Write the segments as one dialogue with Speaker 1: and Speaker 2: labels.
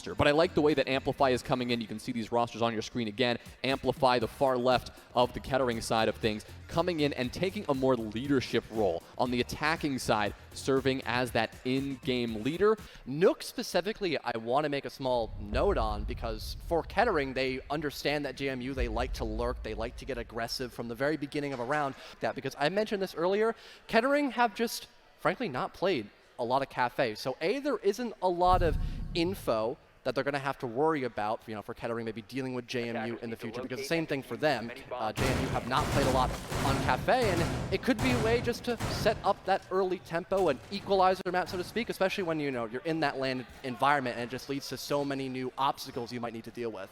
Speaker 1: roster. But I like the way that Amplify is coming in. You can see these rosters on your screen again. Amplify, the far left of the Kettering side of things, coming in and taking a more leadership role on the attacking side, serving as that in-game leader.
Speaker 2: Nook specifically, I want to make a small note on, because for Kettering, they understand that JMU, they like to lurk, they like to get aggressive from the very beginning of a round. Because I mentioned this earlier, Kettering have just, frankly, not played a lot of Cafe. So A, there isn't a lot of info that they're going to have to worry about, for Kettering maybe dealing with JMU in the future, because the same thing for them. JMU have not played a lot on Cafe, and it could be a way just to set up that early tempo and equalizer map, so to speak, especially when you're in that land environment and it just leads to so many new obstacles you might need to deal with.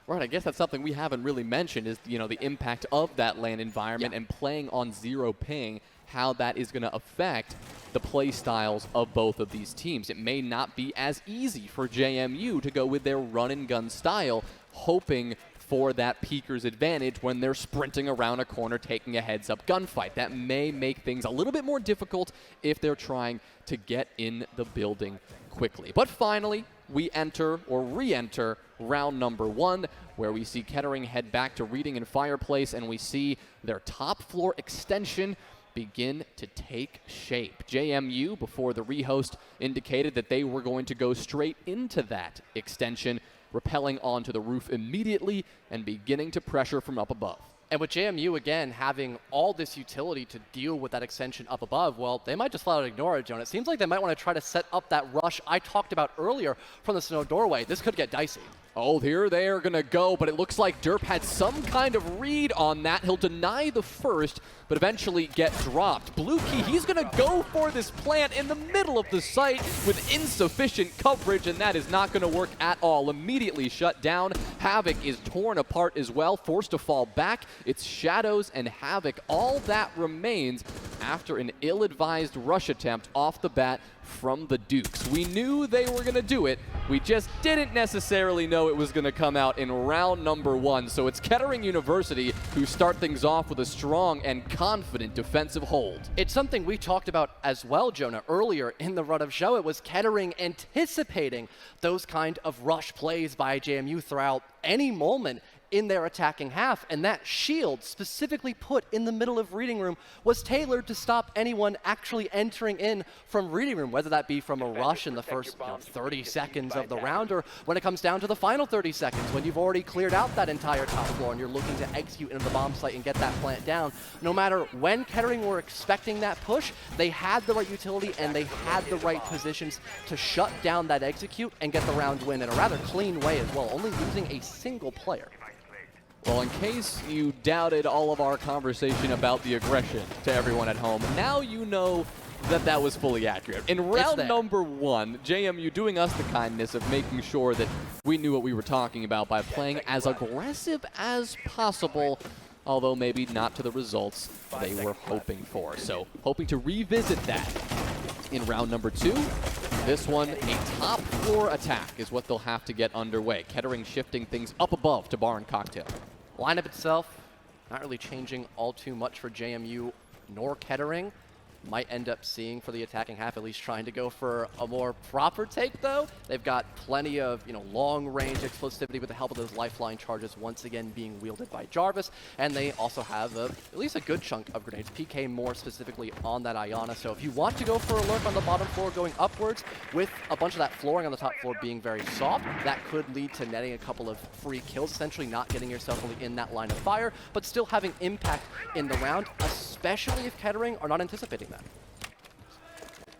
Speaker 1: Right, I guess that's something we haven't really mentioned is, the impact of that LAN environment and playing on zero ping, how that is going to affect the play styles of both of these teams. It may not be as easy for JMU to go with their run and gun style, hoping for that peeker's advantage when they're sprinting around a corner taking a heads-up gunfight. That may make things a little bit more difficult if they're trying to get in the building quickly. But finally, we enter or re-enter round number 1, where we see Kettering head back to Reading and Fireplace, and we see their top floor extension begin to take shape. JMU, before the rehost, indicated that they were going to go straight into that extension, rappelling onto the roof immediately and beginning to pressure from up above.
Speaker 2: And with JMU, again, having all this utility to deal with that extension up above, well, they might just flat out ignore it, Joan. It seems like they might want to try to set up that rush I talked about earlier from the snow doorway. This could get dicey.
Speaker 1: Oh, here they are going to go, but it looks like Derp had some kind of read on that. He'll deny the first, but eventually get dropped. Blue Key, he's going to go for this plant in the middle of the site with insufficient coverage, and that is not going to work at all. Immediately shut down. Havoc is torn apart as well, forced to fall back. It's Shadows and Havoc. All that remains after an ill-advised rush attempt off the bat from the Dukes. We knew they were going to do it. We just didn't necessarily know it was going to come out in round number 1. So it's Kettering University who start things off with a strong and confident defensive hold.
Speaker 2: It's something we talked about as well, Jonah, earlier in the run of show. It was Kettering anticipating those kind of rush plays by JMU throughout any moment in their attacking half, and that shield specifically put in the middle of Reading Room was tailored to stop anyone actually entering in from Reading Room, whether that be from a rush in the first 30 seconds of the round, or when it comes down to the final 30 seconds, when you've already cleared out that entire top floor and you're looking to execute into the bomb site and get that plant down. No matter when Kettering were expecting that push, they had the right utility and they had the right positions to shut down that execute and get the round win in a rather clean way as well, only losing a single player.
Speaker 1: Well, in case you doubted all of our conversation about the aggression to everyone at home, now you know that that was fully accurate. In round number 1, JMU doing us the kindness of making sure that we knew what we were talking about by playing as aggressive as possible, although maybe not to the results they were hoping for. So, hoping to revisit that in round number 2. This one, a top floor attack is what they'll have to get underway. Kettering shifting things up above to Bar and Cocktail.
Speaker 2: Lineup itself, not really changing all too much for JMU nor Kettering. Might end up seeing for the attacking half, at least trying to go for a more proper take, though. They've got plenty of, long-range explosivity with the help of those lifeline charges once again being wielded by Jarvis. And they also have at least a good chunk of grenades. PK more specifically on that Iana. So if you want to go for a lurk on the bottom floor going upwards, with a bunch of that flooring on the top floor being very soft, that could lead to netting a couple of free kills, essentially not getting yourself really in that line of fire, but still having impact in the round, especially if Kettering are not anticipating that.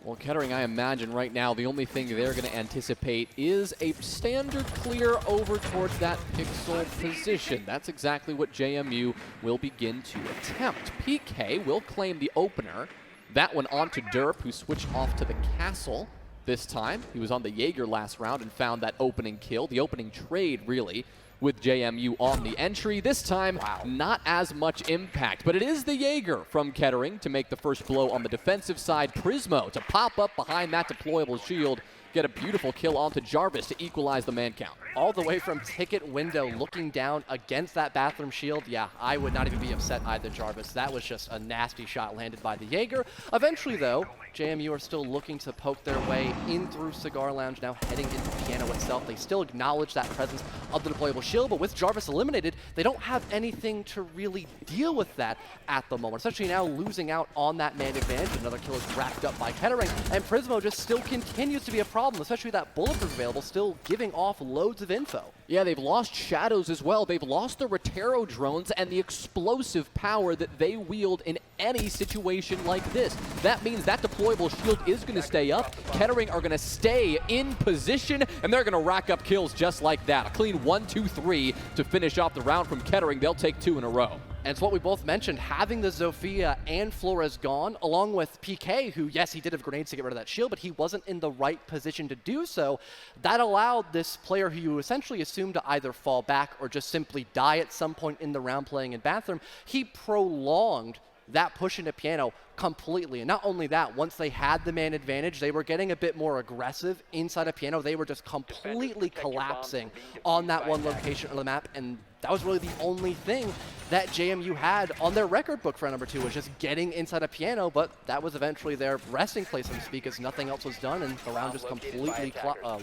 Speaker 1: Well, Kettering, I imagine right now the only thing they're going to anticipate is a standard clear over towards that pixel position. That's exactly what JMU will begin to attempt. PK will claim the opener. That one onto Derp, who switched off to the castle this time. He was on the Jaeger last round and found that opening kill, the opening trade, really, with JMU on the entry. This time, not as much impact, but it is the Jaeger from Kettering to make the first blow on the defensive side. Prismo to pop up behind that deployable shield, get a beautiful kill onto Jarvis to equalize the man count.
Speaker 2: All the way from ticket window, looking down against that bathroom shield. Yeah, I would not even be upset either, Jarvis. That was just a nasty shot landed by the Jaeger. Eventually, though, JMU are still looking to poke their way in through Cigar Lounge, now heading into Piano itself. They still acknowledge that presence of the deployable shield, but with Jarvis eliminated, they don't have anything to really deal with that at the moment, especially now losing out on that man advantage. Another kill is racked up by Kettering, and Prismo just still continues to be a problem, especially that bulletproof available, still giving off loads of info.
Speaker 1: Yeah, they've lost Shadows as well. They've lost the Rotero drones and the explosive power that they wield in any situation like this. That means that deployable shield is going to stay up. Kettering are going to stay in position, and they're going to rack up kills just like that. A clean 1, 2, 3 to finish off the round from Kettering. They'll take 2 in a row.
Speaker 2: And it's what we both mentioned, having the Zofia and Flores gone, along with PK, who, yes, he did have grenades to get rid of that shield, but he wasn't in the right position to do so. That allowed this player who you essentially assumed to either fall back or just simply die at some point in the round playing in Bathroom. He prolonged that push into Piano completely. And not only that, once they had the man advantage, they were getting a bit more aggressive inside of Piano. They were just completely collapsing on that one location of the map, and that was really the only thing that JMU had on their record book for round number 2, was just getting inside a Piano, but that was eventually their resting place, so to speak, as nothing else was done, and the round just completely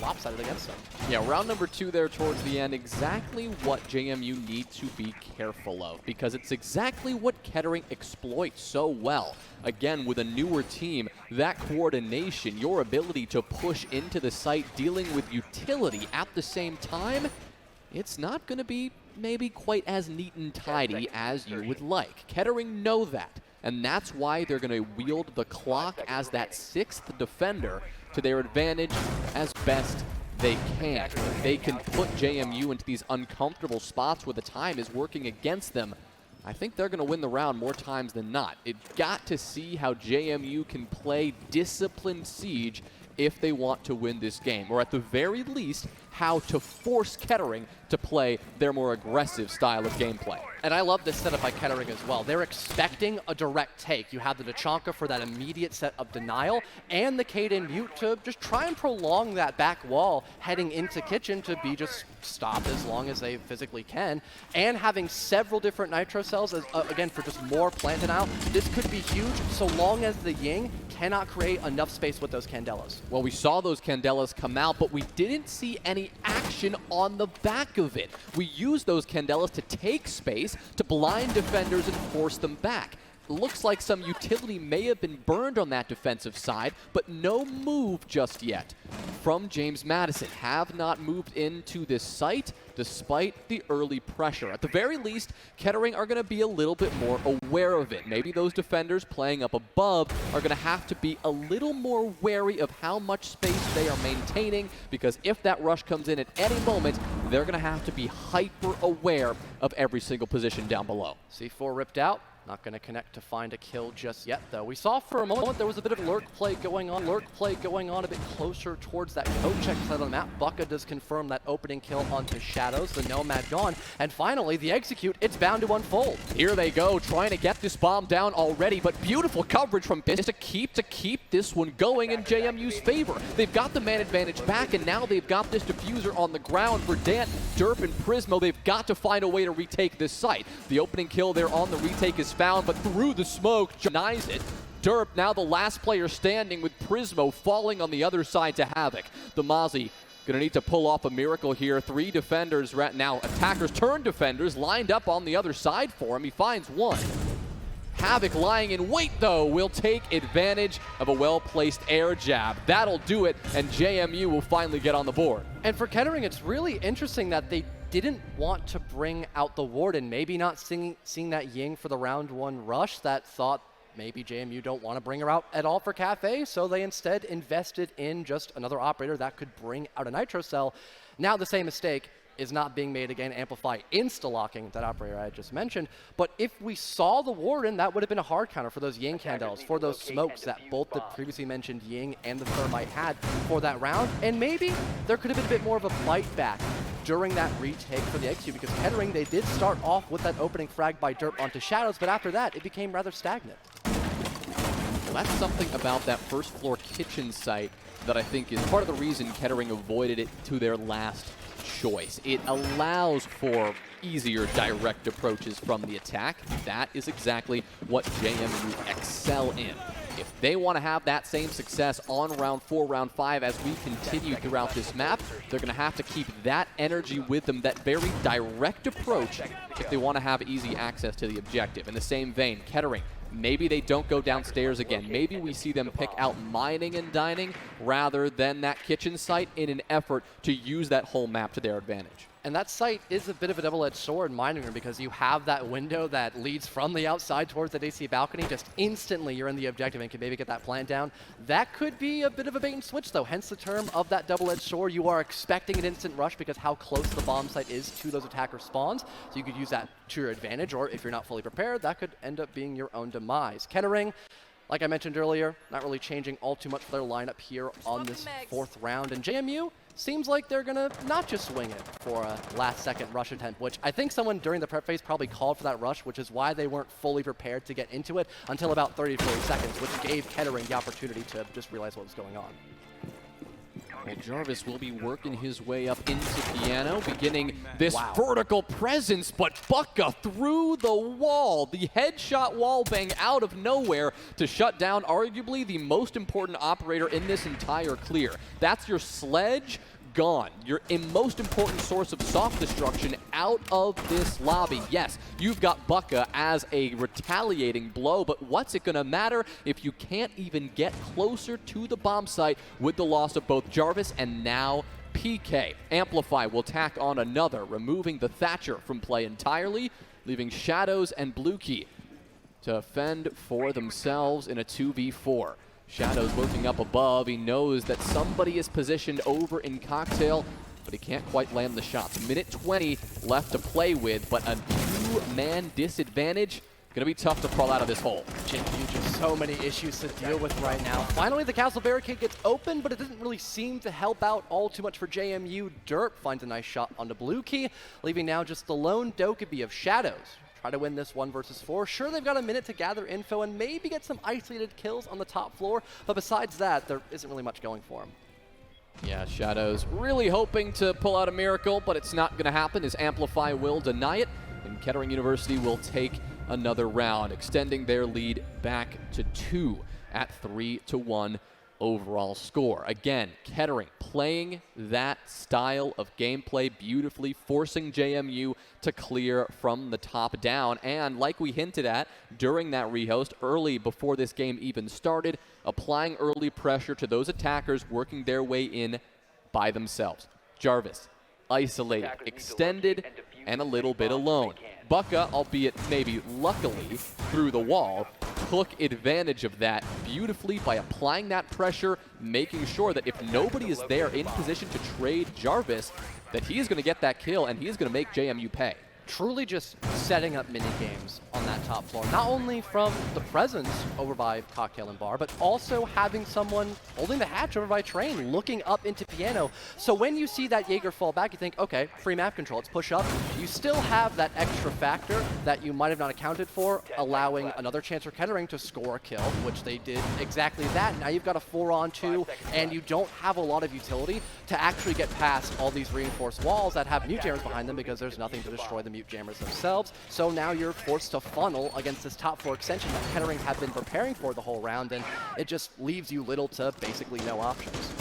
Speaker 2: lopsided against them.
Speaker 1: Yeah, round number 2 there towards the end, exactly what JMU need to be careful of, because it's exactly what Kettering exploits so well. Again, with a newer team, that coordination, your ability to push into the site, dealing with utility at the same time, it's not going to be maybe quite as neat and tidy as you would like. Kettering know that, and that's why they're going to wield the clock as that 6th defender to their advantage as best they can. If they can put JMU into these uncomfortable spots where the time is working against them, I think they're going to win the round more times than not. It's got to see how JMU can play disciplined siege if they want to win this game, or at the very least, how to force Kettering to play their more aggressive style of gameplay.
Speaker 2: And I love this setup by Kettering as well. They're expecting a direct take. You have the Tachanka for that immediate set of denial, and the Kaden Mute to just try and prolong that back wall heading into Kitchen to be just stopped as long as they physically can, and having several different Nitro cells, as, again, for just more plant denial. This could be huge so long as the Ying cannot create enough space with those Candelas.
Speaker 1: Well, we saw those Candelas come out, but we didn't see any action on the back of it. We used those Candelas to take space, to blind defenders and force them back. Looks like some utility may have been burned on that defensive side, but no move just yet from James Madison. Have not moved into this site despite the early pressure. At the very least, Kettering are going to be a little bit more aware of it. Maybe those defenders playing up above are going to have to be a little more wary of how much space they are maintaining, because if that rush comes in at any moment, they're going to have to be hyper aware of every single position down below.
Speaker 2: C4 ripped out. Not going to connect to find a kill just yet, though. We saw for a moment there was a bit of lurk play going on a bit closer towards that coat check side of the map. Bucka does confirm that opening kill onto Shadows, the Nomad gone, and finally the execute, it's bound to unfold.
Speaker 1: Here they go, trying to get this bomb down already, but beautiful coverage from Biz to keep this one going in JMU's favor. They've got the man advantage back, and now they've got this diffuser on the ground. Verdant, Derp, and Prismo, they've got to find a way to retake this site. The opening kill there on the retake is found, but through the smoke, denies it. Derp, now the last player standing, with Prismo falling on the other side to Havoc. The Mozzie gonna need to pull off a miracle here. 3 defenders right now, attackers turn defenders, lined up on the other side for him. He finds one. Havoc lying in wait, though, will take advantage of a well-placed air jab. That'll do it, and JMU will finally get on the board.
Speaker 2: And for Kettering, it's really interesting that they didn't want to bring out the Warden, maybe not seeing that Ying for the round 1 rush, that thought maybe JMU don't want to bring her out at all for Cafe, so they instead invested in just another operator that could bring out a Nitro cell. Now the same mistake is not being made again. Amplify insta-locking that operator I just mentioned. But if we saw the Warden, that would have been a hard counter for those Ying Candles, for those smokes that both the previously mentioned Ying and the Thermite had for that round. And maybe there could have been a bit more of a bite back during that retake for the execute, because Kettering, they did start off with that opening frag by Derp onto Shadows, but after that, it became rather stagnant.
Speaker 1: Well, that's something about that first floor kitchen site that I think is part of the reason Kettering avoided it to their last choice. It allows for easier direct approaches from the attack. That is exactly what JMU excel in. If they want to have that same success on round 4, round 5 as we continue throughout this map, they're going to have to keep that energy with them, that very direct approach, if they want to have easy access to the objective. In the same vein, Kettering, maybe they don't go downstairs again. Maybe we see them pick out mining and dining rather than that kitchen site in an effort to use that whole map to their advantage.
Speaker 2: And that site is a bit of a double-edged sword in mining room because you have that window that leads from the outside towards the AC balcony. Just instantly you're in the objective and can maybe get that plant down. That could be a bit of a bait and switch though, hence the term of that double-edged sword. You are expecting an instant rush because how close the bomb site is to those attacker spawns. So you could use that to your advantage, or if you're not fully prepared, that could end up being your own demise. Kettering, like I mentioned earlier, not really changing all too much for their lineup here on this 4th round. And JMU seems like they're going to not just swing it for a last-second rush attempt, which I think someone during the prep phase probably called for that rush, which is why they weren't fully prepared to get into it until about 30 to 40 seconds, which gave Kettering the opportunity to just realize what was going on.
Speaker 1: Well, Jarvis will be working his way up into piano, beginning this vertical presence, but Bucka through the wall, the headshot wall bang out of nowhere to shut down arguably the most important operator in this entire clear. That's your sledge gone. Your most important source of soft destruction out of this lobby. Yes, you've got Bucka as a retaliating blow, but what's it going to matter if you can't even get closer to the bomb site with the loss of both Jarvis and now PK. Amplify will tack on another, removing the Thatcher from play entirely, leaving Shadows and Blue Key to fend for themselves in a 2v4. Shadows looking up above. He knows that somebody is positioned over in Cocktail, but he can't quite land the shots. Minute 20 left to play with, but a 2-man disadvantage. Gonna be tough to crawl out of this hole.
Speaker 2: JMU just so many issues to deal with right now. Finally, the castle barricade gets open, but it doesn't really seem to help out all too much for JMU. Derp finds a nice shot onto Blue Key, leaving now just the lone Dokkaebi of Shadows. Try to win this 1 versus 4. Sure, they've got a minute to gather info and maybe get some isolated kills on the top floor, but besides that, there isn't really much going for them.
Speaker 1: Yeah, Shadows really hoping to pull out a miracle, but it's not going to happen as Amplify will deny it, and Kettering University will take another round, extending their lead back to 2 at 3-1 overall score. Again, Kettering playing that style of gameplay beautifully, forcing JMU to clear from the top down. And like we hinted at during that rehost, early before this game even started, applying early pressure to those attackers working their way in by themselves. Jarvis, isolated, extended, and a little bit alone. Bucka, albeit maybe luckily through the wall, took advantage of that beautifully by applying that pressure, making sure that if nobody is there in position to trade Jarvis, that he is going to get that kill and he is going to make JMU pay.
Speaker 2: Truly just setting up mini games on that top floor, not only from the presence over by Cocktail and Bar, but also having someone holding the hatch over by Train, looking up into piano. So when you see that Jaeger fall back, you think, okay, free map control, let's push up. You still have that extra factor that you might have not accounted for, allowing another chance for Kettering to score a kill, which they did exactly that. Now you've got a 4-on-2, and you don't have a lot of utility to actually get past all these reinforced walls that have mute jammers behind them because there's nothing to destroy the mute jammers themselves. So now you're forced to funnel against this top floor extension that Kettering have been preparing for the whole round, and it just leaves you little to basically no options.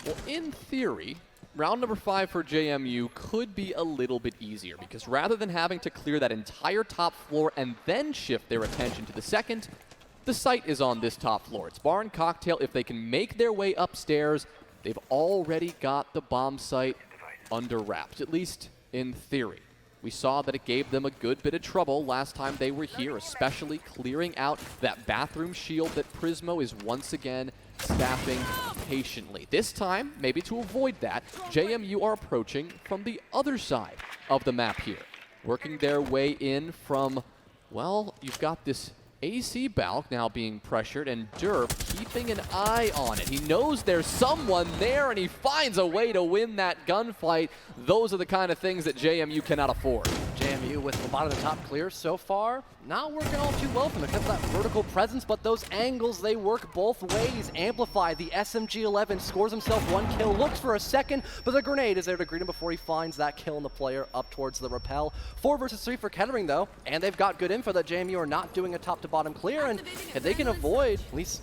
Speaker 1: Well, in theory, round number 5 for JMU could be a little bit easier because rather than having to clear that entire top floor and then shift their attention to the second, the site is on this top floor. It's Bar and Cocktail. If they can make their way upstairs, they've already got the bomb site under wraps, at least in theory. We saw that it gave them a good bit of trouble last time they were here, especially clearing out that bathroom shield that Prismo is once again staffing patiently. This time, maybe to avoid that, JMU are approaching from the other side of the map here, working their way in from, well, you've got this AC Balk now being pressured, and Derp keeping an eye on it. He knows there's someone there, and he finds a way to win that gunfight. Those are the kind of things that JMU cannot afford.
Speaker 2: JMU with the bottom of the top clear so far. Not working all too well for them except for that vertical presence, but those angles, they work both ways. Amplify, the SMG-11 scores himself 1 kill, looks for a second, but the grenade is there to greet him before he finds that kill in the player up towards the rappel. 4 versus 3 for Kettering though, and they've got good info that JMU are not doing a top to bottom clear, and if they can avoid at least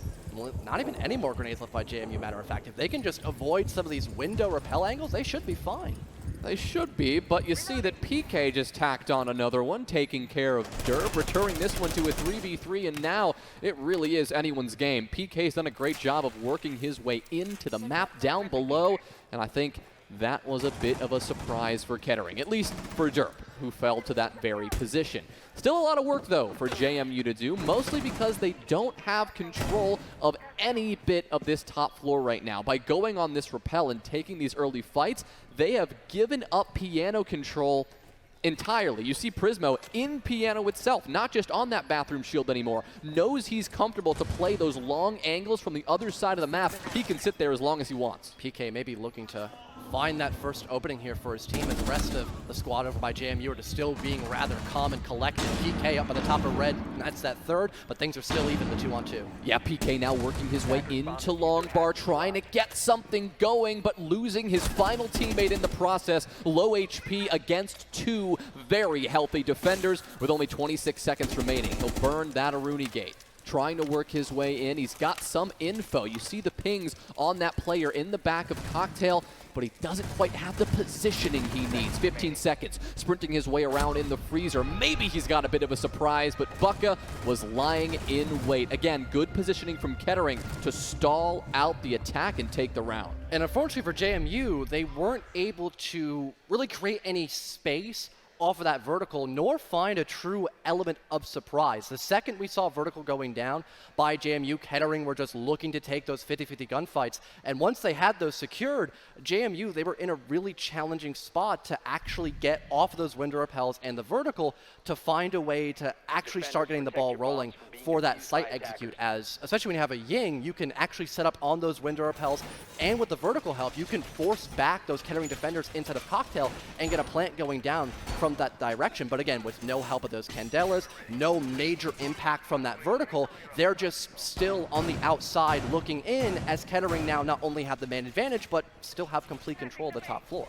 Speaker 2: not even any more grenades left by JMU, matter of fact, if they can just avoid some of these window rappel angles, they should be fine.
Speaker 1: They should be, but you see that PK just tacked on another one, taking care of Derb, returning this one to a 3v3, and now it really is anyone's game. PK's done a great job of working his way into the map down below, and I think that was a bit of a surprise for Kettering, at least for Derb, who fell to that very position. Still a lot of work, though, for JMU to do, mostly because they don't have control of any bit of this top floor right now. By going on this rappel and taking these early fights, they have given up piano control entirely. You see Prismo in piano itself, not just on that bathroom shield anymore. Knows he's comfortable to play those long angles from the other side of the map. He can sit there as long as he wants.
Speaker 2: PK may be looking to find that first opening here for his team, and the rest of the squad over by JMU are just still being rather calm and collected. PK up at the top of red, and that's that third, but things are still even, the 2-on-2.
Speaker 1: Yeah, PK now working his way into long bar, trying to get something going, but losing his final teammate in the process. Low HP against 2 very healthy defenders with only 26 seconds remaining. He'll burn that Aruni gate. Trying to work his way in. He's got some info. You see the pings on that player in the back of Cocktail, but he doesn't quite have the positioning he needs. 15 seconds, sprinting his way around in the freezer. Maybe he's got a bit of a surprise, but Bucka was lying in wait. Again, good positioning from Kettering to stall out the attack and take the round.
Speaker 2: And unfortunately for JMU, they weren't able to really create any space off of that vertical, nor find a true element of surprise. The second we saw vertical going down by JMU, Kettering were just looking to take those 50-50 gunfights. And once they had those secured, JMU, they were in a really challenging spot to actually get off of those window rappels and the vertical to find a way to actually start getting the ball rolling for that site execute, as especially when you have a Ying, you can actually set up on those window rappels, and with the vertical help, you can force back those Kettering defenders into the Cocktail and get a plant going down from that direction. But again, with no help of those Candelas, no major impact from that vertical, they're just still on the outside looking in, as Kettering now not only have the man advantage, but still have complete control of the top floor.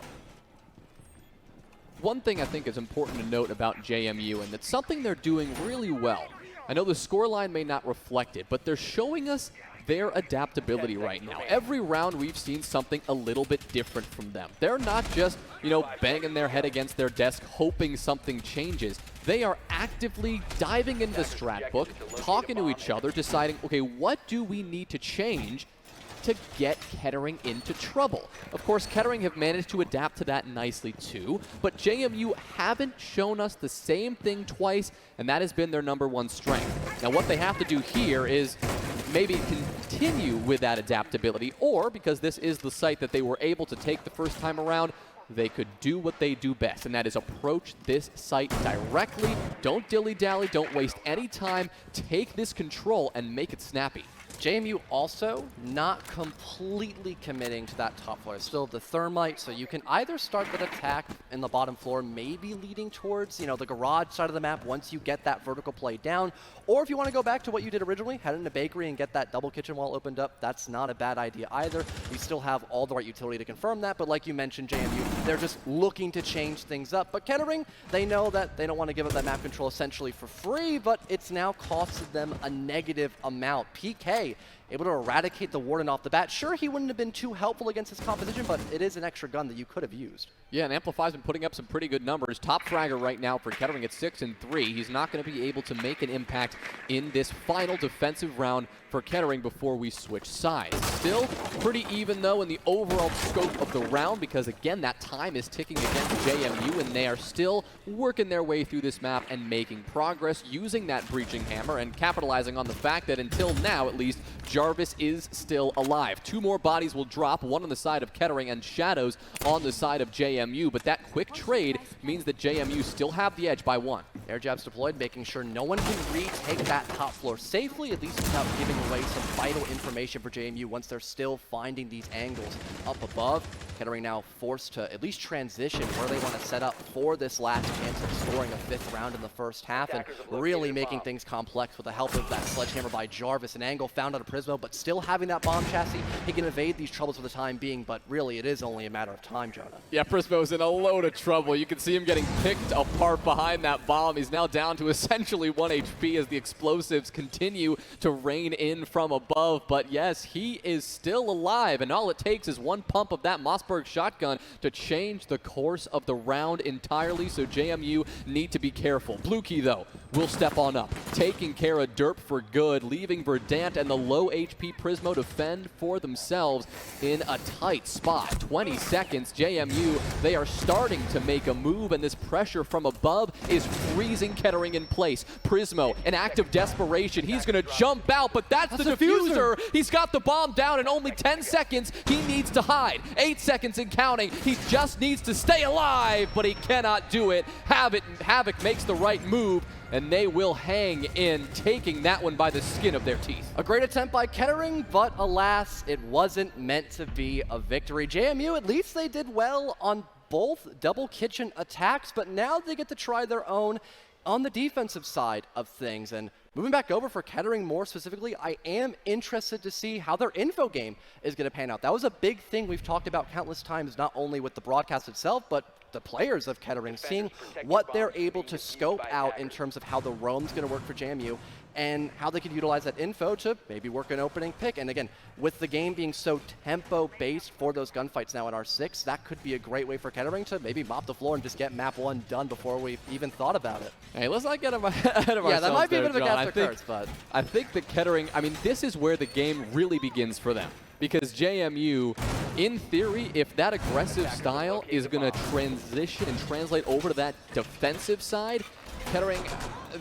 Speaker 1: One thing I think is important to note about JMU, and it's something they're doing really well. I know the scoreline may not reflect it, but they're showing us their adaptability right now. Every round we've seen something a little bit different from them. They're not just, banging their head against their desk hoping something changes. They are actively diving into the strat book, talking to each other, deciding, okay, what do we need to change to get Kettering into trouble? Of course, Kettering have managed to adapt to that nicely too, but JMU haven't shown us the same thing twice, and that has been their #1 strength. Now what they have to do here is maybe continue with that adaptability, or because this is the site that they were able to take the first time around, they could do what they do best, and that is approach this site directly. Don't dilly-dally, don't waste any time, take this control and make it snappy.
Speaker 2: JMU also not completely committing to that top floor. Still the thermite, so you can either start that attack in the bottom floor, maybe leading towards, the garage side of the map once you get that vertical play down, or if you want to go back to what you did originally, head in a bakery and get that double kitchen wall opened up, that's not a bad idea either. You still have all the right utility to confirm that, but like you mentioned, JMU, they're just looking to change things up. But Kettering, they know that they don't want to give up that map control essentially for free, but it's now costed them a negative amount. PK able to eradicate the Warden off the bat. Sure, he wouldn't have been too helpful against his composition, but it is an extra gun that you could have used.
Speaker 1: Yeah, and Amplify's been putting up some pretty good numbers. Top fragger right now for Kettering at 6-3. He's not going to be able to make an impact in this final defensive round for Kettering before we switch sides. Still pretty even, though, in the overall scope of the round, because, again, that time is ticking against JMU, and they are still working their way through this map and making progress, using that breaching hammer and capitalizing on the fact that, until now at least, Jarvis is still alive. 2 more bodies will drop, one on the side of Kettering and Shadows on the side of JMU, but that quick trade means that JMU still have the edge by 1.
Speaker 2: Air jabs deployed, making sure no one can retake that top floor safely, at least without giving away some vital information for JMU once they're still finding these angles up above. Kettering now forced to at least transition where they want to set up for this last chance of scoring a 5th round in the first half, and really making things complex with the help of that sledgehammer by Jarvis. An angle found out of Prismo, but still having that bomb chassis, he can evade these troubles for the time being, but really it is only a matter of time, Jonah.
Speaker 1: Yeah, Prismo's in a load of trouble. You can see him getting picked apart behind that bomb. He's now down to essentially 1 HP as the explosives continue to rain in from above. But yes, he is still alive, and all it takes is one pump of that Mossberg shotgun to change the course of the round entirely, so JMU need to be careful. Blue Key, though, will step on up, taking care of Derp for good, leaving Verdant and the low HP Prismo to fend for themselves in a tight spot. 20 seconds, JMU, they are starting to make a move, and this pressure from above is freezing Kettering in place. Prismo, an act of desperation, he's gonna jump out, but that's the diffuser. He's got the bomb down in only 10 seconds. He needs to hide. 8 seconds and counting. He just needs to stay alive, but he cannot do it. Havoc makes the right move, and they will hang in, taking that one by the skin of their teeth.
Speaker 2: A great attempt by Kettering, but alas, it wasn't meant to be a victory. JMU, at least they did well on both double kitchen attacks, but now they get to try their own on the defensive side of things. And moving back over for Kettering more specifically, I am interested to see how their info game is going to pan out. That was a big thing we've talked about countless times, not only with the broadcast itself, but the players of Kettering, seeing what they're able to scope out in terms of how the roam's going to work for JMU and how they could utilize that info to maybe work an opening pick. And again, with the game being so tempo-based for those gunfights now in R6, that could be a great way for Kettering to maybe mop the floor and just get map 1 done before we even thought about it.
Speaker 1: Hey, let's not get ahead of ourselves.
Speaker 2: Yeah, that might be a bit of a
Speaker 1: John.
Speaker 2: gas curse, but
Speaker 1: I think that Kettering, I mean, this is where the game really begins for them. Because JMU, in theory, if that aggressive style is going to transition and translate over to that defensive side, Kettering,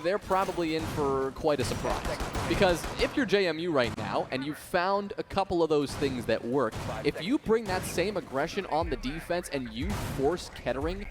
Speaker 1: they're probably in for quite a surprise. Because if you're JMU right now and you found a couple of those things that work, if you bring that same aggression on the defense and you force Kettering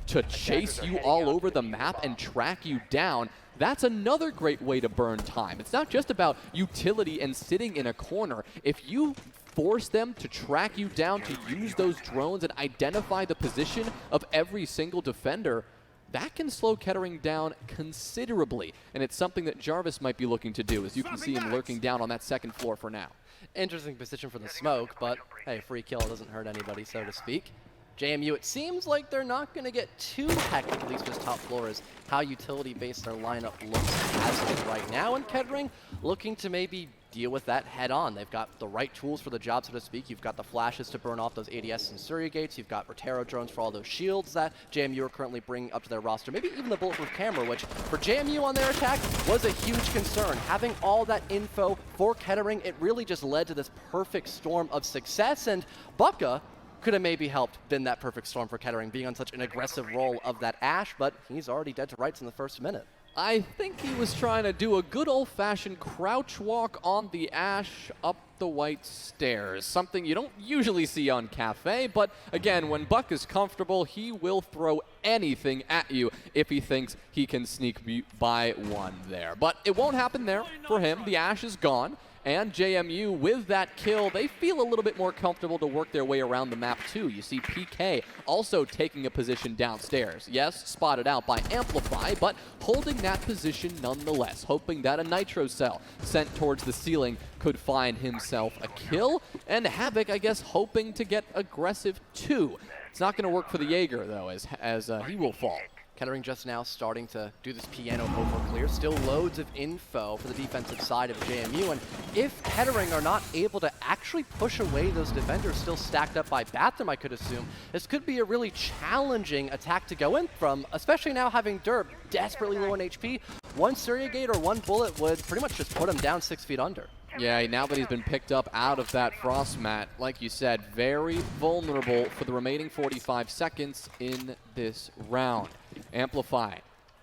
Speaker 1: to chase you all over the map and track you down, that's another great way to burn time. It's not just about utility and sitting in a corner. If you force them to track you down, to use those drones and identify the position of every single defender, that can slow Kettering down considerably. And it's something that Jarvis might be looking to do, as you can see him lurking down on that second floor for now.
Speaker 2: Interesting position for the smoke, but hey, free kill doesn't hurt anybody, so to speak. JMU, it seems like they're not going to get too hectic, at least this top floor, is how utility-based their lineup looks as of right now. And Kettering looking to maybe deal with that head-on. They've got the right tools for the job, so to speak. You've got the flashes to burn off those ADS and Surya gates. You've got Rotero drones for all those shields that JMU are currently bringing up to their roster. Maybe even the bulletproof camera, which for JMU on their attack was a huge concern. Having all that info for Kettering, it really just led to this perfect storm of success. And Bucka could have maybe helped been that perfect storm for Kettering, being on such an aggressive roll of that Ash, but he's already dead to rights in the first minute.
Speaker 1: I think he was trying to do a good old-fashioned crouch walk on the Ash up the white stairs, something you don't usually see on Cafe, but again, when Buck is comfortable, he will throw anything at you if he thinks he can sneak by one there. But it won't happen there for him. The Ash is gone. And JMU, with that kill, they feel a little bit more comfortable to work their way around the map, too. You see PK also taking a position downstairs. Yes, spotted out by Amplify, but holding that position nonetheless, hoping that a Nitro cell sent towards the ceiling could find himself a kill. And Havoc, I guess, hoping to get aggressive, too. It's not going to work for the Jaeger, though, as he will fall.
Speaker 2: Kettering just now starting to do this piano over clear. Still loads of info for the defensive side of JMU. And if Kettering are not able to actually push away those defenders still stacked up by Bathroom, I could assume, this could be a really challenging attack to go in from, especially now having Derp desperately low on HP. One Surya Gate or one bullet would pretty much just put him down 6 feet under.
Speaker 1: Yeah, now that he's been picked up out of that frost mat, like you said, very vulnerable for the remaining 45 seconds in this round. Amplify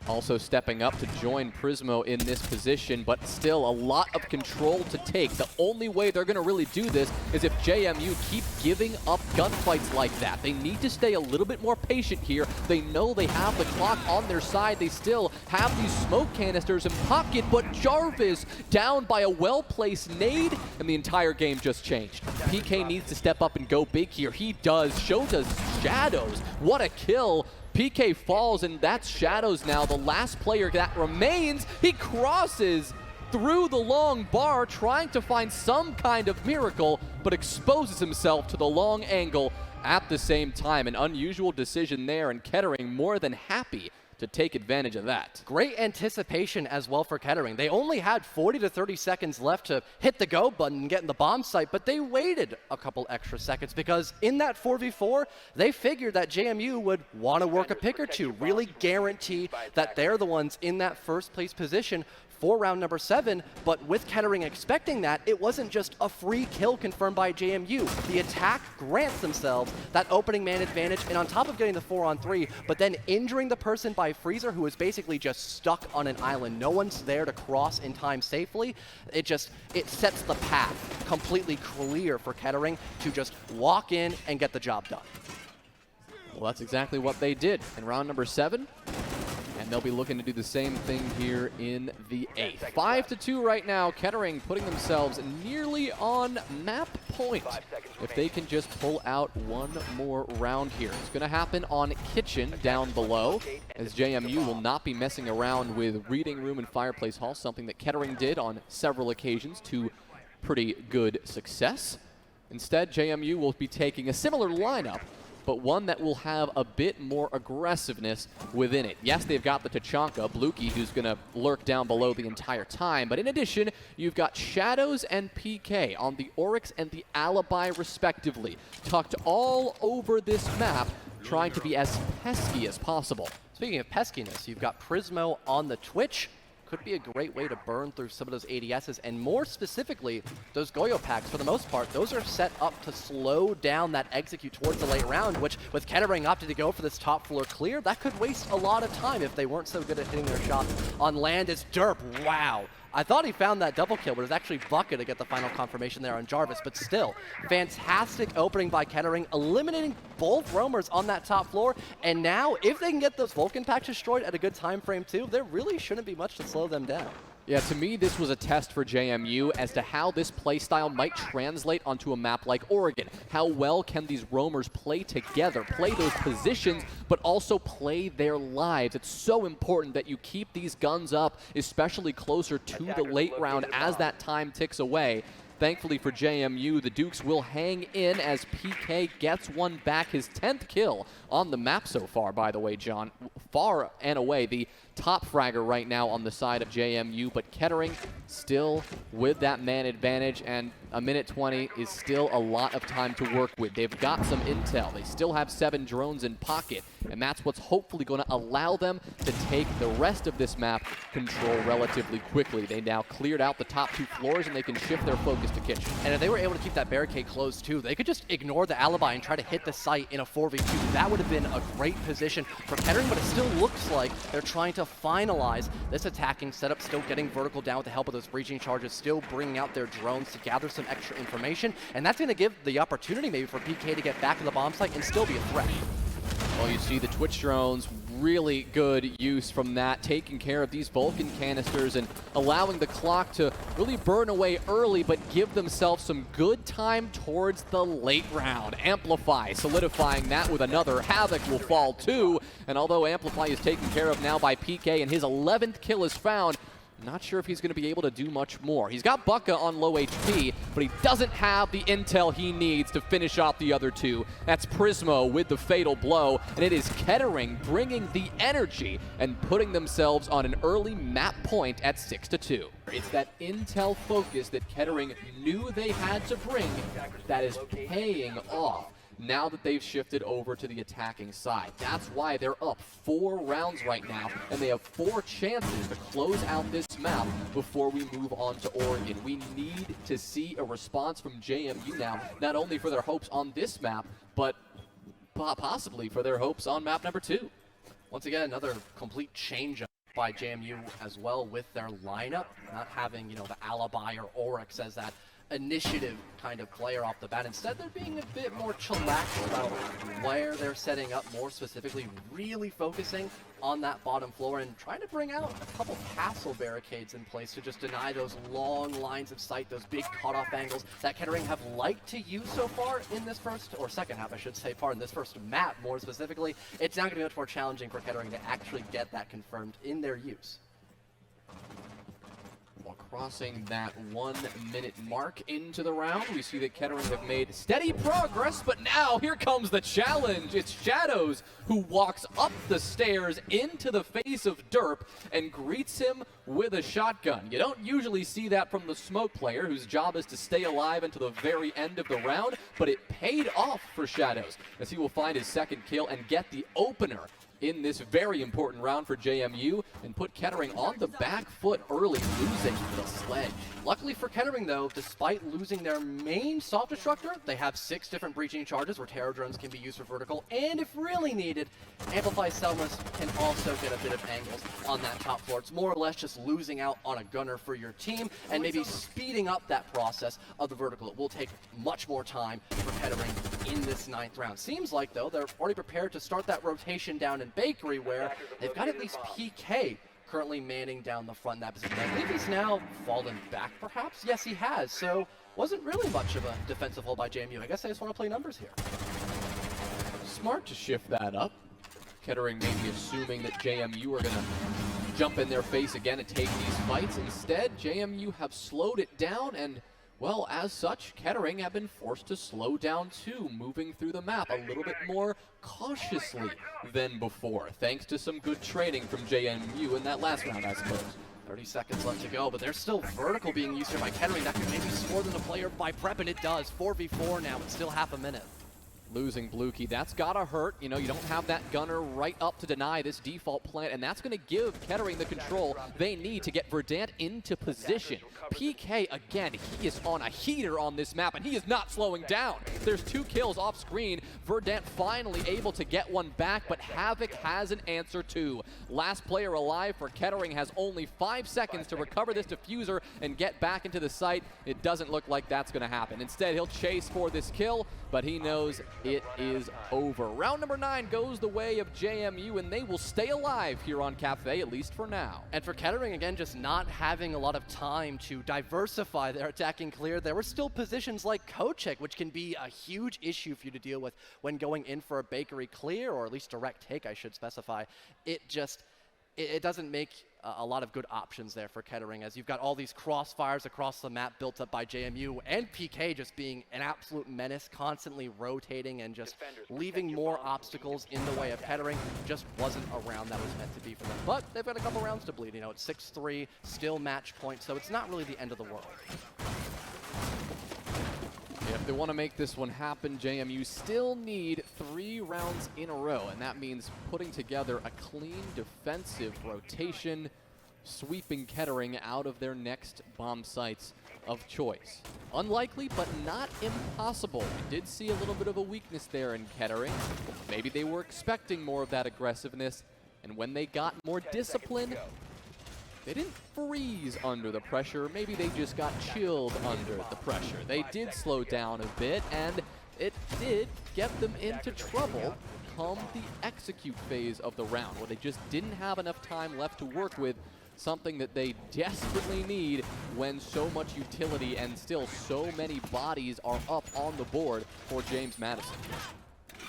Speaker 1: Also stepping up to join Prismo in this position, but still a lot of control to take. The only way they're going to really do this is if JMU keep giving up gunfights like that. They need to stay a little bit more patient here. They know they have the clock on their side. They still have these smoke canisters in pocket, but Jarvis down by a well-placed nade, and the entire game just changed. PK needs to step up and go big here. He does. Shows us Shadows. What a kill. PK falls, and that's Shadows now, the last player that remains. He crosses through the long bar, trying to find some kind of miracle, but exposes himself to the long angle at the same time. An unusual decision there, and Kettering more than happy to take advantage of that.
Speaker 2: Great anticipation as well for Kettering. They only had 40 to 30 seconds left to hit the go button and get in the bomb site, but they waited a couple extra seconds because in that 4v4, they figured that JMU would want to work a pick or two, really guarantee that they're the ones in that first place position for round number 7, but with Kettering expecting that, it wasn't just a free kill confirmed by JMU. The attack grants themselves that opening man advantage, and on top of getting the 4-on-3, but then injuring the person by Freezer, who is basically just stuck on an island. No one's there to cross in time safely. It sets the path completely clear for Kettering to just walk in and get the job done.
Speaker 1: Well, that's exactly what they did in round number 7. And they'll be looking to do the same thing here in the 8th. 5-2 right now. Kettering putting themselves nearly on map point. If they can just pull out one more round here. It's going to happen on Kitchen down below, as JMU will not be messing around with Reading Room and Fireplace Hall, something that Kettering did on several occasions to pretty good success. Instead, JMU will be taking a similar lineup, but one that will have a bit more aggressiveness within it. Yes, they've got the Tachanka, Bluky, who's going to lurk down below the entire time, but in addition, you've got Shadows and PK on the Oryx and the Alibi, respectively, tucked all over this map, trying to be as pesky as possible.
Speaker 2: Speaking of peskiness, you've got Prismo on the Twitch. Could be a great way to burn through some of those ADSs, and more specifically, those Goyo packs, for the most part, those are set up to slow down that execute towards the late round, which with Kettering opting to go for this top floor clear, that could waste a lot of time if they weren't so good at hitting their shots on land. As Derp, wow. I thought he found that double kill, but it was actually Bucket to get the final confirmation there on Jarvis. But still, fantastic opening by Kettering, eliminating both roamers on that top floor. And now, if they can get those Vulcan packs destroyed at a good time frame too, there really shouldn't be much to slow them down.
Speaker 1: Yeah, to me, this was a test for JMU as to how this playstyle might translate onto a map like Oregon. How well can these roamers play together, play those positions, but also play their lives? It's so important that you keep these guns up, especially closer to the late round as that time ticks away. Thankfully for JMU, the Dukes will hang in as PK gets one back, his 10th kill on the map so far, by the way, John. Far and away the top fragger right now on the side of JMU, but Kettering still with that man advantage, and a minute 20 is still a lot of time to work with. They've got some intel. They still have 7 drones in pocket, and that's what's hopefully going to allow them to take the rest of this map control relatively quickly. They now cleared out the top 2 floors, and they can shift their focus to Kitchen.
Speaker 2: And if they were able to keep that barricade closed too, they could just ignore the Alibi and try to hit the site in a 4v2. That would have been a great position for Kettering, but it still looks like they're trying to finalize this attacking setup, still getting vertical down with the help of those breaching charges, still bringing out their drones to gather some extra information, and that's going to give the opportunity maybe for PK to get back to the bomb site and still be a threat.
Speaker 1: Well, you see the Twitch drones, really good use from that, taking care of these Vulcan canisters and allowing the clock to really burn away early, but give themselves some good time towards the late round. Amplify solidifying that with another. Havoc will fall too, and although Amplify is taken care of now by PK and his 11th kill is found, not sure if he's going to be able to do much more. He's got Bucka on low HP, but he doesn't have the intel he needs to finish off the other 2. That's Prismo with the fatal blow, and it is Kettering bringing the energy and putting themselves on an early map point at 6-2. It's that intel focus that Kettering knew they had to bring that is paying off now that they've shifted over to the attacking side. That's why they're up 4 rounds right now, and they have 4 chances to close out this map before we move on to Oregon. We need to see a response from JMU now, not only for their hopes on this map, but possibly for their hopes on map number 2.
Speaker 2: Once again, another complete change by JMU as well with their lineup, not having, you know, the Alibi or Oryx as that initiative kind of player off the bat. Instead, they're being a bit more chillaxed about where they're setting up, more specifically really focusing on that bottom floor and trying to bring out a couple castle barricades in place to just deny those long lines of sight, those big cutoff angles that Kettering have liked to use so far in this first, or second half I should say, pardon, this first map more specifically. It's now going to be much more challenging for Kettering to actually get that confirmed in their use.
Speaker 1: While crossing that 1 minute mark into the round, we see that Kettering have made steady progress, but now here comes the challenge. It's Shadows who walks up the stairs into the face of Derp and greets him with a shotgun. You don't usually see that from the smoke player, whose job is to stay alive until the very end of the round, but it paid off for Shadows, as he will find his second kill and get the opener in this very important round for JMU and put Kettering on the back foot early, losing the sledge.
Speaker 2: Luckily for Kettering, though, despite losing their main soft destructor, they have 6 different breaching charges where terror drones can be used for vertical, and if really needed, Amplify Selmas can also get a bit of angles on that top floor. It's more or less just losing out on a gunner for your team and maybe speeding up that process of the vertical. It will take much more time for Kettering in this 9th round. Seems like, though, they're already prepared to start that rotation down in Bakery, where they've got at least PK currently manning down the front in that position. I believe he's now fallen back, perhaps? Yes, he has. So wasn't really much of a defensive hold by JMU. I guess I just want to play numbers here.
Speaker 1: Smart to shift that up. Kettering maybe assuming that JMU are going to jump in their face again and take these fights. Instead, JMU have slowed it down, and well, as such, Kettering have been forced to slow down too, moving through the map a little bit more cautiously than before, thanks to some good training from JMU in that last round, I suppose.
Speaker 2: 30 seconds left to go, but there's still vertical being used here by Kettering. That could maybe score them the player by prep, and it does. 4v4 now, it's still half a minute.
Speaker 1: Losing Blukey, that's gotta hurt. You know, you don't have that gunner right up to deny this default plant, and that's gonna give Kettering the control they need to get Verdant into position. PK, again, he is on a heater on this map, and he is not slowing down. There's 2 kills off screen. Verdant finally able to get one back, but Havoc has an answer too. Last player alive for Kettering has only 5 seconds to recover this diffuser and get back into the site. It doesn't look like that's gonna happen. Instead, he'll chase for this kill, but he knows it is over. Round number 9 goes the way of JMU, and they will stay alive here on Cafe, at least for now.
Speaker 2: And for Kettering, again, just not having a lot of time to diversify their attacking clear, there were still positions like Kochek, which can be a huge issue for you to deal with when going in for a Bakery clear, or at least direct take, I should specify. It doesn't make a lot of good options there for Kettering, as you've got all these crossfires across the map built up by JMU, and PK just being an absolute menace, constantly rotating and just leaving more obstacles in the way of Kettering. Just wasn't a round that was meant to be for them. But they've got a couple rounds to bleed. You know, it's 6-3, still match point, so it's not really the end of the world.
Speaker 1: If they want to make this one happen, JMU still need 3 rounds in a row, and that means putting together a clean defensive rotation, sweeping Kettering out of their next bomb sites of choice. Unlikely, but not impossible. We did see a little bit of a weakness there in Kettering. Maybe they were expecting more of that aggressiveness, and when they got more discipline, they didn't freeze under the pressure. Maybe they just got chilled under the pressure. They did slow down a bit, and it did get them into trouble come the execute phase of the round, where they just didn't have enough time left to work with, something that they desperately need when so much utility and still so many bodies are up on the board for James Madison.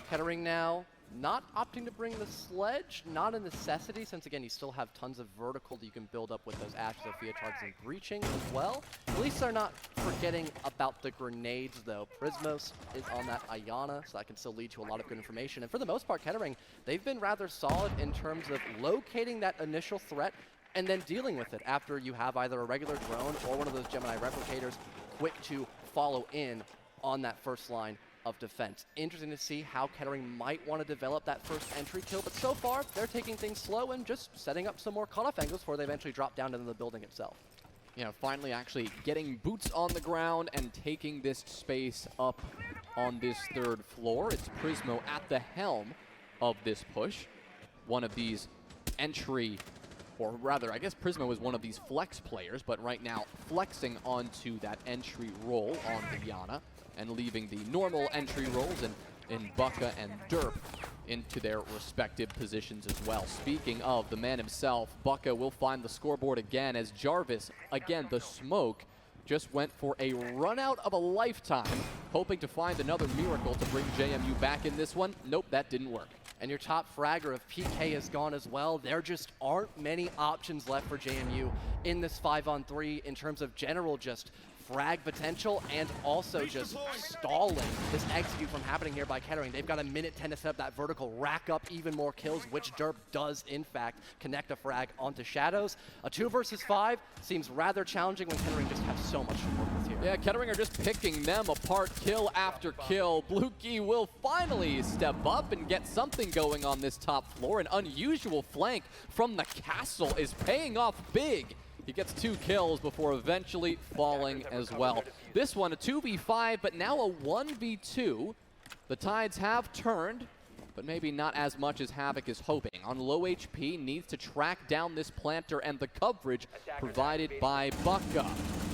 Speaker 2: Kettering now not opting to bring the sledge, not a necessity, since again you still have tons of vertical that you can build up with those Ash Sophia charges and breaching as well. At least they're not forgetting about the grenades though. Prismos is on that Ayana, so that can still lead to a lot of good information. And for the most part, Kettering, they've been rather solid in terms of locating that initial threat and then dealing with it after you have either a regular drone or one of those Gemini replicators quick to follow in on that first line of defense. Interesting to see how Kettering might want to develop that first entry kill, but so far they're taking things slow and just setting up some more cutoff angles before they eventually drop down into the building itself.
Speaker 1: Yeah, finally actually getting boots on the ground and taking this space up on this 3rd floor. It's Prismo at the helm of this push. One of these entry or rather, I guess Prisma was one of these flex players, but right now flexing onto that entry role on the Yana and leaving the normal entry roles in Bucka and Derp into their respective positions as well. Speaking of the man himself, Bucka will find the scoreboard again as Jarvis, again, the smoke, just went for a run out of a lifetime, hoping to find another miracle to bring JMU back in this one. Nope, that didn't work.
Speaker 2: And your top fragger of PK is gone as well. There just aren't many options left for JMU in this 5-on-3 in terms of general just frag potential and also just stalling this execute from happening here by Kettering. They've got a minute 10 to set up that vertical, rack up even more kills, which Derp does in fact connect a frag onto Shadows. A 2 versus 5 seems rather challenging when Kettering just has so much to work with here.
Speaker 1: Yeah, Kettering are just picking them apart kill after kill. Bluekey will finally step up and get something going on this top floor. An unusual flank from the castle is paying off big. He gets 2 kills before eventually falling as well. This one, a 2v5, but now a 1v2. The tides have turned, but maybe not as much as Havoc is hoping. On low HP, needs to track down this planter and the coverage provided by Bucka.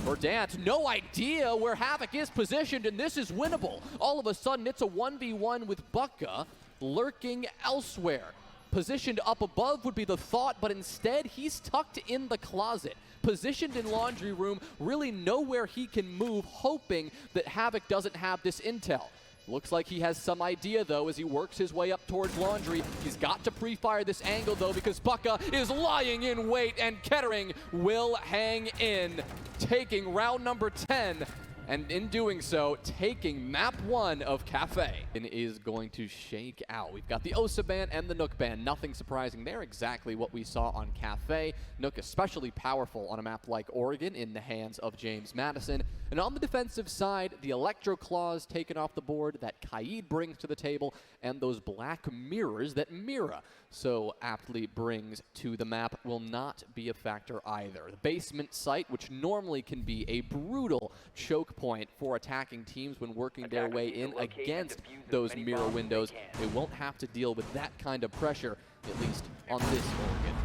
Speaker 1: Verdant, no idea where Havoc is positioned, and this is winnable. All of a sudden, it's a 1v1 with Bucka lurking elsewhere. Positioned up above would be the thought, but instead he's tucked in the closet. Positioned in laundry room, really nowhere he can move, hoping that Havoc doesn't have this intel. Looks like he has some idea, though, as he works his way up towards laundry. He's got to pre-fire this angle, though, because Bucka is lying in wait, and Kettering will hang in, taking round number 10. And in doing so, taking map 1 of Cafe. And is going to shake out. We've got the Osa ban and the Nook ban. Nothing surprising there. Exactly what we saw on Cafe. Nook especially powerful on a map like Oregon in the hands of James Madison. And on the defensive side, the Electro Claws taken off the board that Kaid brings to the table, and those black mirrors that Mira so aptly brings to the map will not be a factor either. The basement site, which normally can be a brutal choke point for attacking teams when working their way in against those mirror windows, they won't have to deal with that kind of pressure, at least on this Oregon.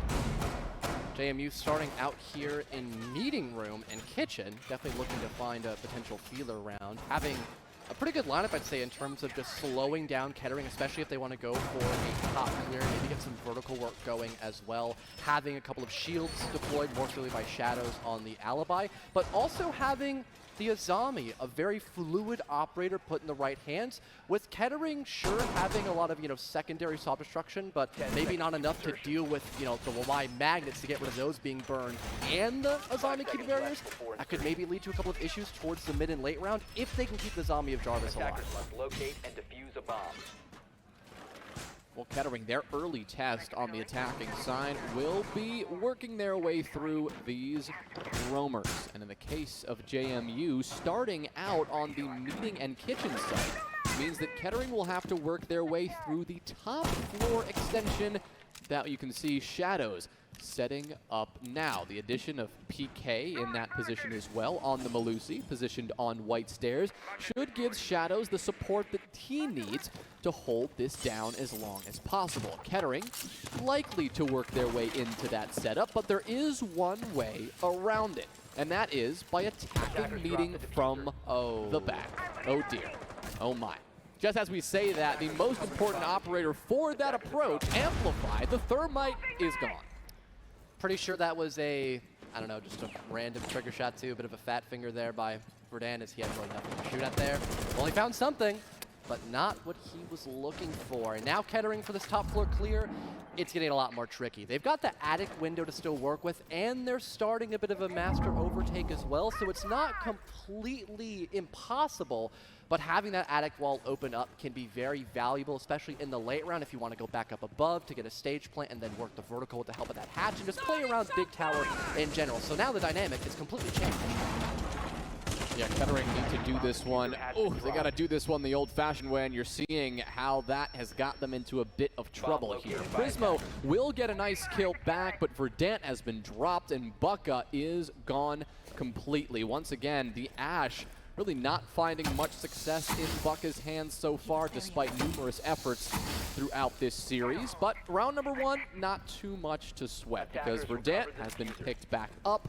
Speaker 2: JMU starting out here in meeting room and kitchen, definitely looking to find a potential feeler round. Having a pretty good lineup, I'd say, in terms of just slowing down Kettering, especially if they want to go for a top clear, maybe get some vertical work going as well. Having a couple of shields deployed, more clearly by Shadows on the Alibi, but also having the Azami, a very fluid operator put in the right hands, with Kettering sure having a lot of, secondary self-destruction, but maybe not enough to deal with, the Y magnets to get rid of those being burned, and the Azami keep barriers. That could maybe lead to a couple of issues towards the mid and late round if they can keep the Zombie of Jarvis alive.
Speaker 3: Must locate and defuse a bomb.
Speaker 1: Well, Kettering, their early test on the attacking side will be working their way through these roamers. And in the case of JMU, starting out on the meeting and kitchen side means that Kettering will have to work their way through the top floor extension that you can see Shadows setting up now. The addition of PK in that position as well on the Malusi, positioned on white stairs, should give Shadows the support that he needs to hold this down as long as possible. Kettering likely to work their way into that setup, but there is one way around it, and that is by attacking meeting from the back. Oh dear. Oh my. Just as we say that, the most important operator for that approach, Amplify, the Thermite, is gone.
Speaker 2: Pretty sure that was just a random trigger shot too, a bit of a fat finger there by Verdant as he had really nothing to shoot at there. Only found something, but not what he was looking for. And now Kettering for this top floor clear, it's getting a lot more tricky. They've got the attic window to still work with, and they're starting a bit of a master overtake as well, so it's not completely impossible, but having that attic wall open up can be very valuable, especially in the late round if you want to go back up above to get a stage plant and then work the vertical with the help of that hatch and just play around big tower in general. So now the dynamic is completely changed.
Speaker 1: Yeah, Kettering need to do this one. Oh, they got to do this one the old-fashioned way, and you're seeing how that has got them into a bit of trouble here. Prismo will get a nice kill back, but Verdant has been dropped, and Bucka is gone completely. Once again, the Ash really not finding much success in Bucca's hands so far, despite numerous efforts throughout this series. But round number 1, not too much to sweat, because Verdant has been picked back up.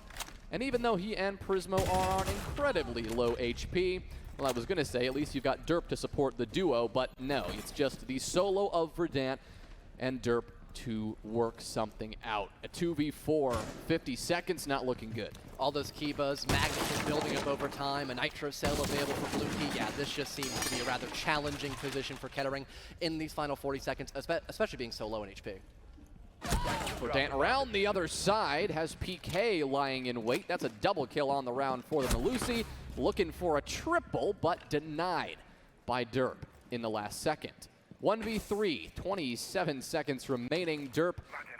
Speaker 1: And even though he and Prismo are on incredibly low HP, well, I was going to say, at least you've got Derp to support the duo, but no, it's just the solo of Verdant and Derp to work something out. A 2v4, 50 seconds, not looking good.
Speaker 2: All those Kibas, Magnus building up over time, a Nitro cell available for Blue Key. Yeah, this just seems to be a rather challenging position for Kettering in these final 40 seconds, especially being so low in HP.
Speaker 1: Verdant around the other side has PK lying in wait. That's a double kill on the round for the Melusi. Looking for a triple, but denied by Derp in the last second. 1v3, 27 seconds remaining. Derp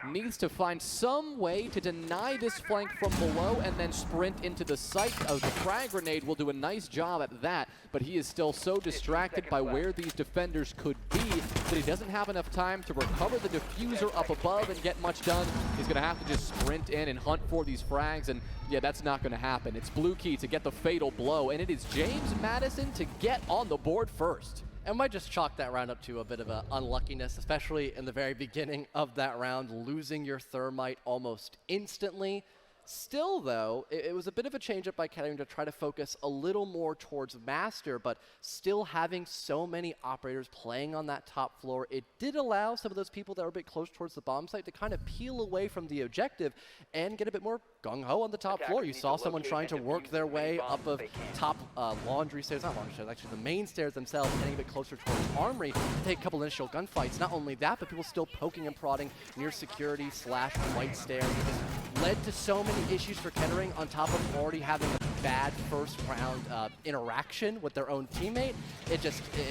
Speaker 1: needs to find some way to deny this flank from below and then sprint into the site. The frag grenade will do a nice job at that, but he is still so distracted by where these defenders could be that he doesn't have enough time to recover the diffuser up above and get much done. He's going to have to just sprint in and hunt for these frags, and yeah, that's not going to happen. It's Blue Key to get the fatal blow, and it is James Madison to get on the board first.
Speaker 2: And might just chalk that round up to a bit of a unluckiness, especially in the very beginning of that round, losing your thermite almost instantly. Still, though, it was a bit of a change-up by Kettering to try to focus a little more towards Master, but still having so many operators playing on that top floor, it did allow some of those people that were a bit close towards the bomb site to kind of peel away from the objective and get a bit more gung-ho on the top floor. You saw someone trying to work their way up of top laundry stairs, not laundry stairs, actually the main stairs themselves, getting a bit closer towards Armory to take a couple initial gunfights. Not only that, but people still poking and prodding near security / white stairs. It just led to so many issues for Kettering on top of already having a bad first round interaction with their own teammate. It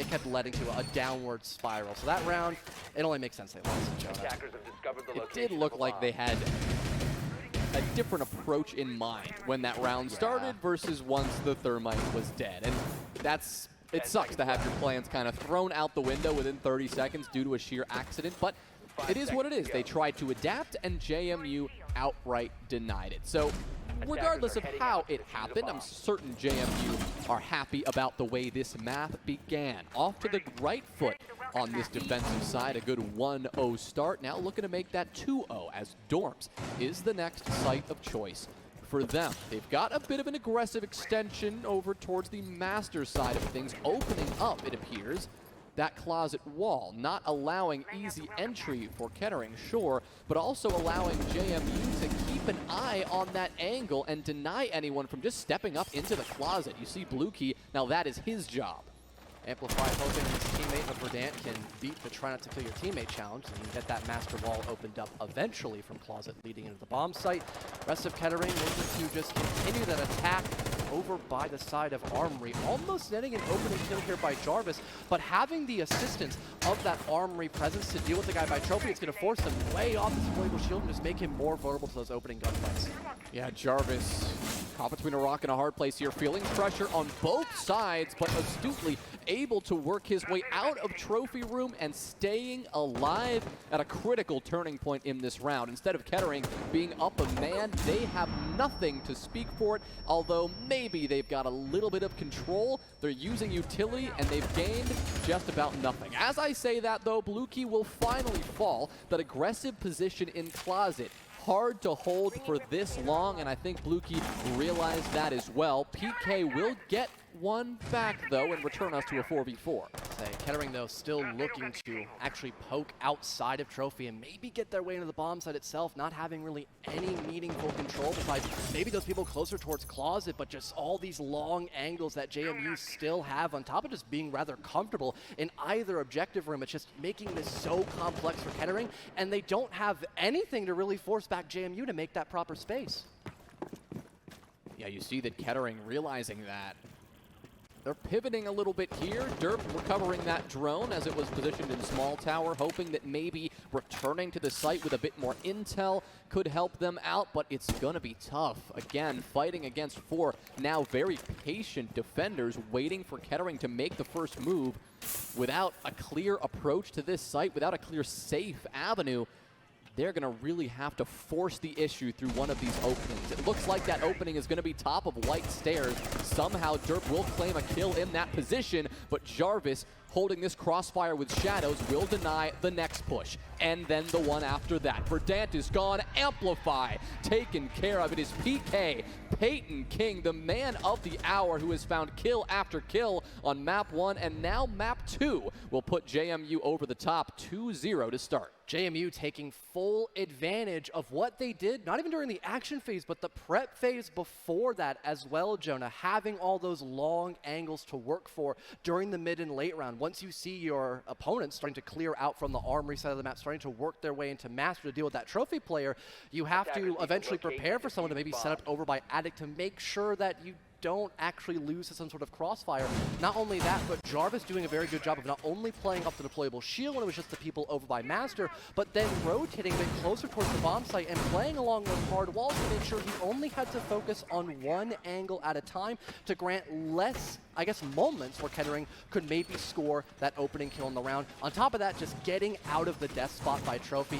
Speaker 2: kept leading to a downward spiral. So that round, it only makes sense they lost each other.
Speaker 1: It did look like they had a different approach in mind when that round started versus once the thermite was dead. And it sucks to have your plans kind of thrown out the window within 30 seconds due to a sheer accident, but it is what it is. They tried to adapt, and JMU outright denied it. So regardless of how it happened, I'm certain JMU are happy about the way this map began. Off to the right foot on this defensive side, a good 1-0 start. Now looking to make that 2-0 as Dorms is the next site of choice for them. They've got a bit of an aggressive extension over towards the master side of things, opening up, it appears, that closet wall, not allowing easy entry for Kettering, sure, but also allowing JMU to keep an eye on that angle and deny anyone from just stepping up into the closet. You see Blue Key, now that is his job.
Speaker 2: Amplify hoping his teammate of Verdant can beat the try not to kill your teammate challenge and get that master wall opened up eventually from closet leading into the bomb site. Rest of Kettering looking to just continue that attack over by the side of Armory, almost netting an opening kill here by Jarvis, but having the assistance of that Armory presence to deal with the guy by Trophy, it's going to force him way off his deployable shield and just make him more vulnerable to those opening gunfights.
Speaker 1: Yeah, Jarvis caught between a rock and a hard place here, feeling pressure on both sides, but astutely able to work his way out of Trophy Room and staying alive at a critical turning point in this round. Instead of Kettering being up a man, they have nothing to speak for it, although maybe they've got a little bit of control. They're using utility, and they've gained just about nothing. As I say that, though, Blue Key will finally fall. That aggressive position in closet, hard to hold for this long, and I think Blue Key realized that as well. PK will get one back, though, and return us to a 4v4.
Speaker 2: Kettering, though, still looking to actually poke outside of Trophy and maybe get their way into the bomb site itself, not having really any meaningful control besides maybe those people closer towards closet, but just all these long angles that JMU still have on top of just being rather comfortable in either objective room. It's just making this so complex for Kettering, and they don't have anything to really force back JMU to make that proper space.
Speaker 1: Yeah, you see that Kettering realizing that. They're pivoting a little bit here. Derp recovering that drone as it was positioned in small tower, hoping that maybe returning to the site with a bit more intel could help them out, but it's going to be tough. Again, fighting against four now very patient defenders, waiting for Kettering to make the first move without a clear approach to this site, without a clear safe avenue. they're going to really have to force the issue through one of these openings. It looks like that opening is going to be top of white stairs. Somehow Derp will claim a kill in that position, but Jarvis, holding this crossfire with Shadows, will deny the next push. And then the one after that. Verdant is gone. Amplify taken care of. It is PK, Peyton King, the man of the hour, who has found kill after kill on map 1, and now map 2 will put JMU over the top 2-0 to start.
Speaker 2: JMU taking full advantage of what they did, not even during the action phase, but the prep phase before that as well, Jonah. Having all those long angles to work for during the mid and late round. Once you see your opponents starting to clear out from the armory side of the map, starting to work their way into master to deal with that trophy player, you have to eventually prepare for someone to maybe set up over by Addict to make sure that you don't actually lose to some sort of crossfire. Not only that, but Jarvis doing a very good job of not only playing up the deployable shield when it was just the people over by Master, but then rotating a bit closer towards the bomb site and playing along those hard walls to make sure he only had to focus on one angle at a time to grant less, I guess, moments where Kettering could maybe score that opening kill in the round. On top of that, just getting out of the death spot by Trophy,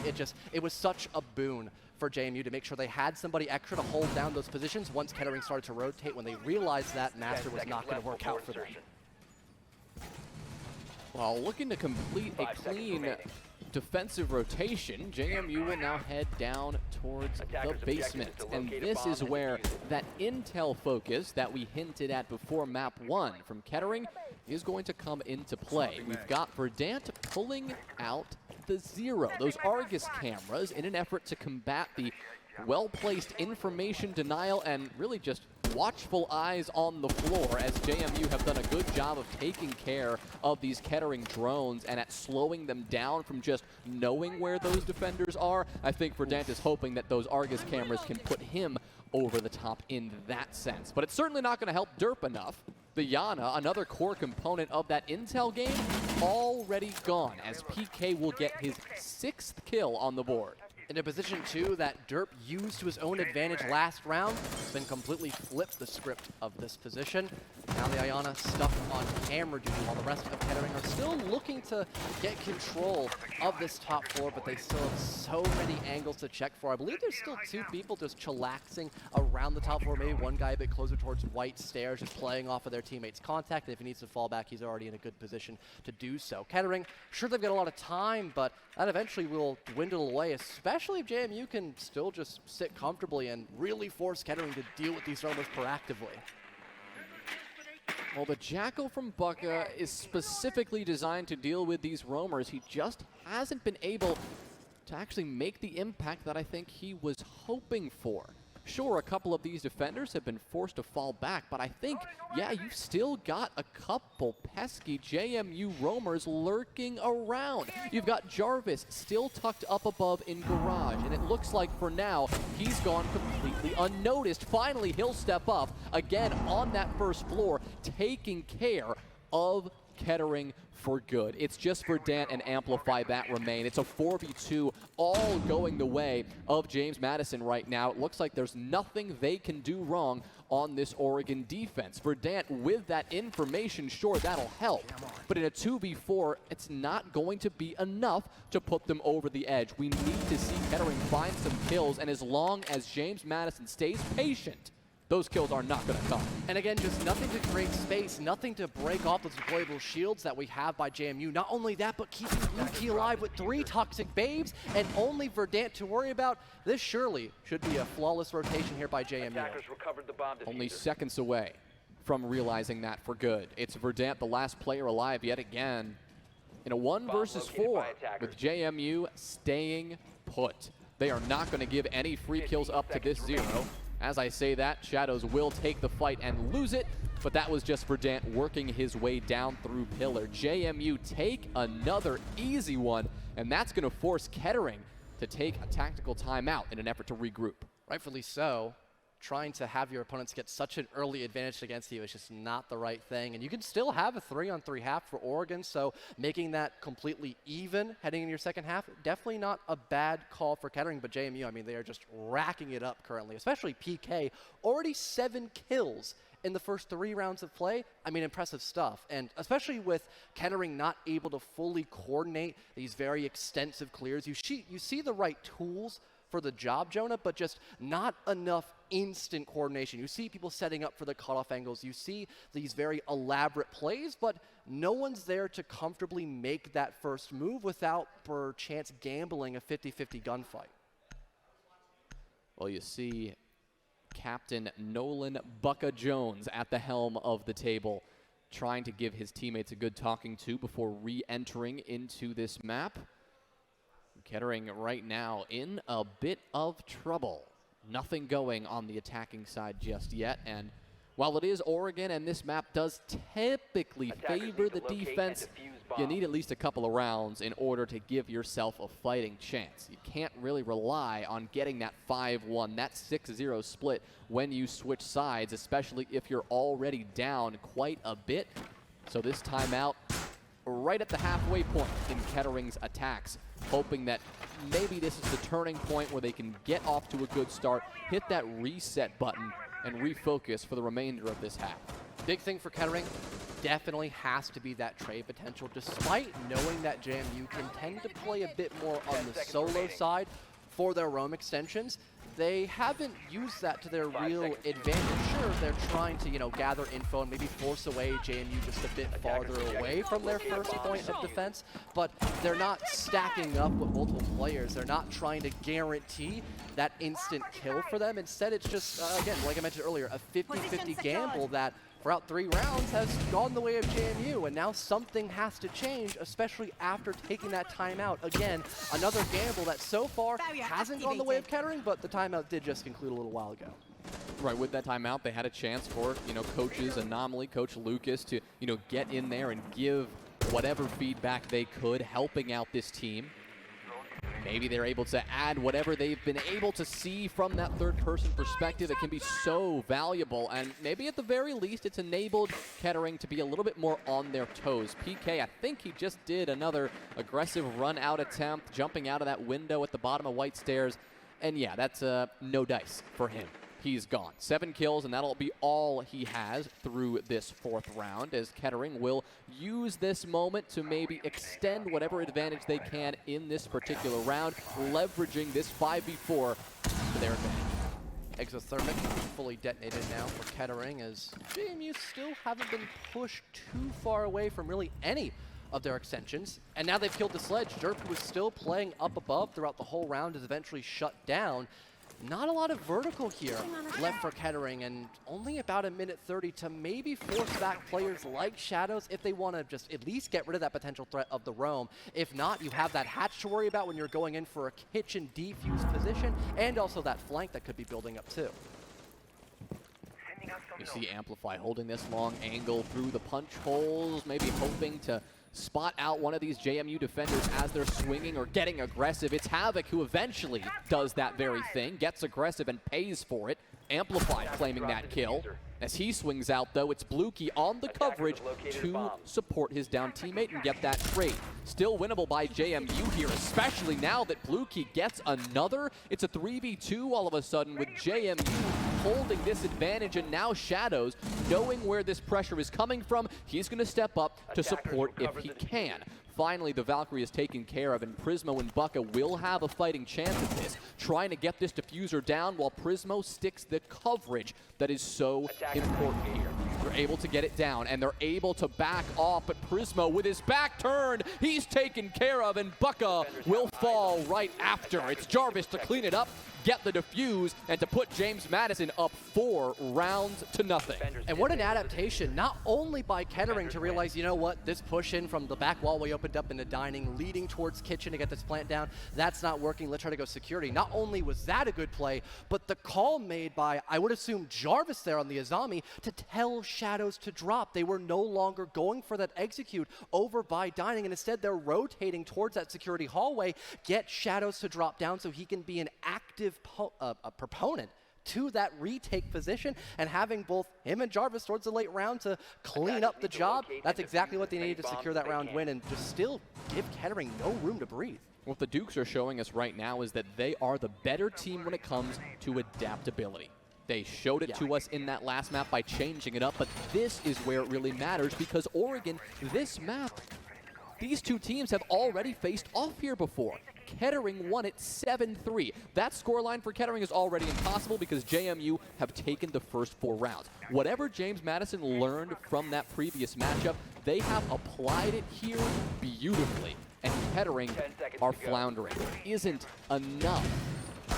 Speaker 2: it was such a boon for JMU to make sure they had somebody extra to hold down those positions once Kettering started to rotate, when they realized that Master was not going to work out for them.
Speaker 1: Well, looking to complete a clean defensive rotation, JMU will now head down towards the basement. And this is where that intel focus that we hinted at before map 1 from Kettering is going to come into play. We've got Verdant pulling out the Zero, those Argus cameras, in an effort to combat the well-placed information denial and really just watchful eyes on the floor, as JMU have done a good job of taking care of these Kettering drones and at slowing them down from just knowing where those defenders are. I think Verdant is hoping that those Argus cameras can put him over the top in that sense. But it's certainly not going to help Derp enough. The Yana, another core component of that intel game, already gone, as PK will get his 6th kill on the board.
Speaker 2: In a position, too, that Derp used to his own advantage last round, then completely flipped the script of this position. Now the Ayana stuck on camera duty, while the rest of Kettering are still looking to get control of this top floor, but they still have so many angles to check for. I believe there's still 2 people just chillaxing around the top floor, maybe one guy a bit closer towards white stairs, just playing off of their teammates' contact, and if he needs to fall back, he's already in a good position to do so. Kettering, sure, they've got a lot of time, but that eventually will dwindle away, especially if JMU can still just sit comfortably and really force Kettering to deal with these roamers proactively.
Speaker 1: Well, the Jackal from Bucka is specifically designed to deal with these roamers. He just hasn't been able to actually make the impact that I think he was hoping for. Sure, a couple of these defenders have been forced to fall back, but I think, yeah, you've still got a couple pesky JMU roamers lurking around. You've got Jarvis still tucked up above in garage, and it looks like for now, he's gone completely unnoticed. Finally, he'll step up again on that first floor, taking care of Kettering for good. It's just Verdant and Amplify that remain. It's a 4v2, all going the way of James Madison right now. It looks like there's nothing they can do wrong on this Oregon defense. Verdant, with that information, sure, that'll help. But in a 2v4, it's not going to be enough to put them over the edge. We need to see Kettering find some kills, and as long as James Madison stays patient, those kills are not going to come.
Speaker 2: And again, just nothing to create space, nothing to break off those deployable shields that we have by JMU. Not only that, but keeping Luki alive with 3 toxic babes and only Verdant to worry about. This surely should be a flawless rotation here by JMU.
Speaker 1: Only seconds away from realizing that for good. It's Verdant, the last player alive yet again, in a 1 versus 4, with JMU staying put. They are not going to give any free kills up to this Zero. As I say that, Shadows will take the fight and lose it, but that was just Verdant working his way down through Pillar. JMU take another easy one, and that's going to force Kettering to take a tactical timeout in an effort to regroup.
Speaker 2: Rightfully so. Trying to have your opponents get such an early advantage against you is just not the right thing. And you can still have a 3-on-3 half for Oregon, so making that completely even heading into your second half, definitely not a bad call for Kettering. But JMU, I mean, they are just racking it up currently, especially PK. Already 7 kills in the first 3 rounds of play, I mean, impressive stuff. And especially with Kettering not able to fully coordinate these very extensive clears, you see the right tools for the job, Jonah, but just not enough instant coordination. You see people setting up for the cutoff angles. You see these very elaborate plays, but no one's there to comfortably make that first move without, perchance, gambling a 50-50 gunfight.
Speaker 1: Well, you see Captain Nolan Bucka Jones at the helm of the table, trying to give his teammates a good talking to before re-entering into this map. Kettering right now in a bit of trouble. Nothing going on the attacking side just yet, and while it is Oregon and this map does typically favor the defense, you need at least a couple of rounds in order to give yourself a fighting chance. You can't really rely on getting that 5-1, that 6-0 split when you switch sides, especially if you're already down quite a bit. So this timeout right at the halfway point in Kettering's attacks, hoping that maybe this is the turning point where they can get off to a good start, hit that reset button, and refocus for the remainder of this half.
Speaker 2: Big thing for Kettering definitely has to be that trade potential, despite knowing that JMU can tend to play a bit more on the solo side for their roam extensions. They haven't used that to their real advantage. Sure, they're trying to, gather info and maybe force away JMU just a bit farther away from their first point of defense, but they're not stacking up with multiple players. They're not trying to guarantee that instant kill for them. Instead, it's just, again, like I mentioned earlier, a 50-50 gamble that throughout 3 rounds has gone the way of JMU, and now something has to change, especially after taking that timeout. Again, another gamble that so far hasn't gone the way of Kettering, but the timeout did just conclude a little while ago.
Speaker 1: Right, with that timeout, they had a chance for, coaches Anomaly, Coach Lucas to, get in there and give whatever feedback they could, helping out this team. Maybe they're able to add whatever they've been able to see from that third-person perspective. It can be so valuable, and maybe at the very least it's enabled Kettering to be a little bit more on their toes. PK, I think he just did another aggressive run-out attempt, jumping out of that window at the bottom of White Stairs, and yeah, that's no dice for him. He's gone. 7 kills, and that'll be all he has through this 4th round, as Kettering will use this moment to maybe extend whatever advantage they can in this particular round, leveraging this 5v4 to their advantage.
Speaker 2: Exothermic fully detonated now for Kettering, as JMU still haven't been pushed too far away from really any of their extensions. And now they've killed the sledge. Jerk, who was still playing up above throughout the whole round, is eventually shut down. Not a lot of vertical here left for Kettering, and only about a minute 30 to maybe force back players like Shadows if they want to just at least get rid of that potential threat of the roam. If not, you have that hatch to worry about when you're going in for a kitchen defuse position, and also that flank that could be building up too.
Speaker 1: You see Amplify holding this long angle through the punch holes, maybe hoping to spot out one of these JMU defenders as they're swinging or getting aggressive. It's Havoc who eventually does that very thing, gets aggressive and pays for it. Amplify claiming that kill. As he swings out, though, it's Bluekey on the coverage to support his down teammate and get that trade. Still winnable by JMU here, especially now that Bluekey gets another. It's a 3v2 all of a sudden with JMU holding this advantage, and now Shadows, knowing where this pressure is coming from, he's going to step up to support if he can. Finally, the Valkyrie is taken care of, and Prismo and Bucka will have a fighting chance at this, trying to get this diffuser down while Prismo sticks the coverage that is so important here. They're able to get it down, and they're able to back off, but Prismo, with his back turned, he's taken care of, and Bucka will fall right after. It's Jarvis to clean it up, get the defuse, and to put James Madison up 4 rounds to nothing.
Speaker 2: And what an adaptation, not only by Kettering to realize, you know what, this push in from the back wall we opened up into dining, leading towards kitchen to get this plant down, that's not working, let's try to go security. Not only was that a good play, but the call made by, I would assume, Jarvis there on the Azami to tell Shadows to drop. They were no longer going for that execute over by dining, and instead they're rotating towards that security hallway, get Shadows to drop down so he can be an active a proponent to that retake position, and having both him and Jarvis towards the late round to clean up the job. That's exactly what they needed to secure that round win and just still give Kettering no room to breathe.
Speaker 1: What the Dukes are showing us right now is that they are the better team when it comes to adaptability. They showed it to us in that last map by changing it up, but this is where it really matters because Oregon, this map, these two teams have already faced off here before. Kettering won it 7-3. That scoreline for Kettering is already impossible because JMU have taken the first 4 rounds. Whatever James Madison learned from that previous matchup, they have applied it here beautifully. And Kettering are floundering. Isn't enough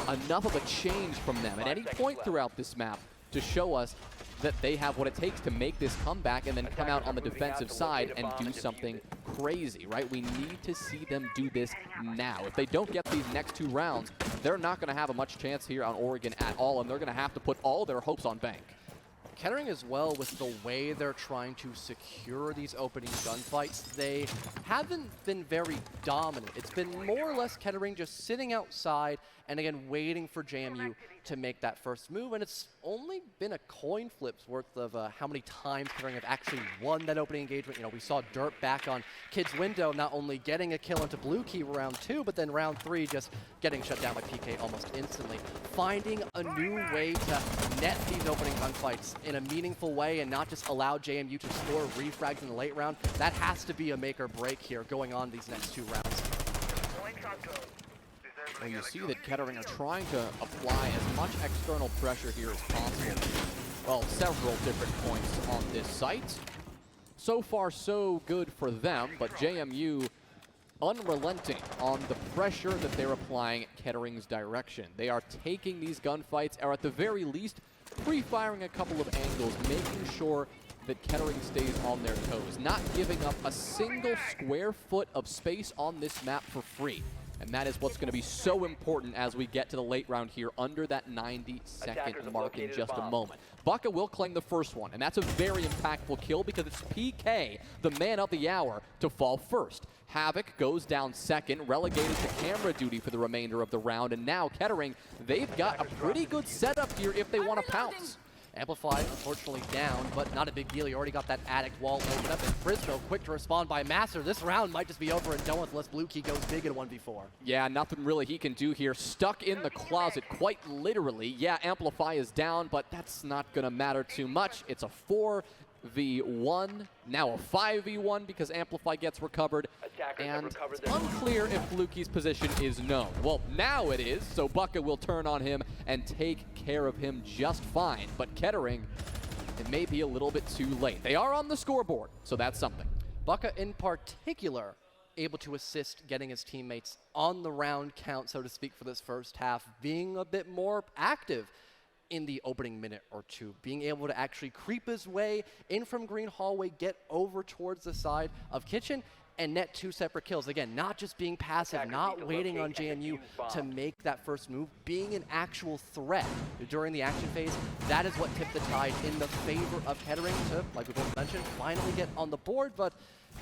Speaker 1: of a change from them at any point throughout this map to show us that they have what it takes to make this comeback and then come out on the defensive side and do something crazy, right? We need to see them do this now. If they don't get these next 2 rounds, they're not going to have a much chance here on Oregon at all, and they're going to have to put all their hopes on bank.
Speaker 2: Kettering as well, with the way they're trying to secure these opening gunfights, they haven't been very dominant. It's been more or less Kettering just sitting outside and again waiting for JMU to make that first move, and it's only been a coin flip's worth of how many times Kettering have actually won that opening engagement. You know, we saw Dirt back on Kid's window, not only getting a kill into Blue Key round 2, but then round 3 just getting shut down by PK almost instantly. Finding a new way to net these opening gunfights in a meaningful way and not just allow JMU to score refrags in the late round, that has to be a make or break here going on these next 2 rounds.
Speaker 1: Well, you see that Kettering are trying to apply as much external pressure here as possible. Well, several different points on this site. So far, so good for them, but JMU unrelenting on the pressure that they're applying Kettering's direction. They are taking these gunfights, or at the very least, pre-firing a couple of angles, making sure that Kettering stays on their toes, not giving up a single square foot of space on this map for free. And that is what's going to be so important as we get to the late round here under that 90-second mark in just a moment. Bucka will claim the first one, and that's a very impactful kill because it's PK, the man of the hour, to fall first. Havoc goes down second, relegated to camera duty for the remainder of the round, and now Kettering, they've got a pretty good setup here if they want to pounce.
Speaker 2: Amplify, unfortunately down, but not a big deal. You already got that addict wall open up, and Frisco quick to respond by Master. This round might just be over and done with unless Blue Key goes big in 1v4.
Speaker 1: Yeah, nothing really he can do here. Stuck in the closet, quite literally. Yeah, Amplify is down, but that's not going to matter too much. It's a 4v1, now a 5v1 because Amplify gets recovered, and it's unclear if Blue Key's position is known. Well, now it is, so Bucka will turn on him and take care of him just fine. But Kettering, it may be a little bit too late. They are on the scoreboard, so that's something.
Speaker 2: Bucka in particular able to assist getting his teammates on the round count, so to speak, for this first half, being a bit more active in the opening minute or 2, being able to actually creep his way in from Green Hallway, get over towards the side of Kitchen, and net 2 separate kills. Again, not just being passive, not waiting on JMU to make that first move, being an actual threat during the action phase. That is what tipped the tide in the favor of Kettering to, like we both mentioned, finally get on the board, but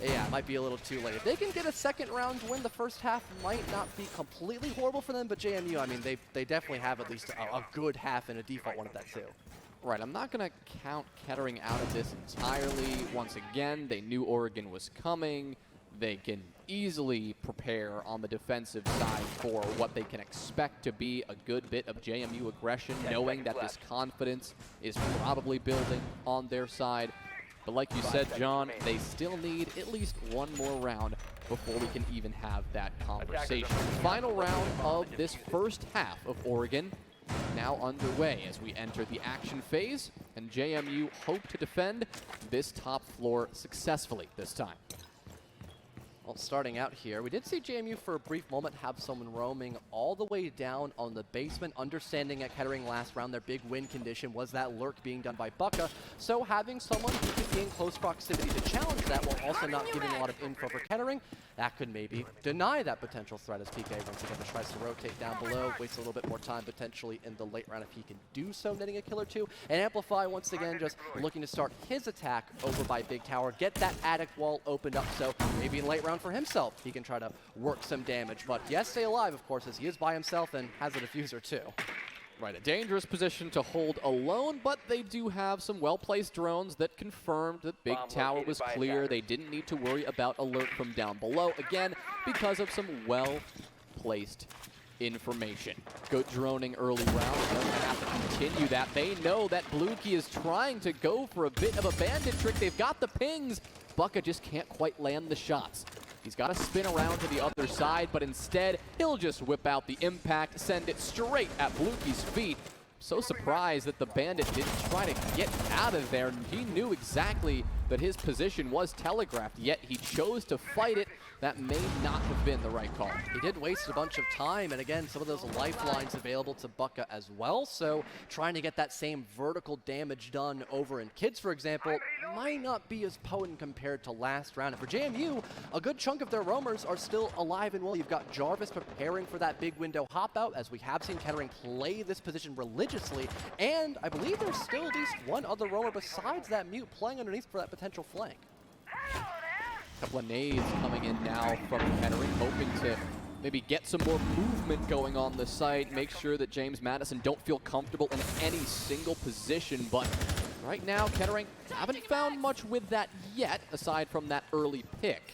Speaker 2: yeah, it might be a little too late. If they can get a second round win, the first half might not be completely horrible for them, but JMU, I mean, they definitely have at least a good half and a default one of that too.
Speaker 1: Right, I'm not going to count Kettering out of this entirely. Once again, they knew Oregon was coming. They can easily prepare on the defensive side for what they can expect to be a good bit of JMU aggression, knowing that this confidence is probably building on their side. But like you said, John, they still need at least one more round before we can even have that conversation. Final round of this first half of Oregon now underway as we enter the action phase, and JMU hope to defend this top floor successfully this time.
Speaker 2: Well, starting out here, we did see JMU for a brief moment have someone roaming all the way down on the basement, understanding at Kettering last round their big win condition was that lurk being done by Bucka, so having someone who could be in close proximity to challenge that while also not giving a lot of info for Kettering, that could maybe deny that potential threat as PK once again tries to rotate down below, wastes a little bit more time potentially in the late round if he can do so, netting a kill or 2, and Amplify once again just looking to start his attack over by Big Tower, get that addict wall opened up, so maybe in late round for himself he can try to work some damage, but he has to stay alive of course as he is by himself and has a diffuser too.
Speaker 1: Right, a dangerous position to hold alone, but they do have some well-placed drones that confirmed that Big Tower was clear. They didn't need to worry about alert from down below, again, because of some well-placed information. Good droning early round. They're going to have to continue that. They know that Bluekey is trying to go for a bit of a bandit trick. They've got the pings. Bucka just can't quite land the shots. He's got to spin around to the other side, but instead, he'll just whip out the impact, send it straight at Bluekey's feet. So surprised that the bandit didn't try to get out of there. He knew exactly that his position was telegraphed, yet he chose to fight it. That may not have been the right call.
Speaker 2: He did waste a bunch of time, and again, some of those lifelines available to Bucka as well, so trying to get that same vertical damage done over in Kids, for example, might not be as potent compared to last round. And for JMU, a good chunk of their roamers are still alive and well. You've got Jarvis preparing for that big window hop out, as we have seen Kettering play this position religiously, and I believe there's still at least one other roamer besides that Mute playing underneath for that potential flank.
Speaker 1: Couple of nades coming in now from Kettering, hoping to maybe get some more movement going on the site, make sure that James Madison don't feel comfortable in any single position. But right now, Kettering haven't found much with that yet, aside from that early pick.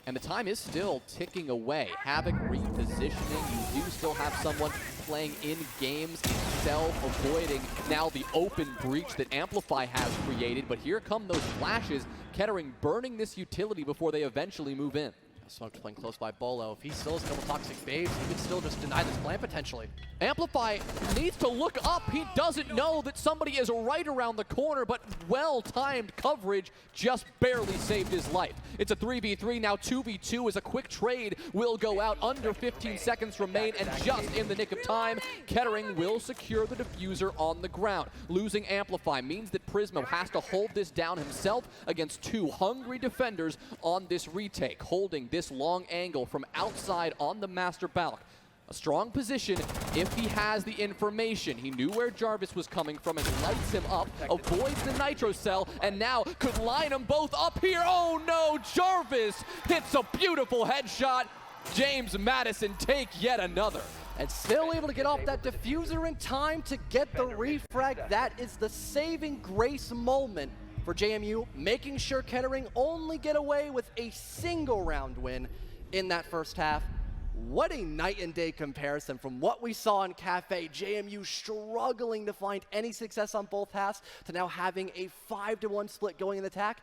Speaker 1: And the time is still ticking away. Havoc repositioning. You do still have someone playing in games itself, avoiding now the open breach that Amplify has created. But here come those flashes. Kettering burning this utility before they eventually move in.
Speaker 2: Smoke's playing close by Bolo. If he still has a couple toxic babes, he could still just deny this plan potentially.
Speaker 1: Amplify needs to look up. He doesn't know that somebody is right around the corner, but well-timed coverage just barely saved his life. It's a 3v3 now. 2v2 as a quick trade will go out. Under 15 seconds remain, and just in the nick of time, Kettering will secure the diffuser on the ground. Losing Amplify means that Prismo has to hold this down himself against two hungry defenders on this retake, holding this long angle from outside on the master balk. A strong position if he has the information. He knew where Jarvis was coming from and lights him up, avoids the nitro cell, and now could line them both up here. Oh no, Jarvis hits a beautiful headshot. James Madison take yet another.
Speaker 2: And still able to get off that diffuser in time to get the refrag. That is the saving grace moment for JMU, making sure Kettering only get away with a single round win in that first half. What a night and day comparison from what we saw in Cafe. JMU struggling to find any success on both halves to now having a 5-to-1 split going in the attack.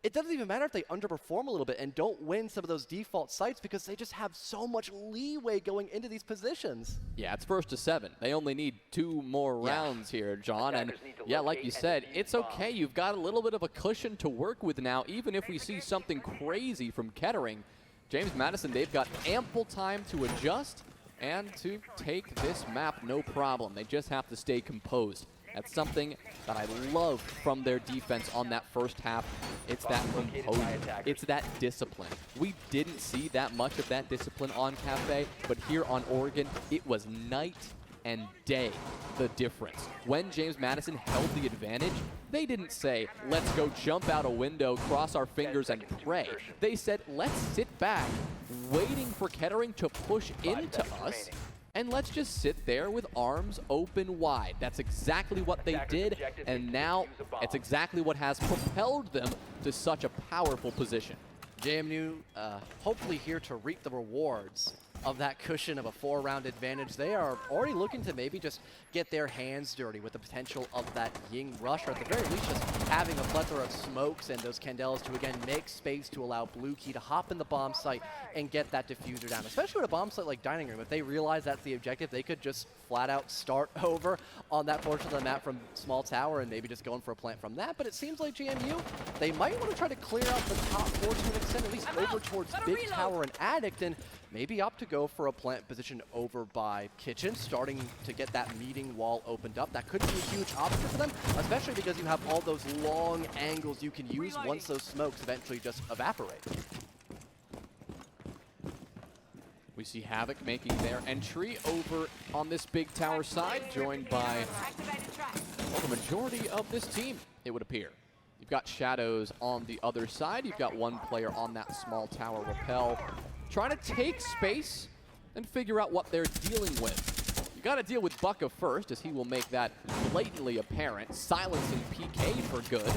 Speaker 2: It doesn't even matter if they underperform a little bit and don't win some of those default sites, because they just have so much leeway going into these positions.
Speaker 1: Yeah, it's first to 7. They only need 2 more rounds here, John. And yeah, like you said, it's okay. You've got a little bit of a cushion to work with now, even if we see something crazy from Kettering. James Madison, they've got ample time to adjust and to take this map no problem. They just have to stay composed. That's something that I love from their defense on that first half. It's that composure. It's that discipline. We didn't see that much of that discipline on Cafe, but here on Oregon, it was night and day, the difference. When James Madison held the advantage, they didn't say, let's go jump out a window, cross our fingers, and pray. They said, let's sit back, waiting for Kettering to push into us, and let's just sit there with arms open wide. That's exactly what they did, and now it's exactly what has propelled them to such a powerful position.
Speaker 2: JMU hopefully here to reap the rewards of that cushion of a 4-round advantage. They are already looking to maybe just get their hands dirty with the potential of that Ying rush, or at the very least just having a plethora of smokes and those Candelas to again make space to allow Bluekey to hop in the bomb site and get that diffuser down. Especially with a bomb site like Dining Room, if they realize that's the objective, they could just flat out start over on that portion of the map from Small Tower and maybe just going for a plant from that. But it seems like JMU, they might want to try to clear out the top 4 to an extent, at least over towards Big Tower and Addict, and maybe opt to go for a plant position over by Kitchen, starting to get that meeting wall opened up. That could be a huge option for them, especially because you have all those long angles you can use once those smokes eventually just evaporate.
Speaker 1: We see Havoc making their entry over on this Big Tower side, joined by the majority of this team, it would appear. You've got Shadows on the other side. You've got one player on that Small Tower rappel, trying to take space and figure out what they're dealing with. You got to deal with Bucka first, as he will make that blatantly apparent, silencing PK for good.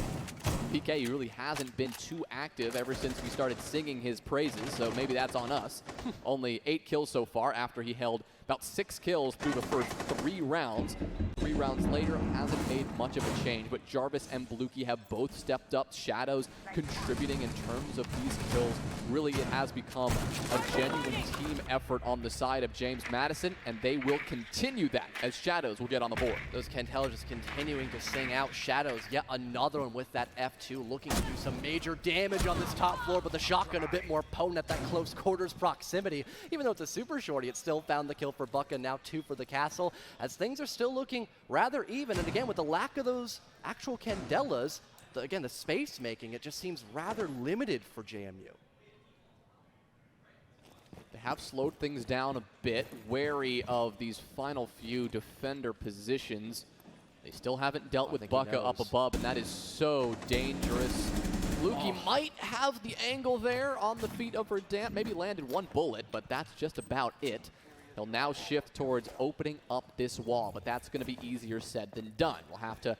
Speaker 1: PK, he really hasn't been too active ever since we started singing his praises, so maybe that's on us. Only 8 kills so far after he held about 6 kills through the first 3 rounds. 3 rounds later, hasn't made much of a change, but Jarvis and Bluky have both stepped up. Shadows contributing in terms of these kills. Really, it has become a genuine team effort on the side of James Madison, and they will continue that as Shadows will get on the board.
Speaker 2: Those Cantellas just continuing to sing out. Shadows, yet another one with that F2, looking to do some major damage on this top floor, but the shotgun a bit more potent at that close quarters proximity. Even though it's a super shorty, it still found the kill for Bucka, now 2 for the castle, as things are still looking rather even. And again, with the lack of those actual Candelas, again, the space making, it just seems rather limited for JMU.
Speaker 1: They have slowed things down a bit, wary of these final few defender positions. They still haven't dealt with Bucka up above, and that is so dangerous. Bluky might have the angle there on the feet of Verdant. Maybe landed 1 bullet, but that's just about it. He'll now shift towards opening up this wall, but that's going to be easier said than done. We'll have to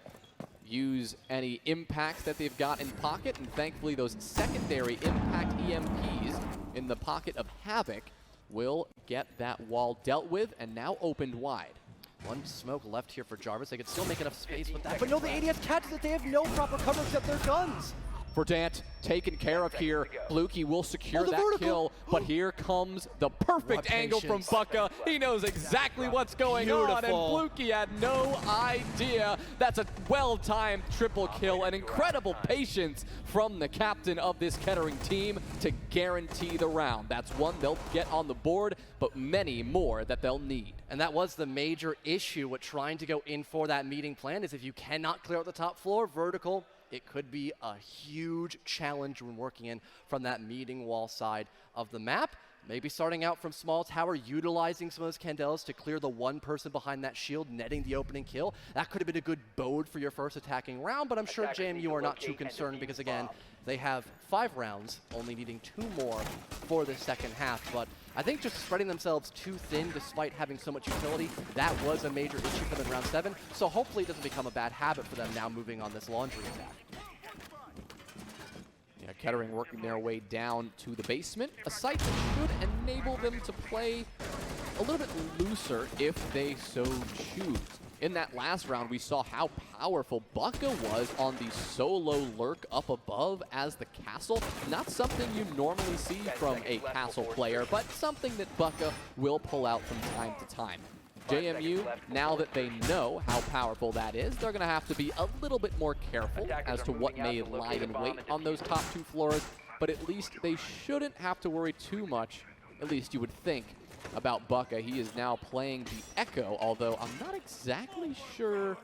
Speaker 1: use any impacts that they've got in pocket, and thankfully those secondary impact EMPs in the pocket of Havoc will get that wall dealt with and now opened wide.
Speaker 2: 1 smoke left here for Jarvis. They could still make enough space with that, but no, the ADS catches it. They have no proper cover except their guns.
Speaker 1: Verdant taken care of here. Bluky will secure that kill, but here comes the perfect angle from Bucka. He knows exactly what's going on, and Bluky had no idea. That's a well-timed triple kill, and incredible patience from the captain of this Kettering team to guarantee the round. That's one they'll get on the board, but many more that they'll need.
Speaker 2: And that was the major issue with trying to go in for that meeting plan, is if you cannot clear out the top floor vertical, it could be a huge challenge when working in from that meeting wall side of the map. Maybe starting out from small tower, utilizing some of those Candelas to clear the 1 person behind that shield, netting the opening kill. That could have been a good bode for your first attacking round, but I'm sure JMU are not too concerned because, again, they have 5 rounds, only needing 2 more for the second half. But I think just spreading themselves too thin despite having so much utility, that was a major issue for them in round 7. So hopefully it doesn't become a bad habit for them now moving on this laundry attack.
Speaker 1: Yeah, Kettering working their way down to the basement, a site that should enable them to play a little bit looser if they so choose. In that last round, we saw how powerful Bucka was on the solo lurk up above as the castle. Not something you normally see from a castle player, but something that Bucka will pull out from time to time. JMU, now that they know how powerful that is, they're going to have to be a little bit more careful as to what may lie in wait on those top 2 floors, but at least they shouldn't have to worry too much, at least you would think, about Bucka. He is now playing the Echo, although I'm not exactly sure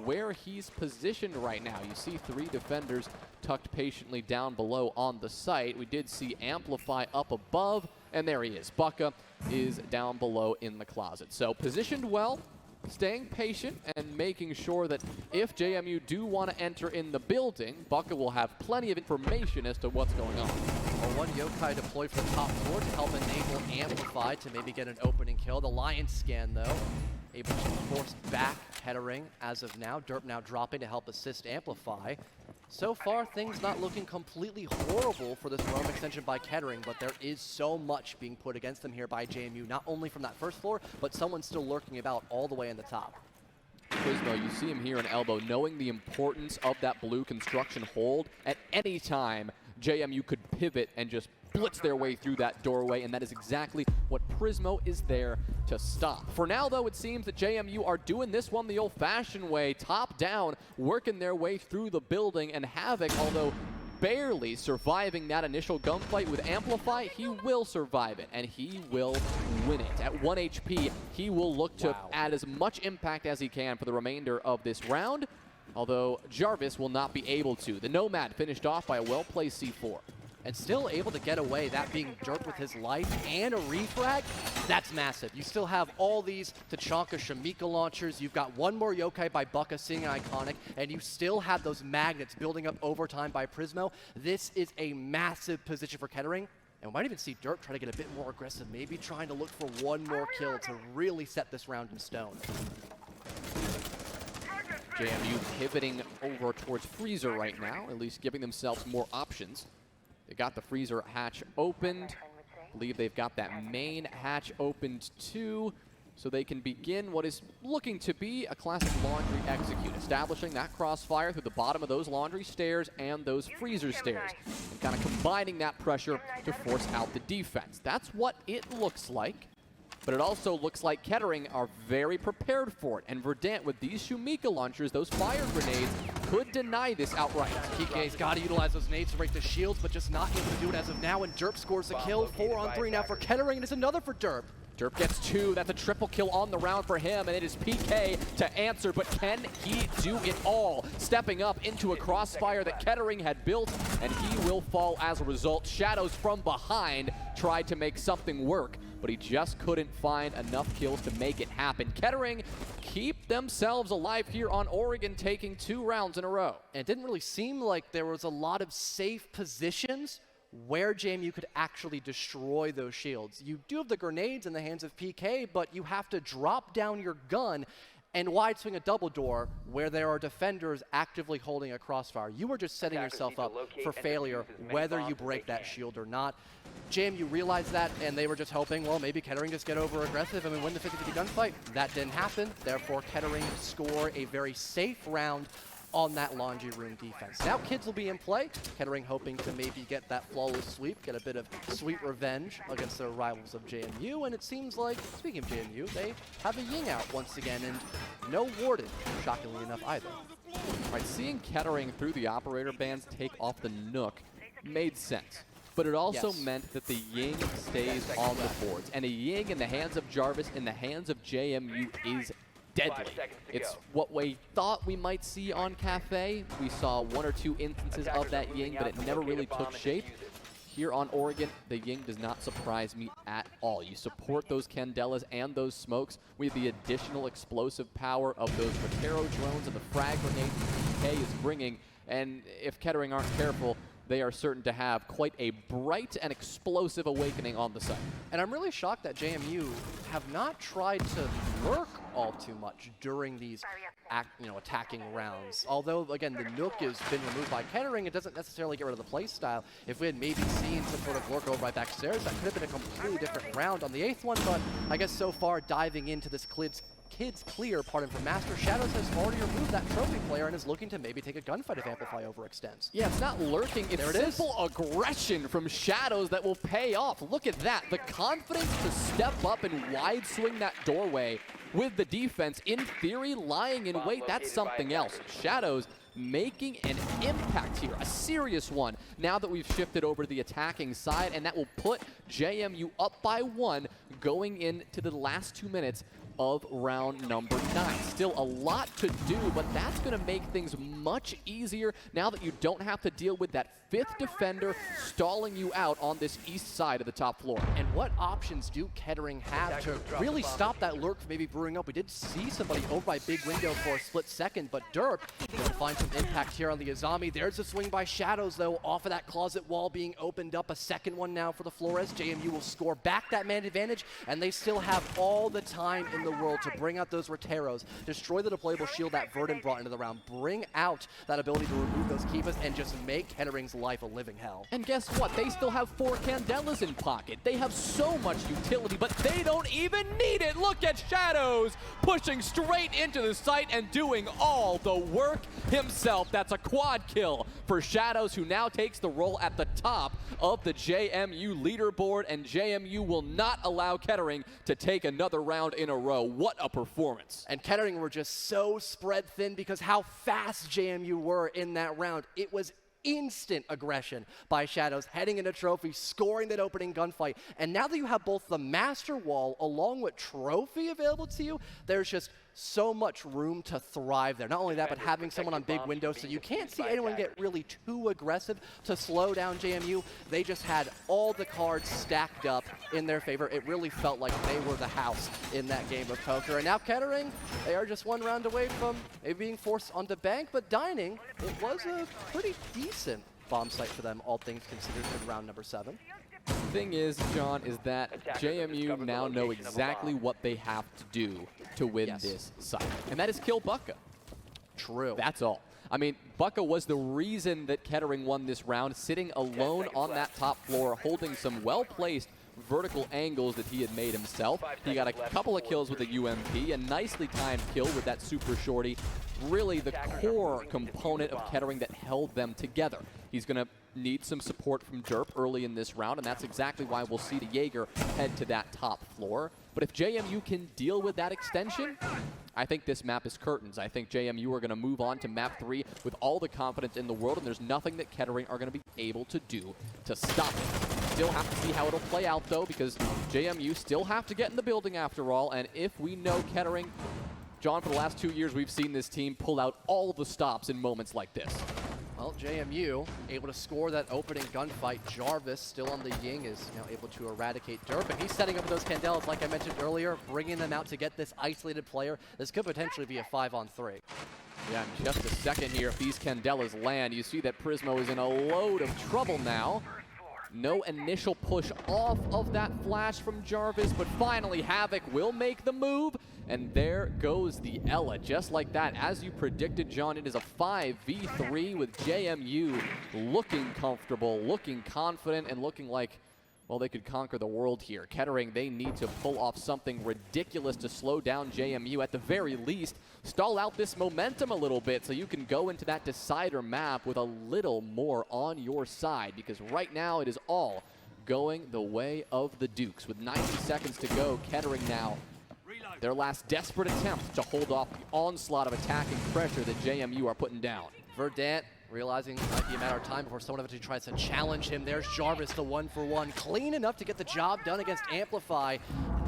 Speaker 1: where he's positioned right now. You see 3 defenders tucked patiently down below on the site. We did see Amplify up above, and there he is. Bucka is down below in the closet. So positioned well, staying patient, and making sure that if JMU do want to enter in the building, Bucka will have plenty of information as to what's going on.
Speaker 2: Well, 1 Yokai deployed for the top floor to help enable Amplify to maybe get an opening kill. The Lion scan, though, able to force back Kettering as of now. Derp now dropping to help assist Amplify. So far, things not looking completely horrible for this roam extension by Kettering, but there is so much being put against them here by JMU, not only from that first floor, but someone still lurking about all the way in the top.
Speaker 1: Prismo, you see him here in elbow, knowing the importance of that blue construction hold. At any time, JMU could pivot and just blitz their way through that doorway, and that is exactly what Prismo is there to stop. For now, though, it seems that JMU are doing this one the old-fashioned way, top down, working their way through the building, and Havoc, although barely surviving that initial gunfight with Amplify, he will survive it, and he will win it. At 1 HP, he will look to add as much impact as he can for the remainder of this round, although Jarvis will not be able to. The Nomad finished off by a well-placed C4.
Speaker 2: And still able to get away, that being Derp with his life and a refrag, that's massive. You still have all these Tachanka Shamika launchers, you've got 1 more Yokai by Bucka seeing an iconic, and you still have those magnets building up overtime by Prismo. This is a massive position for Kettering, and we might even see Derp try to get a bit more aggressive, maybe trying to look for 1 more kill to really set this round in stone.
Speaker 1: JMU pivoting over towards Freezer right now, at least giving themselves more options. They got the Freezer hatch opened. I believe they've got that main hatch opened too, so they can begin what is looking to be a classic laundry execute, establishing that crossfire through the bottom of those laundry stairs and those Freezer stairs, and kind of combining that pressure to force out the defense. That's what it looks like. But it also looks like Kettering are very prepared for it. And Verdant, with these Shumika launchers, those fire grenades, could deny this outright.
Speaker 2: PK's got to utilize those nades to break the shields, but just not able to do it as of now. And Derp scores a kill. 4 on 3 now for Kettering, and it's another for Derp.
Speaker 1: Derp gets 2. That's a triple kill on the round for him, and it is PK to answer. But can he do it all? Stepping up into a crossfire that Kettering had built, and he will fall as a result. Shadows from behind tried to make something work, but he just couldn't find enough kills to make it happen. Kettering keep themselves alive here on Oregon, taking 2 rounds in a row.
Speaker 2: And it didn't really seem like there was a lot of safe positions where JMU could actually destroy those shields. You do have the grenades in the hands of PK, but you have to drop down your gun and wide swing a double door where there are defenders actively holding a crossfire. You are just setting yourself up for failure whether you break that shield or not. JMU realized that, and they were just hoping, well, maybe Kettering just get over aggressive and we win the 50-50 gunfight. That didn't happen. Therefore, Kettering score a very safe round on that laundry room defense. Now kids will be in play. Kettering hoping to maybe get that flawless sweep, get a bit of sweet revenge against their rivals of JMU, and it seems like, speaking of JMU, they have a Ying out once again, and no Warden, shockingly enough, either.
Speaker 1: Right, seeing Kettering through the operator bands take off the Nook made sense. But it also meant that the Ying stays on the boards. And a Ying in the hands of Jarvis, in the hands of JMU, is deadly. It's what we thought we might see on Cafe. We saw 1 or 2 instances of that Ying, but it never really took shape. Here on Oregon, the Ying does not surprise me at all. You support those Candelas and those smokes with the additional explosive power of those Rotero drones and the frag grenades PK is bringing. And if Kettering aren't careful, they are certain to have quite a bright and explosive awakening on the site.
Speaker 2: And I'm really shocked that JMU have not tried to lurk all too much during these attacking rounds. Although, again, the Nook has been removed by Kettering, it doesn't necessarily get rid of the play style. If we had maybe seen some sort of lurk over right backstairs, that could have been a completely different round on the 8th one, but I guess so far diving into this Kids clear, pardon for Master, Shadows has already removed that trophy player and is looking to maybe take a gunfight if Amplify overextends.
Speaker 1: Yeah, it's not lurking, it's simple aggression from Shadows that will pay off. Look at that, the confidence to step up and wide swing that doorway with the defense, in theory, lying in wait. That's something else. Shadows making an impact here, a serious one, now that we've shifted over to the attacking side, and that will put JMU up by 1 going into the last 2 minutes of round number 9. Still a lot to do, but that's going to make things much easier now that you don't have to deal with that 5th defender stalling you out on this east side of the top floor.
Speaker 2: And what options do Kettering have to really stop that lurk from maybe brewing up? We did see somebody over by big window for a split second, but Derp going to find some impact here on the Azami. There's a swing by Shadows, though, off of that closet wall being opened up. A second one now for the Flores. JMU will score back that man advantage, and they still have all the time in the world to bring out those Roteros, destroy the deployable shield that Verdant brought into the round, bring out that ability to remove those Kivas, and just make Kettering's life a living hell.
Speaker 1: And guess what? They still have 4 Candelas in pocket. They have so much utility, but they don't even need it. Look at Shadows pushing straight into the site and doing all the work himself. That's a quad kill for Shadows, who now takes the role at the top of the JMU leaderboard, and JMU will not allow Kettering to take another round in a row. What a performance.
Speaker 2: And Kettering were just so spread thin because how fast JMU were in that round. It was instant aggression by Shadows, heading into Trophy, scoring that opening gunfight. And now that you have both the Master Wall along with Trophy available to you, there's just so much room to thrive there. Not only that, but having someone on big window, so you can't see anyone get really too aggressive to slow down JMU. They just had all the cards stacked up in their favor. It really felt like they were the house in that game of poker. And now Kettering, they are just 1 round away from maybe being forced onto bank, but dining, it was a pretty decent bomb site for them, all things considered, in round number 7.
Speaker 1: The thing is, John, is that JMU now know exactly what they have to do to win this site, and that is kill Bucka.
Speaker 2: True.
Speaker 1: That's all. I mean, Bucka was the reason that Kettering won this round, sitting alone on that top floor, holding some well-placed vertical angles that he had made himself. He got a couple of kills with a UMP, a nicely timed kill with that super shorty. Really the core component of Kettering that held them together. He's going to need some support from Derp early in this round, and that's exactly why we'll see the Jaeger head to that top floor. But if JMU can deal with that extension, I think this map is curtains. I think JMU are going to move on to map 3 with all the confidence in the world, and there's nothing that Kettering are going to be able to do to stop it. Still have to see how it'll play out, though, because JMU still have to get in the building after all, and if we know Kettering, John, for the last 2 years, we've seen this team pull out all the stops in moments like this.
Speaker 2: Well, JMU able to score that opening gunfight. Jarvis, still on the Ying, is now able to eradicate Derp, and he's setting up those Candelas, like I mentioned earlier, bringing them out to get this isolated player. This could potentially be a 5-on-3.
Speaker 1: Yeah, in just a second here, if these Candelas land, you see that Prismo is in a load of trouble now. No initial push off of that flash from Jarvis, but finally Havoc will make the move, and there goes the Ella. Just like that, as you predicted, John, it is a 5v3 with JMU looking comfortable, looking confident, and looking like, well, they could conquer the world here. Kettering, they need to pull off something ridiculous to slow down JMU. At the very least, stall out this momentum a little bit so you can go into that decider map with a little more on your side, because right now it is all going the way of the Dukes. With 90 seconds to go, Kettering now, their last desperate attempt to hold off the onslaught of attacking pressure that JMU are putting down.
Speaker 2: Verdant realizing it might be a matter of time before someone eventually tries to challenge him. There's Jarvis, the 1-for-1, clean enough to get the job done against Amplify.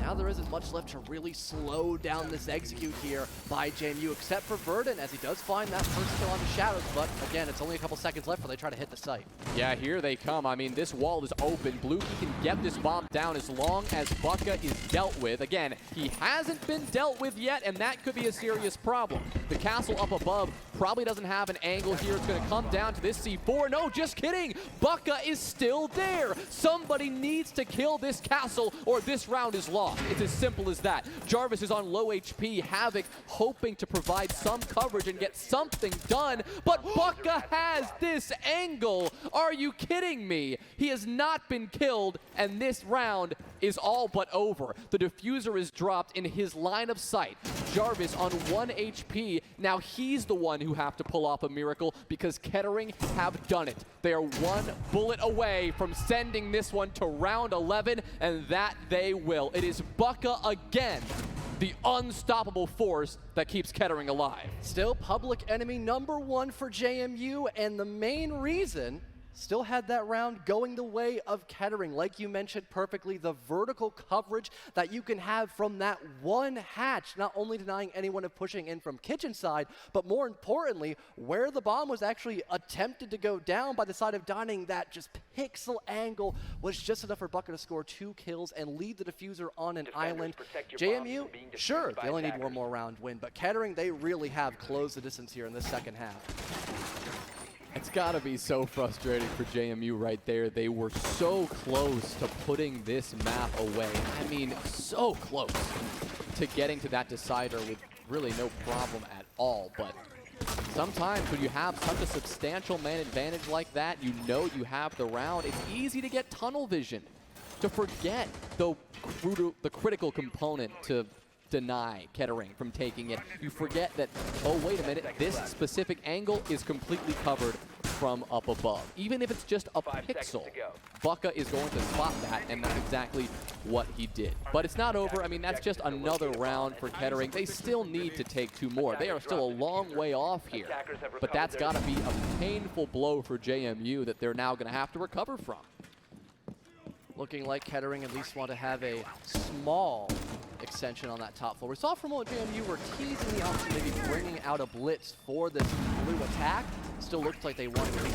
Speaker 2: Now there isn't much left to really slow down this execute here by JMU, except for Verdant, as he does find that first kill on the Shadows, but again, it's only a couple seconds left before they try to hit the site.
Speaker 1: Yeah, here they come. I mean, this wall is open. Blue can get this bomb down as long as Bucka is dealt with. Again, he hasn't been dealt with yet, and that could be a serious problem. The castle up above probably doesn't have an angle here. It's going to come down to this C4. No, just kidding. Bucka is still there. Somebody needs to kill this castle or this round is lost. It's as simple as that. Jarvis is on low HP. Havoc hoping to provide some coverage and get something done, but Bucka has this angle. Are you kidding me? He has not been killed, and this round is all but over. The diffuser is dropped in his line of sight. Jarvis on 1 HP. Now he's the one who have to pull off a miracle because Kettering have done it. They are 1 bullet away from sending this one to round 11, and that they will. It is Bucka again, the unstoppable force that keeps Kettering alive.
Speaker 2: Still public enemy #1 for JMU, and the main reason still had that round going the way of Kettering. Like you mentioned perfectly, the vertical coverage that you can have from that one hatch, not only denying anyone of pushing in from kitchen side, but more importantly, where the bomb was actually attempted to go down by the side of Dining, that just pixel angle was just enough for Bucka to score 2 kills and lead the diffuser on an island. JMU, sure, they only need one more round win, but Kettering, they really have closed the distance here in the second half.
Speaker 1: It's got to be so frustrating for JMU right there. They were so close to putting this map away. I mean, so close to getting to that decider with really no problem at all. But sometimes when you have such a substantial man advantage like that, you know you have the round. It's easy to get tunnel vision, to forget the critical component to deny Kettering from taking it. You forget that, oh, wait a minute, this specific angle is completely covered from up above. Even if it's just a pixel, Bucka is going to spot that, and that's exactly what he did. But it's not over. I mean, that's just another round for Kettering. They still need to take 2 more. They are still a long way off here. But that's got to be a painful blow for JMU that they're now going to have to recover from.
Speaker 2: Looking like Kettering at least want to have a small extension on that top floor. We saw from what JMU were teasing the option, maybe bringing out a blitz for this blue attack. Still looks like they want to lead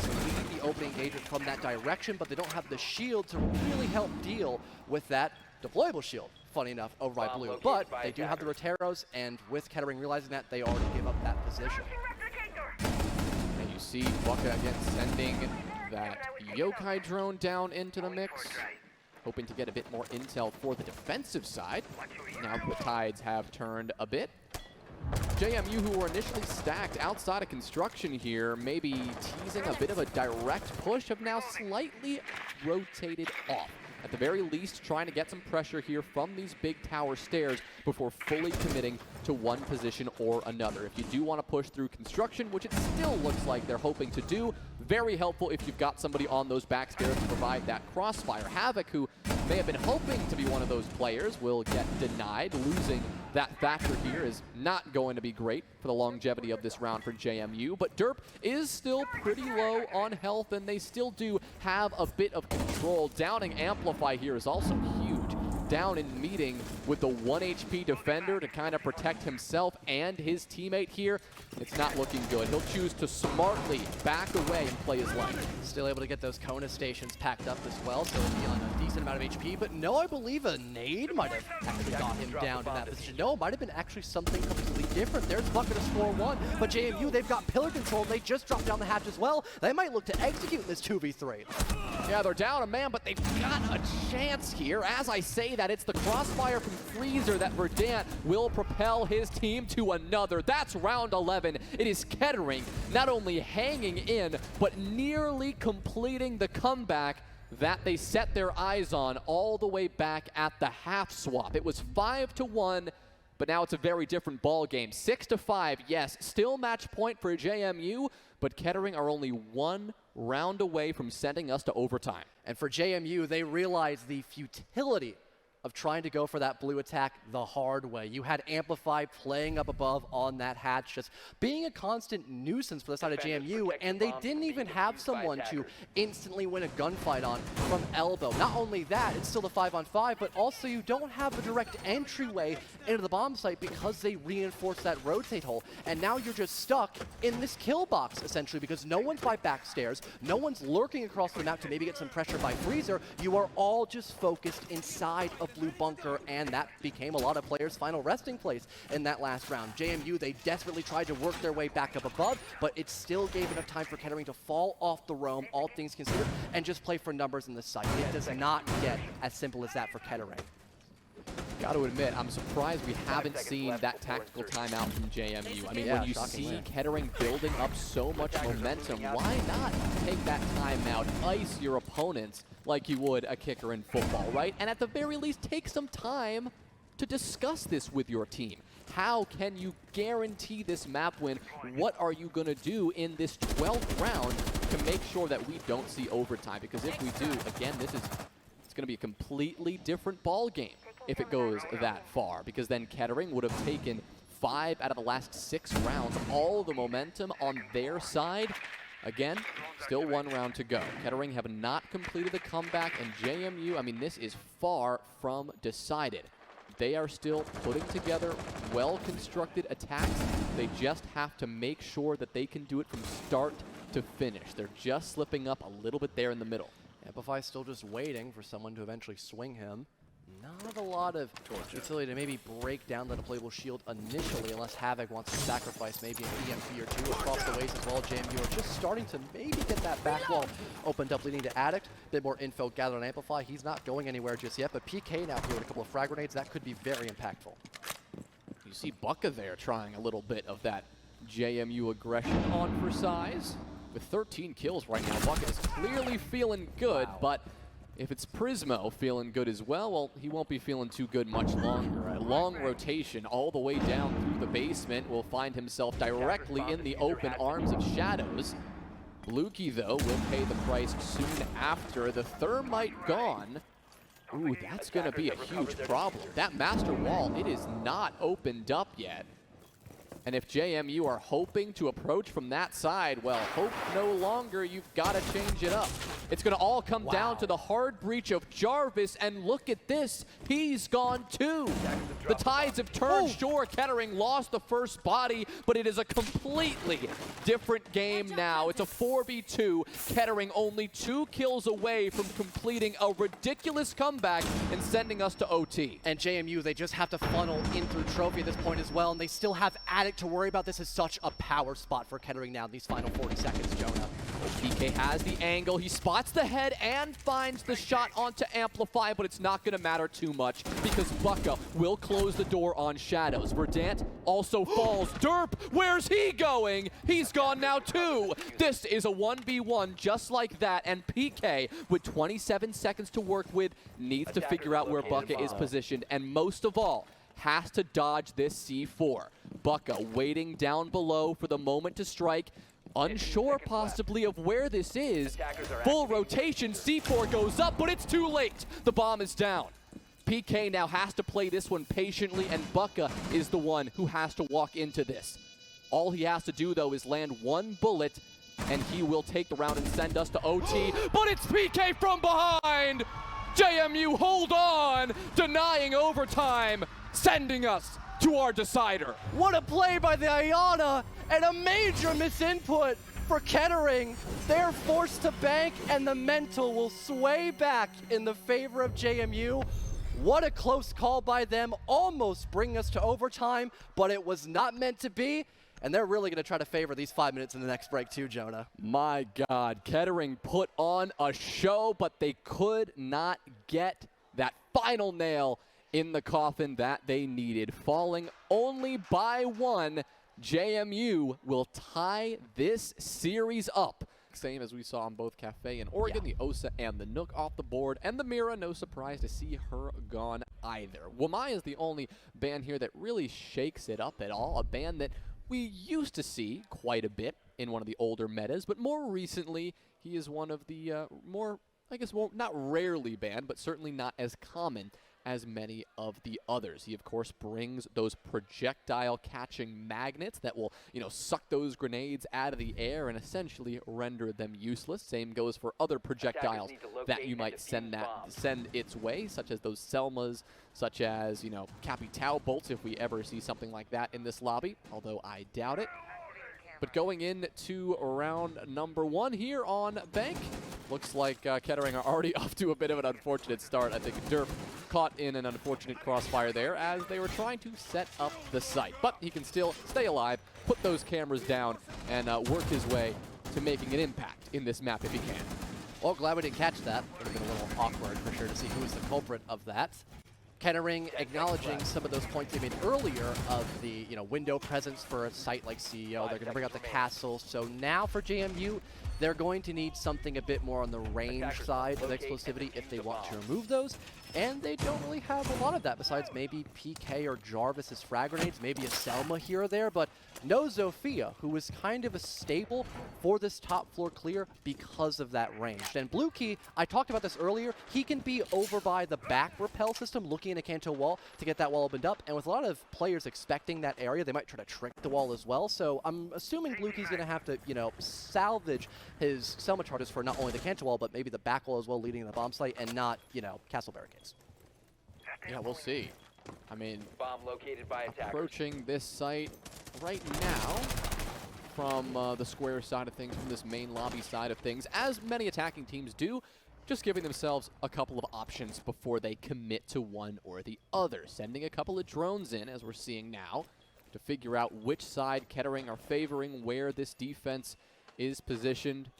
Speaker 2: the opening engagement from that direction, but they don't have the shield to really help deal with that deployable shield, funny enough, over by blue. But they do have the Roteros, and with Kettering realizing that, they already give up that position.
Speaker 1: And you see Bucka again sending that yokai drone down into the mix, hoping to get a bit more intel for the defensive side. Now the tides have turned a bit. JMU, who were initially stacked outside of construction here, maybe teasing a bit of a direct push, have now slightly rotated off. At the very least, trying to get some pressure here from these big tower stairs before fully committing to one position or another. If you do want to push through construction, which it still looks like they're hoping to do, very helpful if you've got somebody on those back stairs to provide that crossfire. Havoc, who may have been hoping to be one of those players, will get denied. Losing that Thatcher here is not going to be great for the longevity of this round for JMU, but Derp is still pretty low on health, and they still do have a bit of control. Downing Amplify here is also huge. Down in meeting with the 1 HP defender to kind of protect himself and his teammate here. It's not looking good. He'll choose to smartly back away and play his life.
Speaker 2: Still able to get those Kona stations packed up as well, so he'll be on a decent amount of HP. But no, I believe a nade might have actually got him down to that position. No, it might have been actually something completely different. There's Bucket to score one, but JMU, they've got pillar control. They just dropped down the hatch as well. They might look to execute this 2v3.
Speaker 1: Yeah, they're down a man, but they've got a chance here. As I say that, it's the crossfire from Freezer that Verdant will propel his team to another. That's round 11. It is Kettering not only hanging in, but nearly completing the comeback that they set their eyes on all the way back at the half swap. It was 5-1, but now it's a very different ball game. 6-5, yes, still match point for JMU, but Kettering are only one round away from sending us to overtime.
Speaker 2: And for JMU, they realize the futility of trying to go for that blue attack the hard way. You had Amplify playing up above on that hatch, just being a constant nuisance for the side of JMU, and they didn't even have someone to instantly win a gunfight on from elbow. Not only that, it's still the 5-on-5, but also you don't have a direct entryway into the bomb site because they reinforced that rotate hole, and now you're just stuck in this kill box, essentially, because no one's by backstairs, no one's lurking across the map to maybe get some pressure by Freezer. You are all just focused inside of blue bunker, and that became a lot of players' final resting place in that last round. JMU, they desperately tried to work their way back up above, but it still gave enough time for Kettering to fall off the roam, all things considered, and just play for numbers in the site. It does not get as simple as that for Kettering.
Speaker 1: Got to admit, I'm surprised we haven't seen that tactical timeout from JMU. I mean, when you see Kettering building up so much momentum, why not take that timeout, ice your opponents like you would a kicker in football, right? And at the very least, take some time to discuss this with your team. How can you guarantee this map win? What are you going to do in this 12th round to make sure that we don't see overtime? Because if we do, again, it's going to be a completely different ball game if it goes that far, because then Kettering would have taken 5 out of the last 6 rounds, all the momentum on their side. Again, still 1 round to go. Kettering have not completed the comeback, and JMU, I mean, this is far from decided. They are still putting together well-constructed attacks. They just have to make sure that they can do it from start to finish. They're just slipping up a little bit there in the middle.
Speaker 2: Amplify still just waiting for someone to eventually swing him. Not a lot of utility to maybe break down that playable shield initially, unless Havoc wants to sacrifice maybe an EMP or 2 across the waist as well. JMU are just starting to maybe get that back wall opened up, leading to Addict. A bit more info gathered on Amplify. He's not going anywhere just yet, but PK now here with a couple of frag grenades. That could be very impactful.
Speaker 1: You see Bucka there trying a little bit of that JMU aggression on for size. With 13 kills right now, Bucka is clearly feeling good, but if it's Prismo feeling good as well, well, he won't be feeling too good much longer. A long rotation all the way down through the basement will find himself directly in the open arms of Shadows. Lukey, though, will pay the price soon after. The Thermite gone. Ooh, that's going to be a huge problem. That master wall, it is not opened up yet. And if JMU are hoping to approach from that side, well, hope no longer. You've got to change it up. It's going to all come down to the hard breach of Jarvis, and look at this. He's gone too. The tides have turned. Sure, Kettering lost the first body, but it is a completely different game now. It's a 4v2. Kettering only 2 kills away from completing a ridiculous comeback and sending us to OT.
Speaker 2: And JMU, they just have to funnel in through Trophy at this point as well, and they still have Addict to worry about. This is such a power spot for Kettering now in these final 40 seconds, Jonah.
Speaker 1: PK has the angle, he spots the head and finds the shot onto Amplify, but it's not going to matter too much because Bucka will close the door on Shadows. Verdant also falls. Derp, where's he going? He's gone now too. This is a 1v1 just like that, and PK, with 27 seconds to work with, needs to figure out where Bucka is positioned, and most of all, has to dodge this C4. Bucka waiting down below for the moment to strike, unsure possibly of where this is. Full rotation, C4 goes up, but it's too late. The bomb is down. PK now has to play this one patiently, and Bucka is the one who has to walk into this. All he has to do, though, is land one bullet, and he will take the round and send us to OT. But it's PK from behind! JMU, hold on! Denying overtime, sending us to our decider.
Speaker 2: What a play by the Ayana, and a major misinput for Kettering. They're forced to bank, and the mental will sway back in the favor of JMU. What a close call by them, almost bringing us to overtime, but it was not meant to be. And they're really going to try to favor these 5 minutes in the next break too, Jonah.
Speaker 1: My God, Kettering put on a show, but they could not get that final nail in the coffin that they needed. Falling only by one, JMU will tie this series up. Same as we saw on both Cafe and Oregon, the Osa and the Nook off the board, and the Mira, no surprise to see her gone either. Wamai is the only band here that really shakes it up at all, a band that we used to see quite a bit in one of the older metas, but more recently, he is one of the more, I guess, well, not rarely banned, but certainly not as common as many of the others. He, of course, brings those projectile-catching magnets that will, suck those grenades out of the air and essentially render them useless. Same goes for other projectiles that you might send its way, such as those Selmas, such as, Capital bolts, if we ever see something like that in this lobby, although I doubt it. But going into round number one here on Bank, looks like Kettering are already off to a bit of an unfortunate start. I think Derp caught in an unfortunate crossfire there as they were trying to set up the site. But he can still stay alive, put those cameras down, and work his way to making an impact in this map if he can.
Speaker 2: Well, glad we didn't catch that. Would have been a little awkward for sure to see who was the culprit of that. Kettering acknowledging some of those points they made earlier of the window presence for a site like CEO. They're going to bring out the castle. So now for JMU, they're going to need something a bit more on the range side of explosivity if they want to remove those. And they don't really have a lot of that besides maybe PK or Jarvis's frag grenades, maybe a Selma here or there, but no Zofia, who is kind of a staple for this top floor clear because of that range. And Blue Key, I talked about this earlier, he can be over by the back repel system looking at a Kanto wall to get that wall opened up. And with a lot of players expecting that area, they might try to trick the wall as well. So I'm assuming Blue Key's going to have to, salvage his Selma charges for not only the Kanto wall, but maybe the back wall as well leading to the bomb site and not, castle barricades.
Speaker 1: Yeah, we'll see. I mean,
Speaker 3: Bomb located by attackers.
Speaker 1: approaching this site right now from the square side of things, from this main lobby side of things, as many attacking teams do, just giving themselves a couple of options before they commit to one or the other. Sending a couple of drones in, as we're seeing now, to figure out which side Kettering are favoring, where this defense is positioned.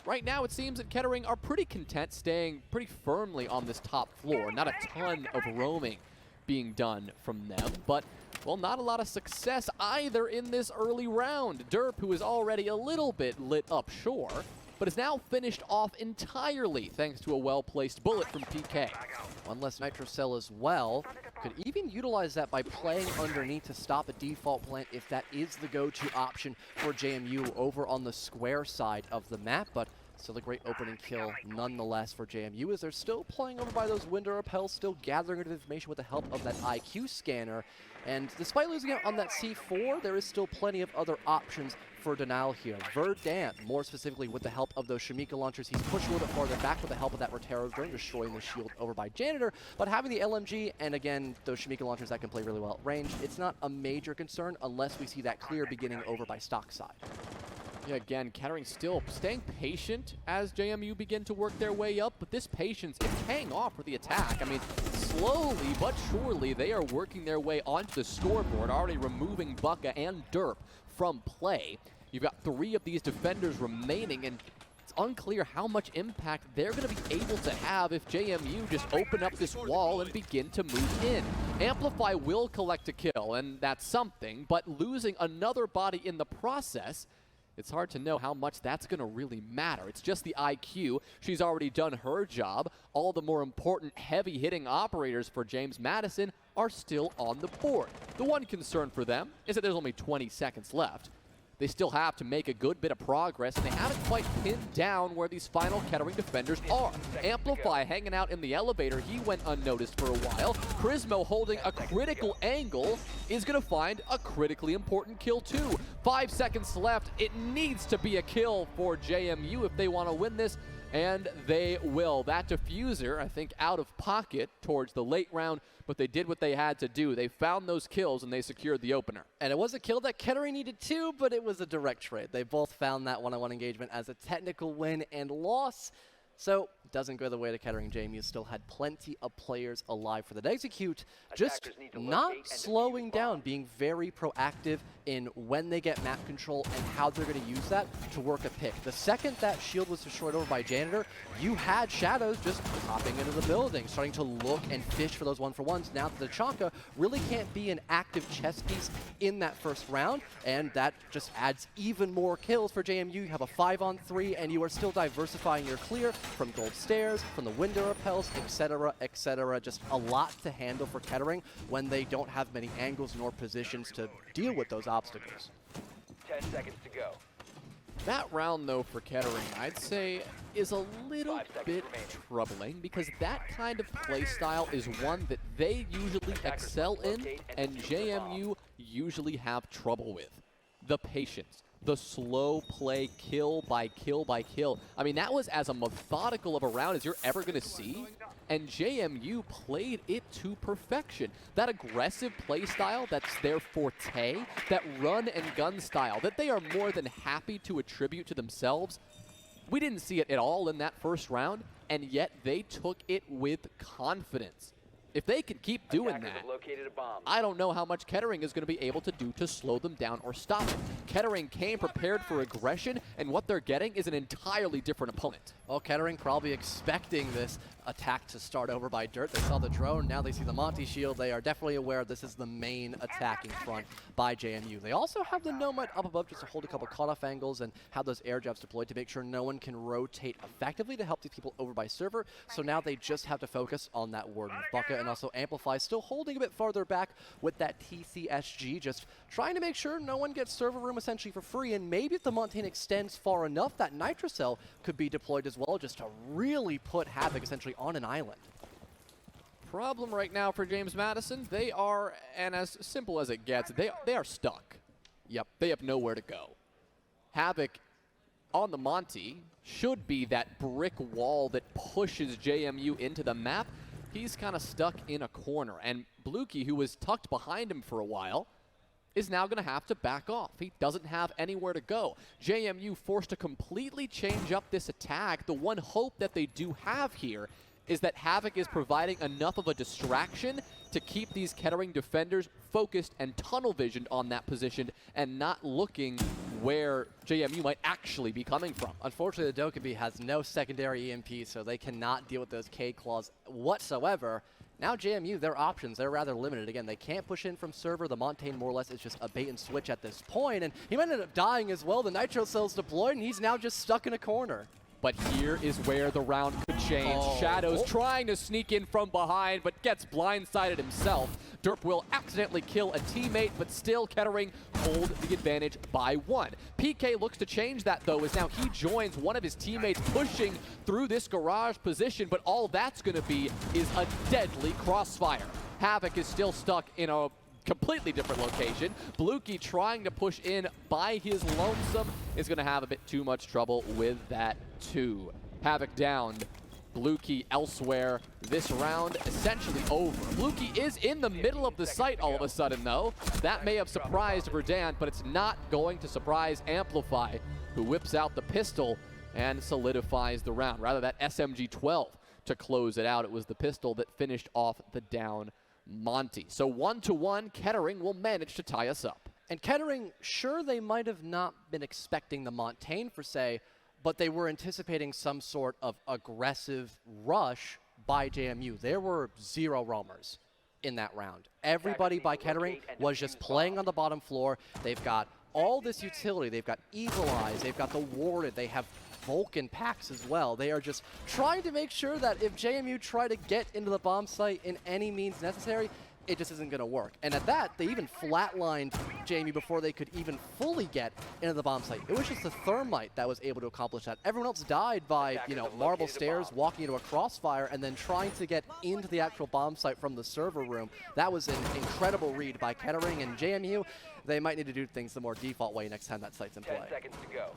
Speaker 1: Right now, it seems that Kettering are pretty content staying pretty firmly on this top floor. Not a ton of roaming being done from them, but, well, not a lot of success either in this early round. Derp, who is already a little bit lit up, sure, but is now finished off entirely thanks to a well-placed bullet from PK.
Speaker 2: One less Nitro Cell as well. Could even utilize that by playing underneath to stop a default plant if that is the go-to option for JMU over on the square side of the map, but still a great opening kill nonetheless for JMU as they're still playing over by those window repels, still gathering information with the help of that IQ scanner. And despite losing out on that C4, there is still plenty of other options for denial here. Verdant, more specifically with the help of those Shamika launchers, he's pushed a little bit farther back with the help of that Rotero drone, destroying the shield over by Janitor. But having the LMG and, again, those Shamika launchers that can play really well at range, it's not a major concern unless we see that clear beginning over by stock side.
Speaker 1: Yeah, again, Kettering still staying patient as JMU begin to work their way up, but this patience is paying off for the attack. I mean, slowly but surely, they are working their way onto the scoreboard, already removing Bucka and Derp from play. You've got 3 of these defenders remaining, and unclear how much impact they're going to be able to have if JMU just open up this wall and begin to move in. Amplify will collect a kill, and that's something, but losing another body in the process, it's hard to know how much that's going to really matter. It's just the IQ. She's already done her job. All the more important heavy-hitting operators for James Madison are still on the board. The one concern for them is that there's only 20 seconds left. They still have to make a good bit of progress, and they haven't quite pinned down where these final Kettering defenders are. Amplify hanging out in the elevator. He went unnoticed for a while. Prismo holding a critical angle is going to find a critically important kill too. 5 seconds left. It needs to be a kill for JMU if they want to win this, and they will. That diffuser, I think, out of pocket towards the late round, but they did what they had to do. They found those kills, and they secured the opener.
Speaker 2: And it was a kill that Kettering needed too, but it was a direct trade. They both found that one-on-one engagement as a technical win and loss. So, it doesn't go the way to Kettering. JMU still had plenty of players alive for that execute. Just not slowing down, being very proactive in when they get map control and how they're going to use that to work a pick. The second that shield was destroyed over by Janitor, you had Shadows just popping into the building, starting to look and fish for those one-for-ones. Now that the Chaka really can't be an active chess piece in that first round, and that just adds even more kills for JMU. You have a 5-on-3, and you are still diversifying your clear from gold stairs, from the window repels, etc., etc. Just a lot to handle for Kettering when they don't have many angles nor positions to deal with those obstacles.
Speaker 3: 10 seconds to go.
Speaker 1: That round, though, for Kettering, I'd say, is a little bit troubling because that kind of play style is one that they usually excel in and JMU usually have trouble with. The patience. The slow play, kill by kill by kill. I mean, that was as a methodical of a round as you're ever going to see, and JMU played it to perfection. That aggressive play style, that's their forte, that run and gun style, that they are more than happy to attribute to themselves. We didn't see it at all in that first round, and yet they took it with confidence. If they can keep doing that, I don't know how much Kettering is going to be able to do to slow them down or stop it. Kettering came prepared for aggression, and what they're getting is an entirely different opponent.
Speaker 2: Well, Kettering probably expecting this attack to start over by Dirt. They saw the drone, now they see the Monty shield. They are definitely aware this is the main attacking front by JMU. They also have the Nomad up above just to hold a couple cutoff angles and have those air jabs deployed to make sure no one can rotate effectively to help these people over by server. So now they just have to focus on that Warden bucket, and also Amplify still holding a bit farther back with that TCSG, just trying to make sure no one gets server room essentially for free. And maybe if the Montaigne extends far enough, that Nitrocell could be deployed as well, just to really put Havoc essentially on an island.
Speaker 1: Problem right now for James Madison, they are, and as simple as it gets, they are stuck. Yep, they have nowhere to go. Havoc on the Monty should be that brick wall that pushes JMU into the map. He's kind of stuck in a corner, and Bluekey, who was tucked behind him for a while, is now going to have to back off. He doesn't have anywhere to go. JMU forced to completely change up this attack. The one hope that they do have here is that Havoc is providing enough of a distraction to keep these Kettering defenders focused and tunnel visioned on that position and not looking where JMU might actually be coming from.
Speaker 2: Unfortunately, the Dokkaebi has no secondary EMP, so they cannot deal with those K-Claws whatsoever. Now JMU, their options, they're rather limited. Again, they can't push in from server. The Montaigne more or less is just a bait and switch at this point, and he might end up dying as well. The Nitro Cell's deployed, and he's now just stuck in a corner.
Speaker 1: But here is where the round could change. Shadows trying to sneak in from behind, but gets blindsided himself. Derp will accidentally kill a teammate, but still Kettering hold the advantage by 1. PK looks to change that, though, as now he joins one of his teammates pushing through this garage position, but all that's going to be is a deadly crossfire. Havoc is still stuck in a completely different location. Bluekey trying to push in by his lonesome is going to have a bit too much trouble with that too. Havoc downed. Bluekey elsewhere. This round essentially over. Bluekey is in the middle of the site all of a sudden, though. That may have surprised Verdant, but it's not going to surprise Amplify, who whips out the pistol and solidifies the round. Rather, that SMG-12 to close it out. It was the pistol that finished off the down Monty. So 1-1, Kettering will manage to tie us up.
Speaker 2: And Kettering, sure, they might have not been expecting the Montaigne for say, but they were anticipating some sort of aggressive rush by JMU. There were 0 roamers in that round. Everybody by Kettering was just playing on the bottom floor. They've got all this utility. They've got Eagle Eyes. They've got the Warded. They have Vulcan packs as well. They are just trying to make sure that if JMU try to get into the bomb site in any means necessary, it just isn't going to work. And at that, they even flatlined JMU before they could even fully get into the bomb site. It was just the Thermite that was able to accomplish that. Everyone else died by, marble stairs, walking into a crossfire, and then trying to get into the actual bomb site from the server room. That was an incredible read by Kettering, and JMU, they might need to do things the more default way next time that site's in play.
Speaker 3: 10 seconds to go.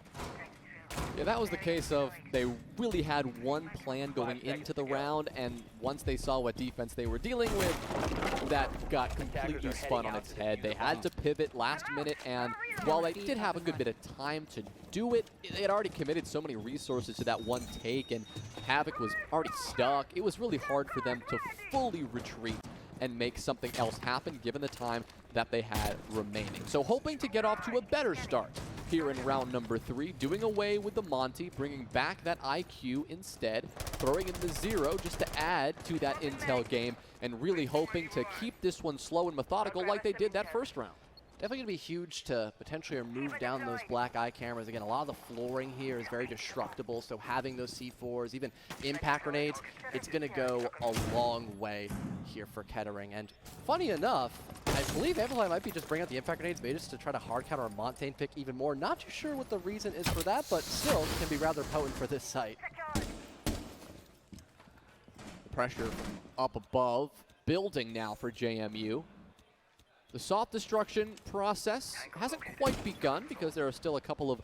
Speaker 1: Yeah, that was the case of they really had one plan going into the round, and once they saw what defense they were dealing with, that got completely spun on its head. They had to pivot last minute, and while they did have a good bit of time to do it, they had already committed so many resources to that one take, and Havoc was already stuck. It was really hard for them to fully retreat and make something else happen given the time that they had remaining. So hoping to get off to a better start here in round number 3, doing away with the Monty, bringing back that IQ instead, throwing in the 0 just to add to that intel game, and really hoping to keep this one slow and methodical like they did that first round.
Speaker 2: Definitely going to be huge to potentially remove down those black eye cameras. Again, a lot of the flooring here is very destructible, so having those C4s, even impact grenades, it's going to go a long way here for Kettering. And funny enough, I believe Amplify might be just bringing out the impact grenades maybe just to try to hard counter a Montaigne pick even more. Not too sure what the reason is for that, but still can be rather potent for this site.
Speaker 1: Pressure up above, building now for JMU. The soft destruction process hasn't quite begun because there are still a couple of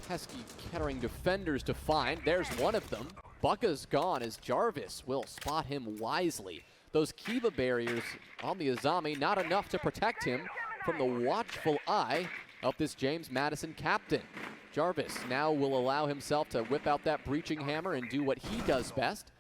Speaker 1: pesky Kettering defenders to find. There's one of them. Bucka's gone as Jarvis will spot him wisely. Those Kiva barriers on the Azami, not enough to protect him from the watchful eye of this James Madison captain. Jarvis now will allow himself to whip out that breaching hammer and do what he does best,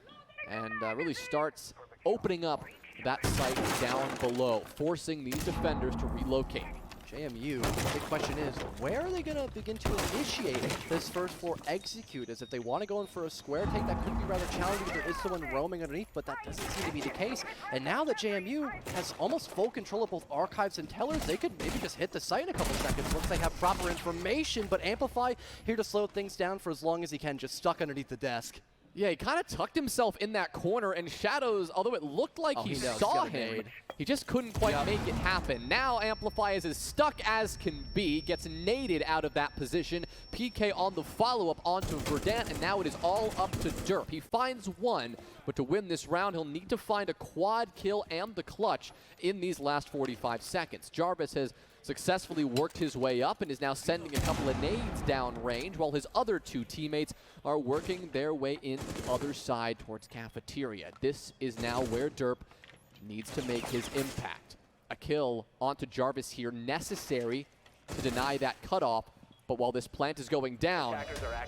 Speaker 1: and really starts opening up that site down below, forcing these defenders to relocate.
Speaker 2: JMU, the big question is, where are they going to begin to initiate this first floor execute? As if they want to go in for a square take, that could be rather challenging because there is someone roaming underneath, but that doesn't seem to be the case. And now that JMU has almost full control of both archives and tellers, they could maybe just hit the site in a couple seconds once they have proper information. But Amplify here to slow things down for as long as he can, just stuck underneath the desk.
Speaker 1: Yeah, he kind of tucked himself in that corner, and Shadows, although it looked like he saw him, he just couldn't quite make it happen. Now Amplify is as stuck as can be, gets naded out of that position. PK on the follow-up onto Verdant, and now it is all up to Derp. He finds one, but to win this round, he'll need to find a quad kill and the clutch in these last 45 seconds. Jarvis has successfully worked his way up and is now sending a couple of nades down range, while his other two teammates are working their way in the other side towards cafeteria. This is now where Derp needs to make his impact. A kill onto Jarvis here, necessary to deny that cutoff, but while this plant is going down,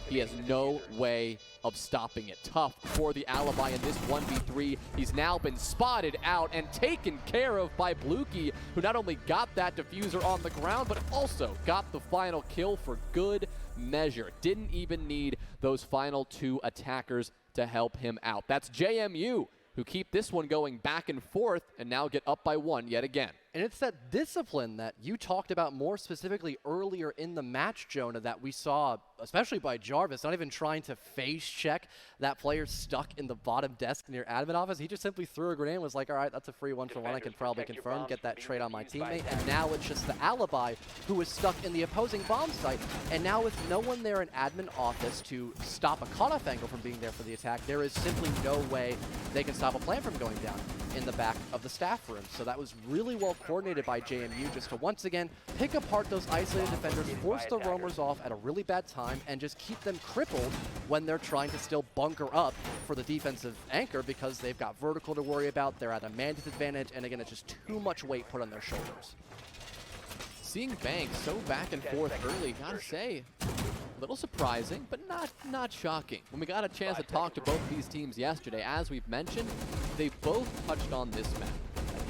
Speaker 1: he has no way of stopping it. Tough for the Alibi in this 1v3. He's now been spotted out and taken care of by Blukey, who not only got that diffuser on the ground, but also got the final kill for good measure. Didn't even need those final 2 attackers to help him out. That's JMU, who keep this one going back and forth and now get up by 1 yet again.
Speaker 2: And it's that discipline that you talked about more specifically earlier in the match, Jonah, that we saw, especially by Jarvis, not even trying to face check that player stuck in the bottom desk near admin office. He just simply threw a grenade and was like, all right, that's a free 1-for-1. I can probably confirm, get that trade on my teammate. And now it's just the Alibi who is stuck in the opposing bomb site. And now with no one there in admin office to stop a cutoff angle from being there for the attack, there is simply no way they can stop a plant from going down in the back of the staff room. So that was really well coordinated by JMU just to once again pick apart those isolated defenders, force the roamers off at a really bad time, and just keep them crippled when they're trying to still bunker up for the defensive anchor because they've got vertical to worry about, they're at a man disadvantage, and again, it's just too much weight put on their shoulders.
Speaker 1: Seeing Banks so back and forth early, gotta say, a little surprising, but not shocking. When we got a chance to talk to both these teams yesterday, as we've mentioned, they both touched on this map.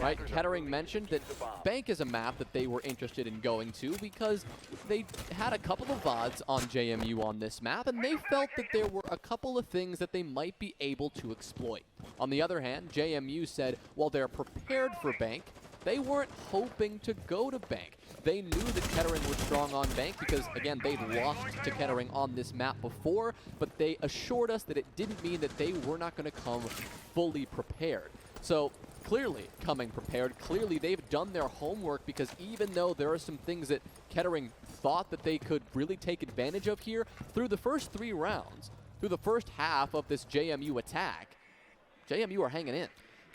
Speaker 1: right? Kettering mentioned that Bank is a map that they were interested in going to because they had a couple of VODs on JMU on this map, and they felt that there were a couple of things that they might be able to exploit. On the other hand, JMU said while they're prepared for Bank, they weren't hoping to go to Bank. They knew that Kettering was strong on Bank because, again, they'd lost to Kettering on this map before, but they assured us that it didn't mean that they were not going to come fully prepared. So clearly coming prepared, clearly they've done their homework, because even though there are some things that Kettering thought that they could really take advantage of here, through the first 3 rounds, through the first half of this JMU attack, JMU are hanging in.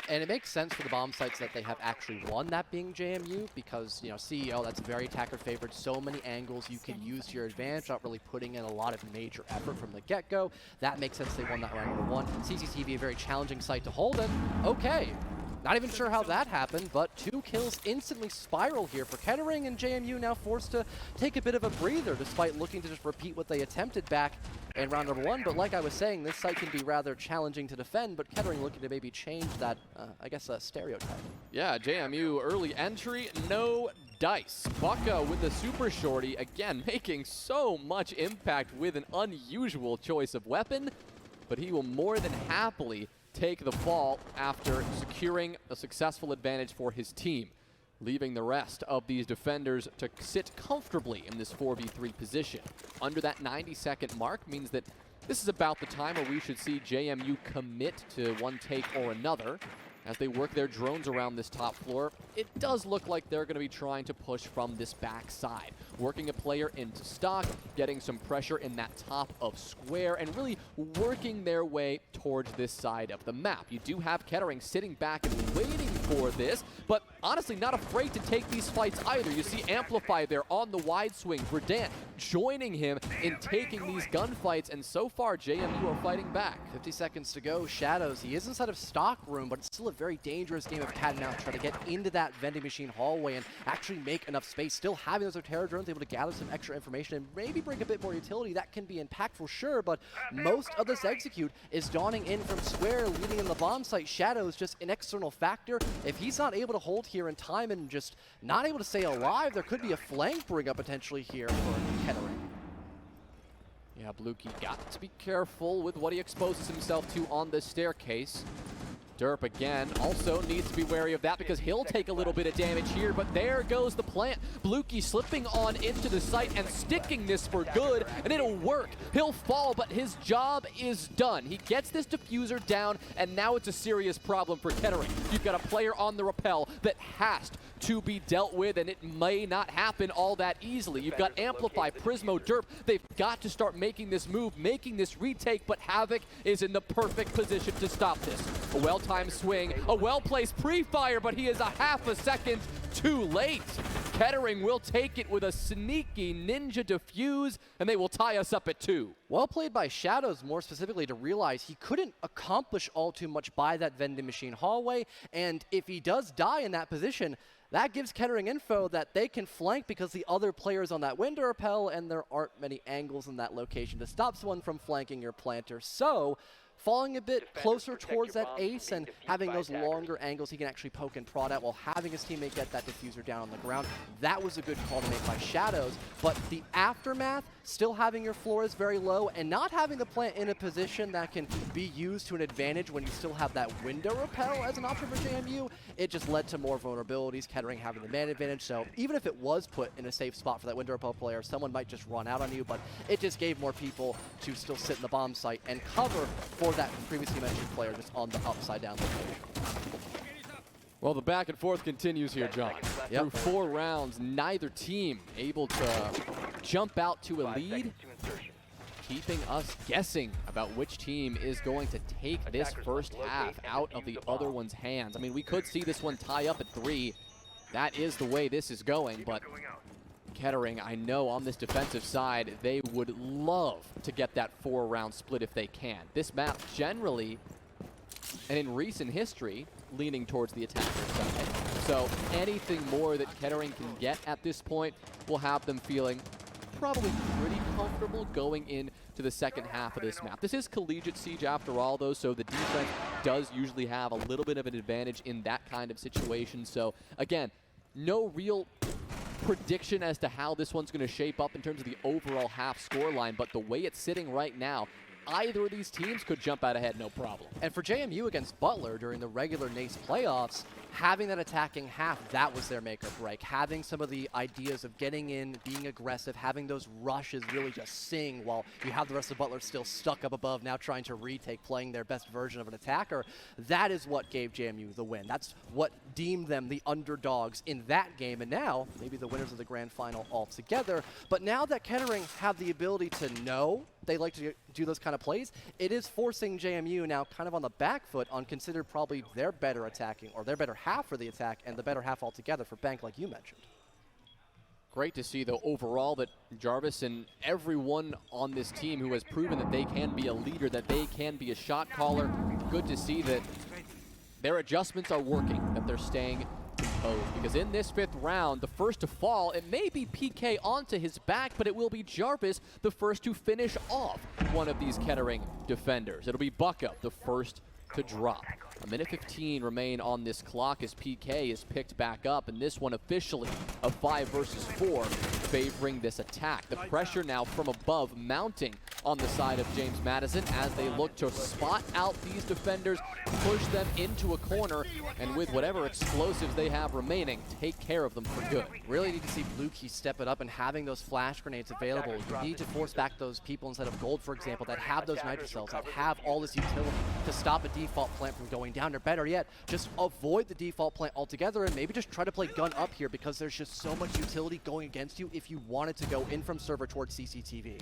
Speaker 2: And it makes sense for the bomb sites that they have actually won, that being JMU, because, you know, CEO, that's very attacker favored. So many angles you can use to your advantage, not really putting in a lot of major effort from the get-go. That makes sense. They won that round number 1. CCTV, a very challenging site to hold in. Okay. Not even sure how that happened, but 2 kills instantly spiral here for Kettering, and JMU now forced to take a bit of a breather despite looking to just repeat what they attempted back in round number 1. But like I was saying, this site can be rather challenging to defend, but Kettering looking to maybe change that, I guess, stereotype.
Speaker 1: Yeah, JMU early entry, no dice. Bucka with the super shorty, again, making so much impact with an unusual choice of weapon, but he will more than happily take the fall after securing a successful advantage for his team, leaving the rest of these defenders to sit comfortably in this 4v3 position. Under that 90-second mark means that this is about the time where we should see JMU commit to one take or another. As they work their drones around this top floor, it does look like they're going to be trying to push from this back side, working a player into stock, getting some pressure in that top of square, and really working their way towards this side of the map. You do have Kettering sitting back and waiting for this, but honestly not afraid to take these fights either. You see Amplify there on the wide swing, Verdant joining him in taking these gunfights, and so far JMU are fighting back.
Speaker 2: 50 seconds to go. Shadows, he is inside of stock room, but it's still a very dangerous game of cat and mouse, try to get into that vending machine hallway and actually make enough space. Still having those Terra drones, able to gather some extra information and maybe bring a bit more utility. That can be impactful, sure, but most of this execute is dawning in from square, leading in the bomb site. Shadows just an external factor. If he's not able to hold here in time and just not able to stay alive, there could be a flank bring up potentially here for Kettering.
Speaker 1: Yeah, Bluekey got to be careful with what he exposes himself to on the staircase. Derp again also needs to be wary of that because he'll take a little bit of damage here, but there goes the plant. Bluekey slipping on into the site and sticking this for good, and it'll work. He'll fall, but his job is done. He gets this diffuser down, and now it's a serious problem for Kettering. You've got a player on the rappel that has to be dealt with, and it may not happen all that easily. You've got Amplify, Prismo, Derp. They've got to start making this move, making this retake, but Havoc is in the perfect position to stop this. A well-timed swing, a well-placed pre-fire, but he is a half a second too late. Kettering will take it with a sneaky ninja defuse, and they will tie us up at 2.
Speaker 2: Well played by Shadows, more specifically, to realize he couldn't accomplish all too much by that vending machine hallway, and if he does die in that position, that gives Kettering info that they can flank because the other player's on that window rappel, and there aren't many angles in that location to stop someone from flanking your planter. So falling a bit closer towards that ace and having those longer angles he can actually poke and prod at while having his teammate get that diffuser down on the ground. That was a good call to make by Shadows, but the aftermath, still having your floor is very low and not having the plant in a position that can be used to an advantage when you still have that window rappel as an option for JMU, it just led to more vulnerabilities, Kettering having the man advantage. So even if it was put in a safe spot for that window rappel player, someone might just run out on you, but it just gave more people to still sit in the bomb site and cover for that previously mentioned player just on the upside down location.
Speaker 1: Well, the back and forth continues here, John. Through 4 rounds, neither team able to jump out to a lead, keeping us guessing about which team is going to take this first half out of the other one's hands. I mean, we could see this one tie up at 3. That is the way this is going, but Kettering, I know on this defensive side, they would love to get that 4-round split if they can. This map generally, and in recent history, leaning towards the attacker side. So anything more that Kettering can get at this point will have them feeling probably pretty comfortable going in to the second half of this map. This is Collegiate Siege after all, though, so the defense does usually have a little bit of an advantage in that kind of situation. So, again, no real prediction as to how this one's going to shape up in terms of the overall half score line, but the way it's sitting right now, either of these teams could jump out ahead, no problem.
Speaker 2: And for JMU against Butler during the regular NACE playoffs, having that attacking half, that was their make or break. Having some of the ideas of getting in, being aggressive, having those rushes really just sing while you have the rest of Butler still stuck up above, now trying to retake, playing their best version of an attacker. That is what gave JMU the win. That's what deemed them the underdogs in that game. And now, maybe the winners of the grand final altogether. But now that Kettering have the ability to know they like to do those kind of plays, it is forcing JMU now kind of on the back foot on considered probably their better attacking, or their better half for the attack, and the better half altogether for Bank, like you mentioned.
Speaker 1: Great to see, though, overall that Jarvis and everyone on this team who has proven that they can be a leader, that they can be a shot caller, good to see that their adjustments are working, that they're staying composed. Because in this fifth round, the first to fall, it may be PK onto his back, but it will be Jarvis, the first to finish off one of these Kettering defenders. It'll be Bucko, the first to drop. A minute 15 remain on this clock as PK is picked back up, and this one officially a 5 versus 4 favoring this attack. The pressure now from above mounting on the side of James Madison as they look to spot out these defenders, push them into a corner, and with whatever explosives they have remaining, take care of them for good.
Speaker 2: Really need to see Blue Key step it up and having those flash grenades available. You need to force back those people instead of Gold, for example, that have those nitro cells, that have all this utility to stop a default plant from going down, or better yet, just avoid the default plant altogether and maybe just try to play gun up here, because there's just so much utility going against you if you wanted to go in from server towards CCTV.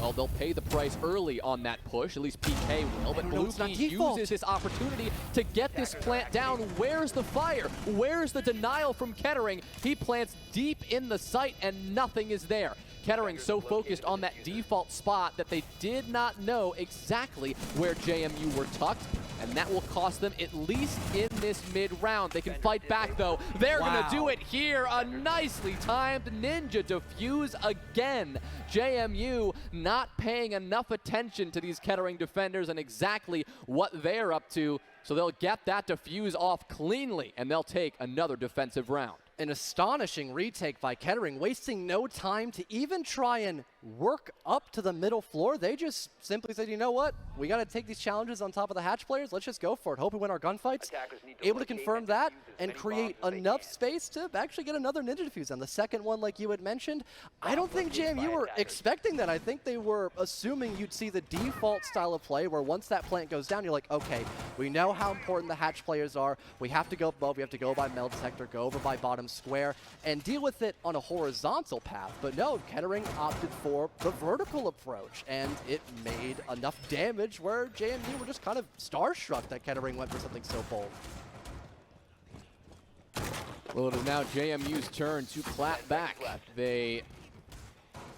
Speaker 1: Well, they'll pay the price early on that push, at least PK will, but Blue Key uses this opportunity to get this plant down. Where's the fire? Where's the denial from Kettering? He plants deep in the site and nothing is there. Kettering so focused on that default spot that they did not know exactly where JMU were tucked, and that will cost them at least in this mid-round. They can fight back, though. They're going to do it here. A nicely timed ninja defuse again. JMU not paying enough attention to these Kettering defenders and exactly what they're up to, so they'll get that defuse off cleanly, and they'll take another defensive round.
Speaker 2: An astonishing retake by Kettering, wasting no time to even try and work up to the middle floor. They just simply said, you know what? We got to take these challenges on top of the hatch players. Let's just go for it. Hope we win our gunfights. Able to confirm that and create enough space to actually get another ninja defuse. And the second one, like you had mentioned, I don't think JMU were expecting that. I think they were assuming you'd see the default style of play where once that plant goes down, you're like, okay, we know how important the hatch players are. We have to go above. We have to go by metal detector, go over by bottom square, and deal with it on a horizontal path. But no, Kettering opted for the vertical approach, and it made enough damage where JMU were just kind of starstruck that Kettering went for something so bold.
Speaker 1: Well, it is now JMU's turn to clap back. They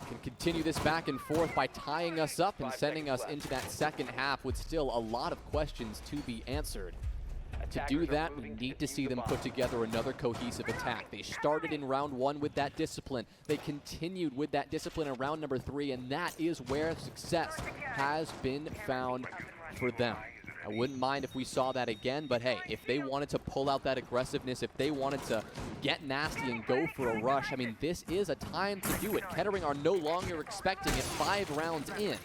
Speaker 1: can continue this back and forth by tying us up and sending us into that second half with still a lot of questions to be answered. To do that, we need to see them put together another cohesive attack. They started in round 1 with that discipline. They continued with that discipline in round number 3, and that is where success has been found for them. I wouldn't mind if we saw that again, but hey, if they wanted to pull out that aggressiveness, if they wanted to get nasty and go for a rush, I mean, this is a time to do it. Kettering are no longer expecting it 5 rounds in.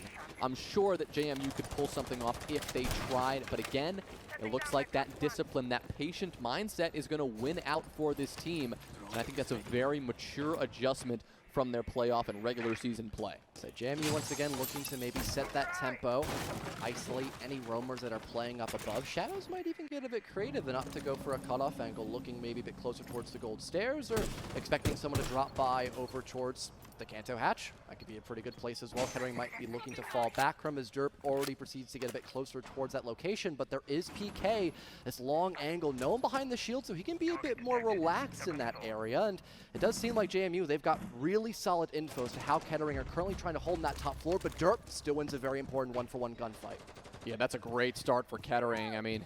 Speaker 1: I'm sure that JMU could pull something off if they tried, but again, it looks like that discipline, that patient mindset is going to win out for this team, and I think that's a very mature adjustment from their playoff and regular season play.
Speaker 2: So JMU once again looking to maybe set that tempo, isolate any roamers that are playing up above. Shadows might even get a bit creative and opt to go for a cutoff angle, looking maybe a bit closer towards the gold stairs, or expecting someone to drop by over towards the Kanto hatch. That could be a pretty good place as well. Kettering might be looking to fall back from his derp, already proceeds to get a bit closer towards that location, but there is PK, this long angle, no one behind the shield, so he can be a bit more relaxed in that area, and it does seem like JMU, they've got really solid info as to how Kettering are currently trying to hold in that top floor, but Derp still wins a very important one-for-one gunfight.
Speaker 1: Yeah, that's a great start for Kettering. I mean,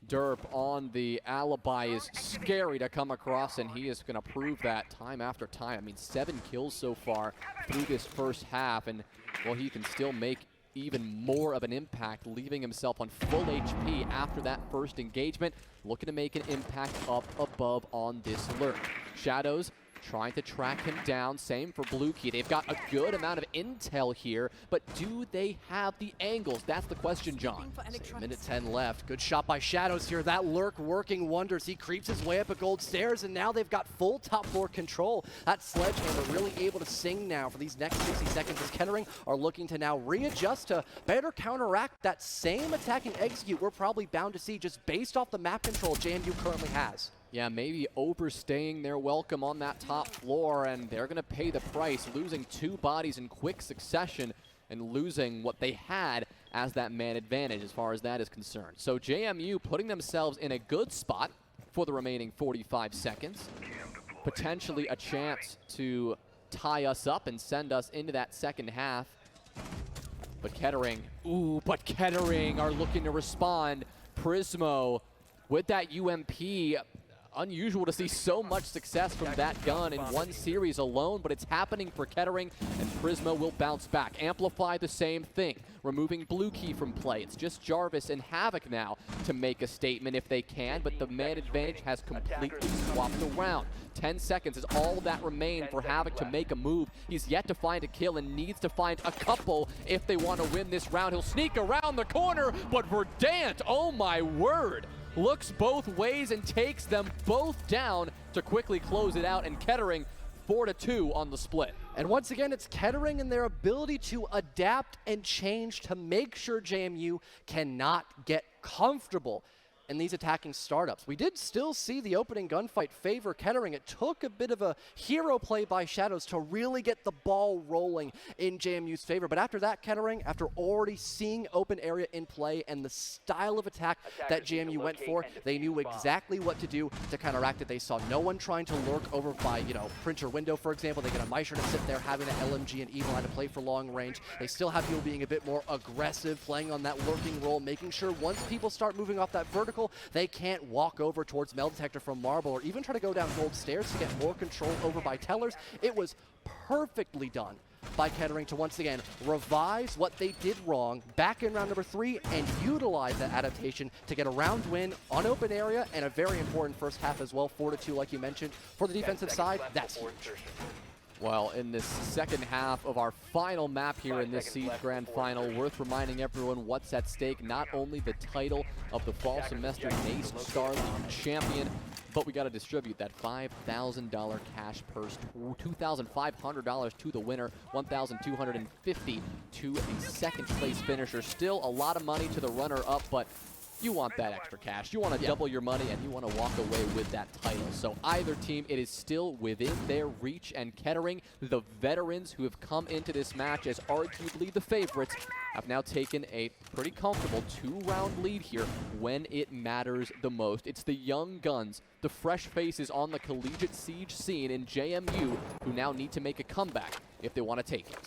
Speaker 1: Derp on the alibi is scary to come across, and he is going to prove that time after time. I mean, 7 kills so far through this first half, and well, he can still make even more of an impact, leaving himself on full HP after that first engagement, looking to make an impact up above on this lurk. Shadows trying to track him down. Same for Blue Key. They've got a good amount of intel here, but do they have the angles? That's the question, John.
Speaker 2: Minute 10 left. Good shot by Shadows here. That lurk working wonders. He creeps his way up a gold stairs, and now they've got full top floor control. That Sledgehammer really able to sing now for these next 60 seconds as Kettering are looking to now readjust to better counteract that same attacking execute we're probably bound to see just based off the map control JMU currently has.
Speaker 1: Yeah, maybe overstaying their welcome on that top floor, and they're going to pay the price, losing 2 bodies in quick succession and losing what they had as that man advantage as far as that is concerned. So JMU putting themselves in a good spot for the remaining 45 seconds. Potentially a chance to tie us up and send us into that second half. But Kettering are looking to respond. Prismo with that UMP. Unusual to see so much success from that gun in one series alone, but it's happening for Kettering, and Prismo will bounce back. Amplify the same thing, removing Blue Key from play. It's just Jarvis and Havoc now to make a statement if they can, but the man advantage has completely swapped around. 10 seconds is all that remained for Havoc to make a move. He's yet to find a kill and needs to find a couple if they want to win this round. He'll sneak around the corner, but Verdant, oh my word, looks both ways and takes them both down to quickly close it out, and Kettering 4-2 on the split.
Speaker 2: And once again, it's Kettering and their ability to adapt and change to make sure JMU cannot get comfortable in these attacking startups. We did still see the opening gunfight favor Kettering. It took a bit of a hero play by Shadows to really get the ball rolling in JMU's favor. But after that, Kettering, after already seeing open area in play and the style of attack that JMU went for, they knew exactly what to do to counteract it. They saw no one trying to lurk over by, Printer Window, for example. They got a Maestro to sit there having an LMG and Evil had to play for long range. They still have people being a bit more aggressive, playing on that lurking role, making sure once people start moving off that vertical, they can't walk over towards Metal Detector from Marble or even try to go down gold stairs to get more control over by Tellers. It was perfectly done by Kettering to once again revise what they did wrong back in round number 3 and utilize that adaptation to get a round win on open area and a very important first half as well. 4-2, like you mentioned. For the defensive side, that's huge.
Speaker 1: Well, in this second half of our final map here in this Siege Grand Final, worth reminding everyone what's at stake. Not only the title of the fall semester NACE Starleague champion, but we got to distribute that $5,000 cash purse, $2,500 to the winner, $1,250 to the second place finisher. Still a lot of money to the runner-up, but you want that extra cash. You want to double your money, and you want to walk away with that title. So either team, it is still within their reach, and Kettering, the veterans who have come into this match as arguably the favorites, have now taken a pretty comfortable 2-round lead here when it matters the most. It's the young guns, the fresh faces on the collegiate Siege scene in JMU who now need to make a comeback if they want to take it.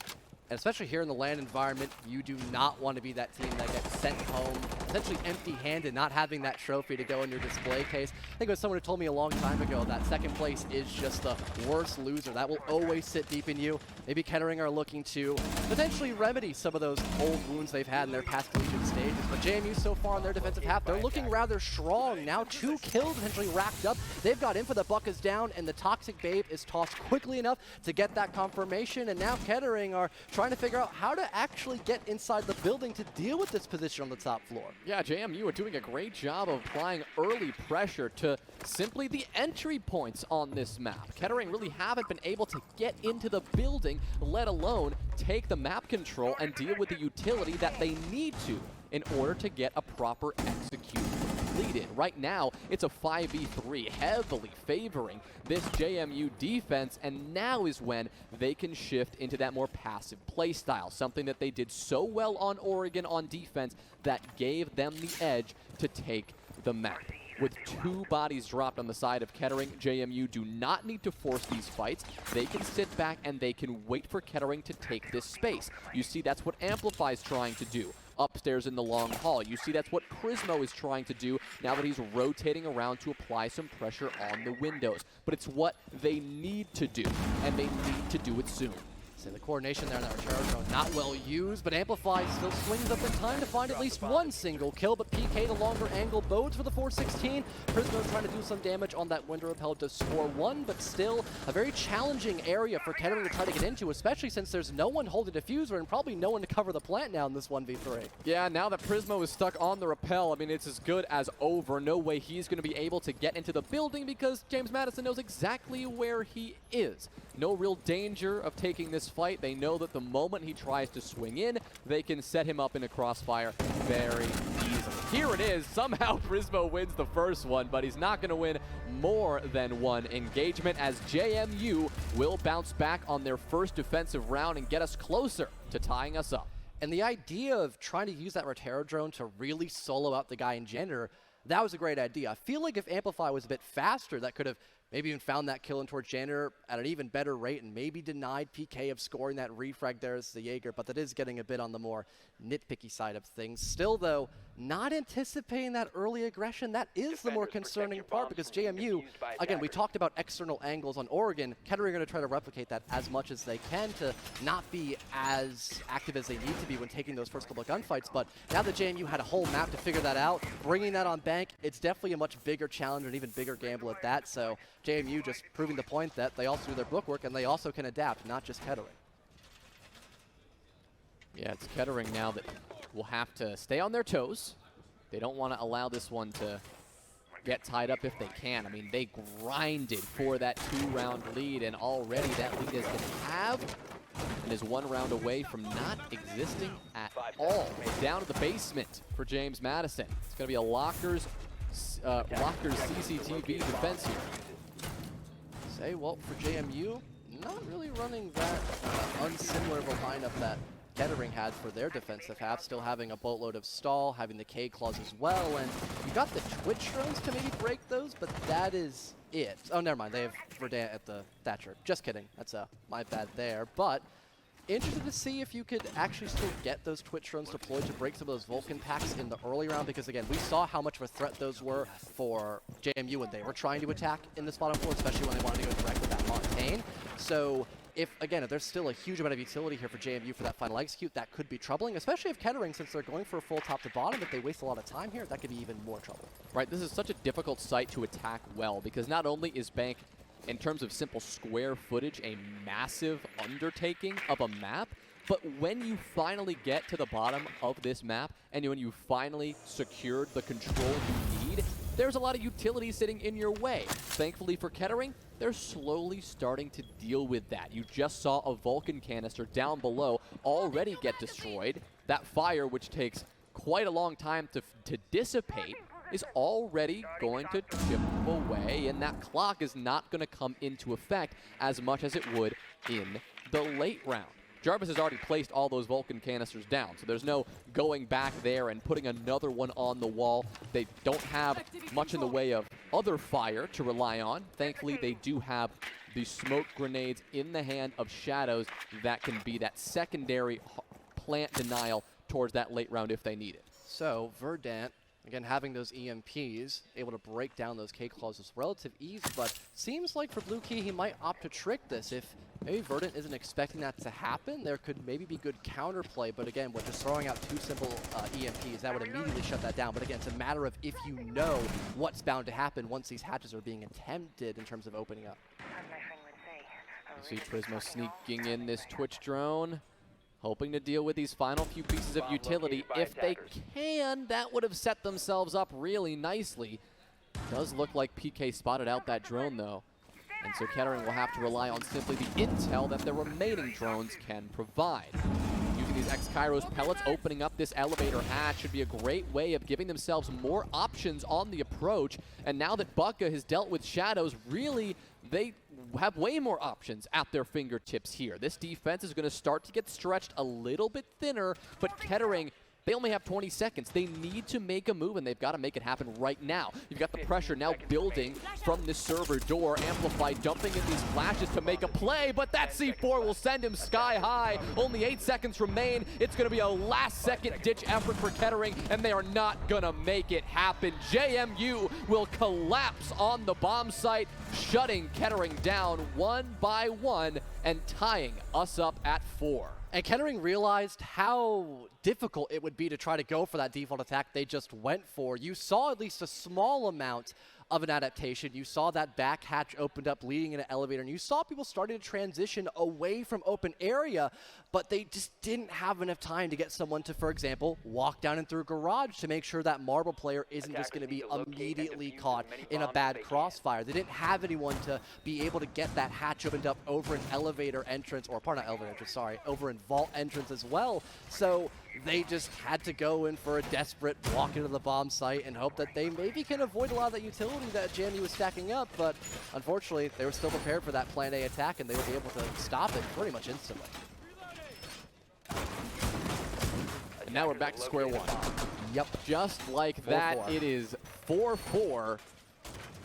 Speaker 2: And especially here in the LAN environment, you do not want to be that team that gets sent home essentially empty-handed, not having that trophy to go in your display case. I think it was someone who told me a long time ago that second place is just the worst loser. That will always sit deep in you. Maybe Kettering are looking to potentially remedy some of those old wounds they've had in their past collegiate stages. But JMU so far in their defensive half, they're looking rather strong. Now 2 kills potentially racked up. They've got Info, the buck is down, and the Toxic Babe is tossed quickly enough to get that confirmation. And now Kettering are trying to figure out how to actually get inside the building to deal with this position on the top floor.
Speaker 1: Yeah, JMU are doing a great job of applying early pressure to simply the entry points on this map. Kettering really haven't been able to get into the building, let alone take the map control and deal with the utility that they need to in order to get a proper execute completed. Right now, it's a 5v3, heavily favoring this JMU defense, and now is when they can shift into that more passive play style, something that they did so well on Oregon on defense that gave them the edge to take the map. With 2 bodies dropped on the side of Kettering, JMU do not need to force these fights. They can sit back and they can wait for Kettering to take this space. You see, that's what Amplify's trying to do upstairs in the long hall. You see, that's what Prismo is trying to do now that he's rotating around to apply some pressure on the windows. But it's what they need to do, and they need to do it soon.
Speaker 2: So the coordination there in that return drone not well used, but Amplify still swings up in time to find at least one single kill, but PK the longer angle bodes for the 416. Prismo trying to do some damage on that window repel to score one, but still a very challenging area for Kettering to try to get into, especially since there's no one holding diffuser and probably no one to cover the plant now in this 1v3.
Speaker 1: Yeah, now that Prismo is stuck on the rappel, I mean, it's as good as over. No way he's going to be able to get into the building because James Madison knows exactly where he is. No real danger of taking this fight. They know that the moment he tries to swing in, they can set him up in a crossfire very easily. Here it is. Somehow Prismo wins the first one, but he's not going to win more than one engagement as JMU will bounce back on their first defensive round and get us closer to tying us up.
Speaker 2: And the idea of trying to use that Rotero drone to really solo out the guy in Janitor, that was a great idea. I feel like if Amplify was a bit faster, that could have maybe even found that kill in towards Janitor at an even better rate and maybe denied PK of scoring that refrag there as the Jaeger, but that is getting a bit on the more nitpicky side of things. Still, though, not anticipating that early aggression, that is the more concerning part because JMU, again, we talked about external angles on Oregon. Kettering are going to try to replicate that as much as they can to not be as active as they need to be when taking those first couple of gunfights, but now that JMU had a whole map to figure that out, bringing that on bank, it's definitely a much bigger challenge and even bigger gamble at that, so JMU just proving the point that they also do their bookwork and they also can adapt, not just Kettering.
Speaker 1: Yeah, it's Kettering now that will have to stay on their toes. They don't want to allow this one to get tied up if they can. I mean, they grinded for that 2-round lead, and already that lead has been halved and is 1 round away from not existing at all. Down to the basement for James Madison. It's going to be a Lockers CCTV defense here.
Speaker 2: Say, well, for JMU, not really running that unsimilar of a lineup that Kettering had for their defensive half, still having a boatload of stall, having the K-Claws as well, and you got the Twitch drones to maybe break those, but that is it. Oh, never mind, they have Verdant at the Thatcher. Just kidding, that's my bad there, but interested to see if you could actually still get those Twitch drones deployed to break some of those Vulcan packs in the early round, because again, we saw how much of a threat those were for JMU when they were trying to attack in this bottom floor, especially when they wanted to go direct with that Montaigne. So if there's still a huge amount of utility here for JMU for that final execute, that could be troubling, especially if Kettering, since they're going for a full top to bottom, if they waste a lot of time here, that could be even more trouble.
Speaker 1: Right, this is such a difficult site to attack well, because not only is Bank, in terms of simple square footage, a massive undertaking of a map, but when you finally get to the bottom of this map, and when you finally secured the control you need, there's a lot of utility sitting in your way. Thankfully for Kettering, they're slowly starting to deal with that. You just saw a Vulcan canister down below already get destroyed. That fire, which takes quite a long time to dissipate, is already going to chip away, and that clock is not going to come into effect as much as it would in the late round. Jarvis has already placed all those Vulcan canisters down, so there's no going back there and putting another one on the wall. They don't have much in the way of other fire to rely on. Thankfully, they do have the smoke grenades in the hand of Shadows that can be that secondary plant denial towards that late round if they need it.
Speaker 2: So, Verdant, again, having those EMPs, able to break down those K-Claws with relative ease, but seems like for Blue Key, he might opt to trick this. If maybe Verdant isn't expecting that to happen, there could maybe be good counterplay, but again, with just throwing out 2 simple EMPs, that would immediately shut that down. But again, it's a matter of if you know what's bound to happen once these hatches are being attempted in terms of opening up.
Speaker 1: You see Prismo sneaking in this Twitch drone, hoping to deal with these final few pieces of utility. If they can, that would have set themselves up really nicely. Does look like PK spotted out that drone, though. And so Kettering will have to rely on simply the intel that the remaining drones can provide. Using these X-Kairos pellets, opening up this elevator hatch should be a great way of giving themselves more options on the approach. And now that Bucka has dealt with Shadows, really, they have way more options at their fingertips here. This defense is going to start to get stretched a little bit thinner, but Kettering, they only have 20 seconds. They need to make a move, and they've got to make it happen right now. You've got the pressure now building from this server door. Amplify dumping in these flashes to make a play, but that C4 will send him sky high. Only 8 seconds remain. It's going to be a last-second ditch effort for Kettering, and they are not going to make it happen. JMU will collapse on the bomb site, shutting Kettering down 1 by 1. and tying us up at 4.
Speaker 2: And Kettering realized how difficult it would be to try to go for that default attack they just went for. You saw at least a small amount of an adaptation. You saw that back hatch opened up leading into elevator, and you saw people starting to transition away from open area, but they just didn't have enough time to get someone to, for example, walk down and through garage to make sure that Marble player isn't just going to be immediately caught in a bad crossfire. They didn't have anyone to be able to get that hatch opened up over an elevator entrance, or pardon, not elevator entrance, sorry, over an vault entrance as well. So they just had to go in for a desperate walk into the bomb site and hope that they maybe can avoid a lot of that utility that JMU was stacking up, but unfortunately they were still prepared for that plan A attack and they would be able to stop it pretty much instantly.
Speaker 1: And now we're back to square one.
Speaker 2: Yep.
Speaker 1: Just like
Speaker 2: 4-4.
Speaker 1: that, it is 4-4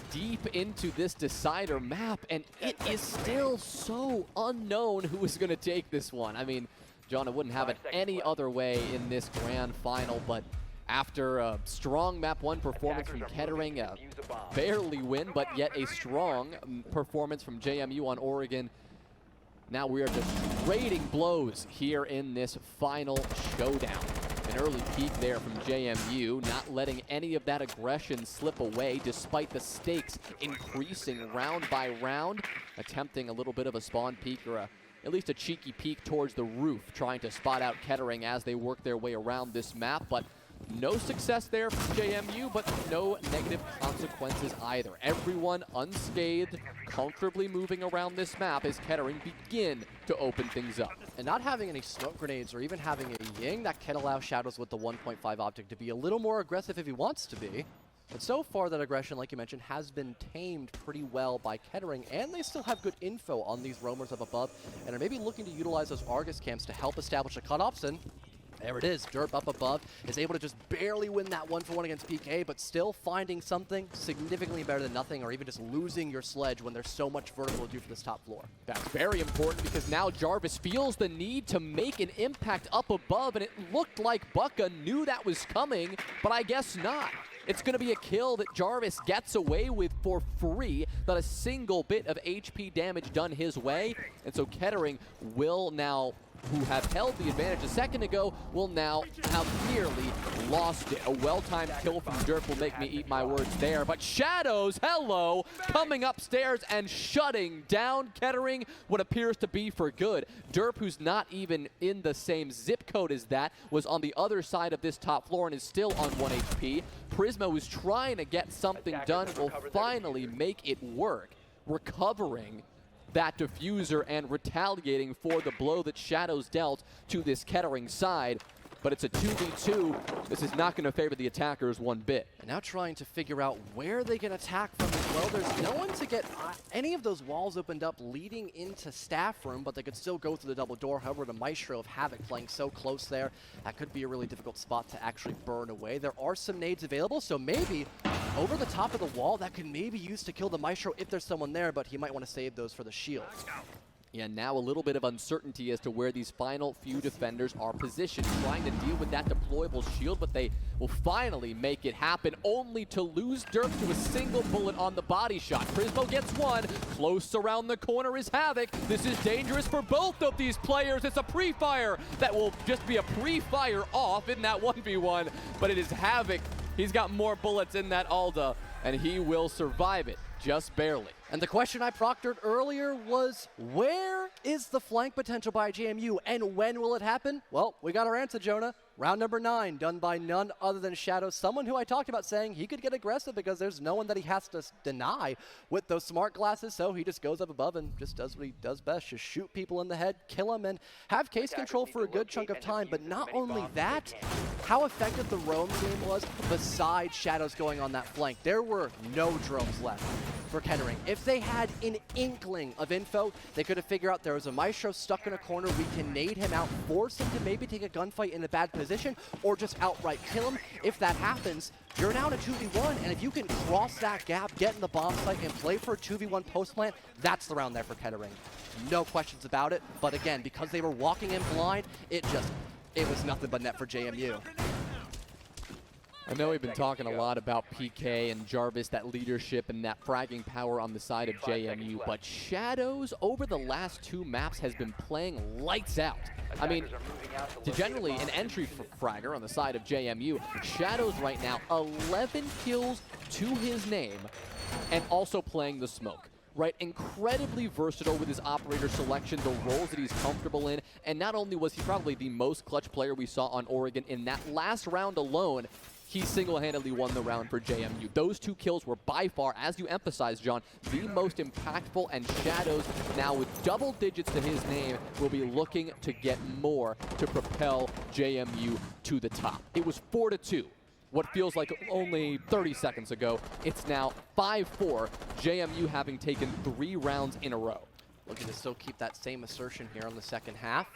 Speaker 1: deep into this decider map, and it is still so unknown who is going to take this one. I mean, John, I wouldn't have it any other way in this grand final, but after a strong map 1 performance from Kettering, a barely win, but yet a strong performance from JMU on Oregon, now we are just trading blows here in this final showdown. An early peek there from JMU, not letting any of that aggression slip away despite the stakes increasing round by round, attempting a little bit of a spawn peek or at least a cheeky peek towards the roof, trying to spot out Kettering as they work their way around this map, but no success there from JMU, but no negative consequences either. Everyone unscathed, comfortably moving around this map as Kettering begin to open things up.
Speaker 2: And not having any smoke grenades or even having a Ying, that can allow Shadows with the 1.5 optic to be a little more aggressive if he wants to be. But so far, that aggression, like you mentioned, has been tamed pretty well by Kettering, and they still have good info on these roamers up above, and are maybe looking to utilize those Argus camps to help establish the cutoffs. And there it is, Derp up above is able to just barely win that 1-for-1 against PK, but still finding something significantly better than nothing, or even just losing your sledge when there's so much vertical to do for this top floor.
Speaker 1: That's very important because now Jarvis feels the need to make an impact up above, and it looked like Bucka knew that was coming, but I guess not. It's going to be a kill that Jarvis gets away with for free, not a single bit of HP damage done his way, and so Kettering will now, who have held the advantage a second ago, will now have nearly lost it. A well-timed kill from Derp will make me eat my words there, but Shadows, hello, coming upstairs and shutting down Kettering, what appears to be for good. Derp, who's not even in the same zip code as that, was on the other side of this top floor and is still on 1 HP. Prisma, who's trying to get something done, will finally make it work, recovering that diffuser and retaliating for the blow that Shadows dealt to this Kettering side. But it's a 2v2. This is not going to favor the attackers one bit.
Speaker 2: And now trying to figure out where they can attack from as well. There's no one to get any of those walls opened up leading into staff room, but they could still go through the double door. However, the Maestro of Havoc playing so close there, that could be a really difficult spot to actually burn away. There are some nades available, so maybe over the top of the wall, that could maybe use to kill the Maestro if there's someone there, but he might want to save those for the shield.
Speaker 1: Yeah, now a little bit of uncertainty as to where these final few defenders are positioned, trying to deal with that deployable shield, but they will finally make it happen, only to lose Derp to a single bullet on the body shot. Prismo gets one. Close around the corner is Havoc. This is dangerous for both of these players. It's a pre-fire that will just be a pre-fire off in that 1v1, but it is Havoc. He's got more bullets in that Alda, and he will survive it, just barely.
Speaker 2: And the question I proctored earlier was, where is the flank potential by JMU, and when will it happen? Well, we got our answer, Jonah. Round number 9, done by none other than Shadow, someone who I talked about saying he could get aggressive because there's no one that he has to deny with those smart glasses, so he just goes up above and just does what he does best, just shoot people in the head, kill them, and have case control for a good chunk of time. But not only that, how effective the roam game was besides Shadows going on that flank. There were no drones left for Kettering. If they had an inkling of info, they could have figured out there was a Maestro stuck in a corner, we can nade him out, force him to maybe take a gunfight in a bad position, or just outright kill him. If that happens, you're now in a 2v1, and if you can cross that gap, get in the bomb site, and play for a 2v1 post-plant, that's the round there for Kettering. No questions about it, but again, because they were walking in blind, it was nothing but net for JMU.
Speaker 1: I know we've been talking a lot about PK and Jarvis, that leadership and that fragging power on the side of JMU, but Shadows over the last 2 maps has been playing lights out. I mean, to generally an entry fragger on the side of JMU, Shadows right now 11 kills to his name and also playing the smoke. Right, incredibly versatile with his operator selection, the roles that he's comfortable in, and not only was he probably the most clutch player we saw on Oregon in that last round alone, he single-handedly won the round for JMU. Those 2 kills were by far, as you emphasized, John, the most impactful, and Shadows now with double digits to his name will be looking to get more to propel JMU to the top. It was 4-2. What feels like only 30 seconds ago, it's now 5-4, JMU having taken 3 rounds in a row.
Speaker 2: Looking to still keep that same assertion here in the second half.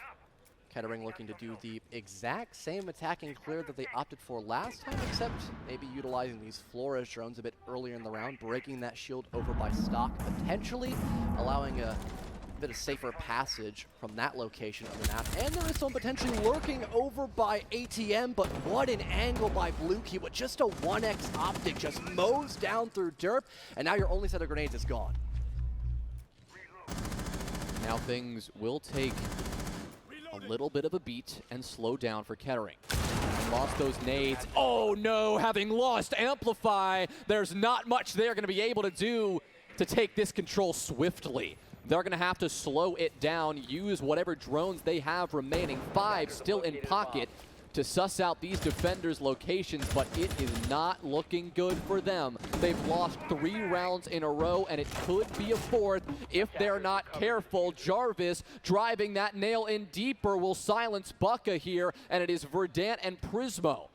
Speaker 2: Kettering looking to do the exact same attacking clear that they opted for last time, except maybe utilizing these Flores drones a bit earlier in the round, breaking that shield over by Stock, potentially allowing a bit of safer passage from that location of the map. And there is some potentially lurking over by ATM, but what an angle by Bluekey with just a 1x optic, just mows down through derp, and now your only set of grenades is gone.
Speaker 1: Now things will take a little bit of a beat and slow down for Kettering. Lost those nades. Oh no, having lost Amplify, there's not much they're going to be able to do to take this control swiftly. They're going to have to slow it down, use whatever drones they have remaining. 5 still in pocket to suss out these defenders' locations, but it is not looking good for them. They've lost 3 rounds in a row, and it could be a 4th if they're not careful. Jarvis driving that nail in deeper will silence Bucka here, and it is Verdant and Prismo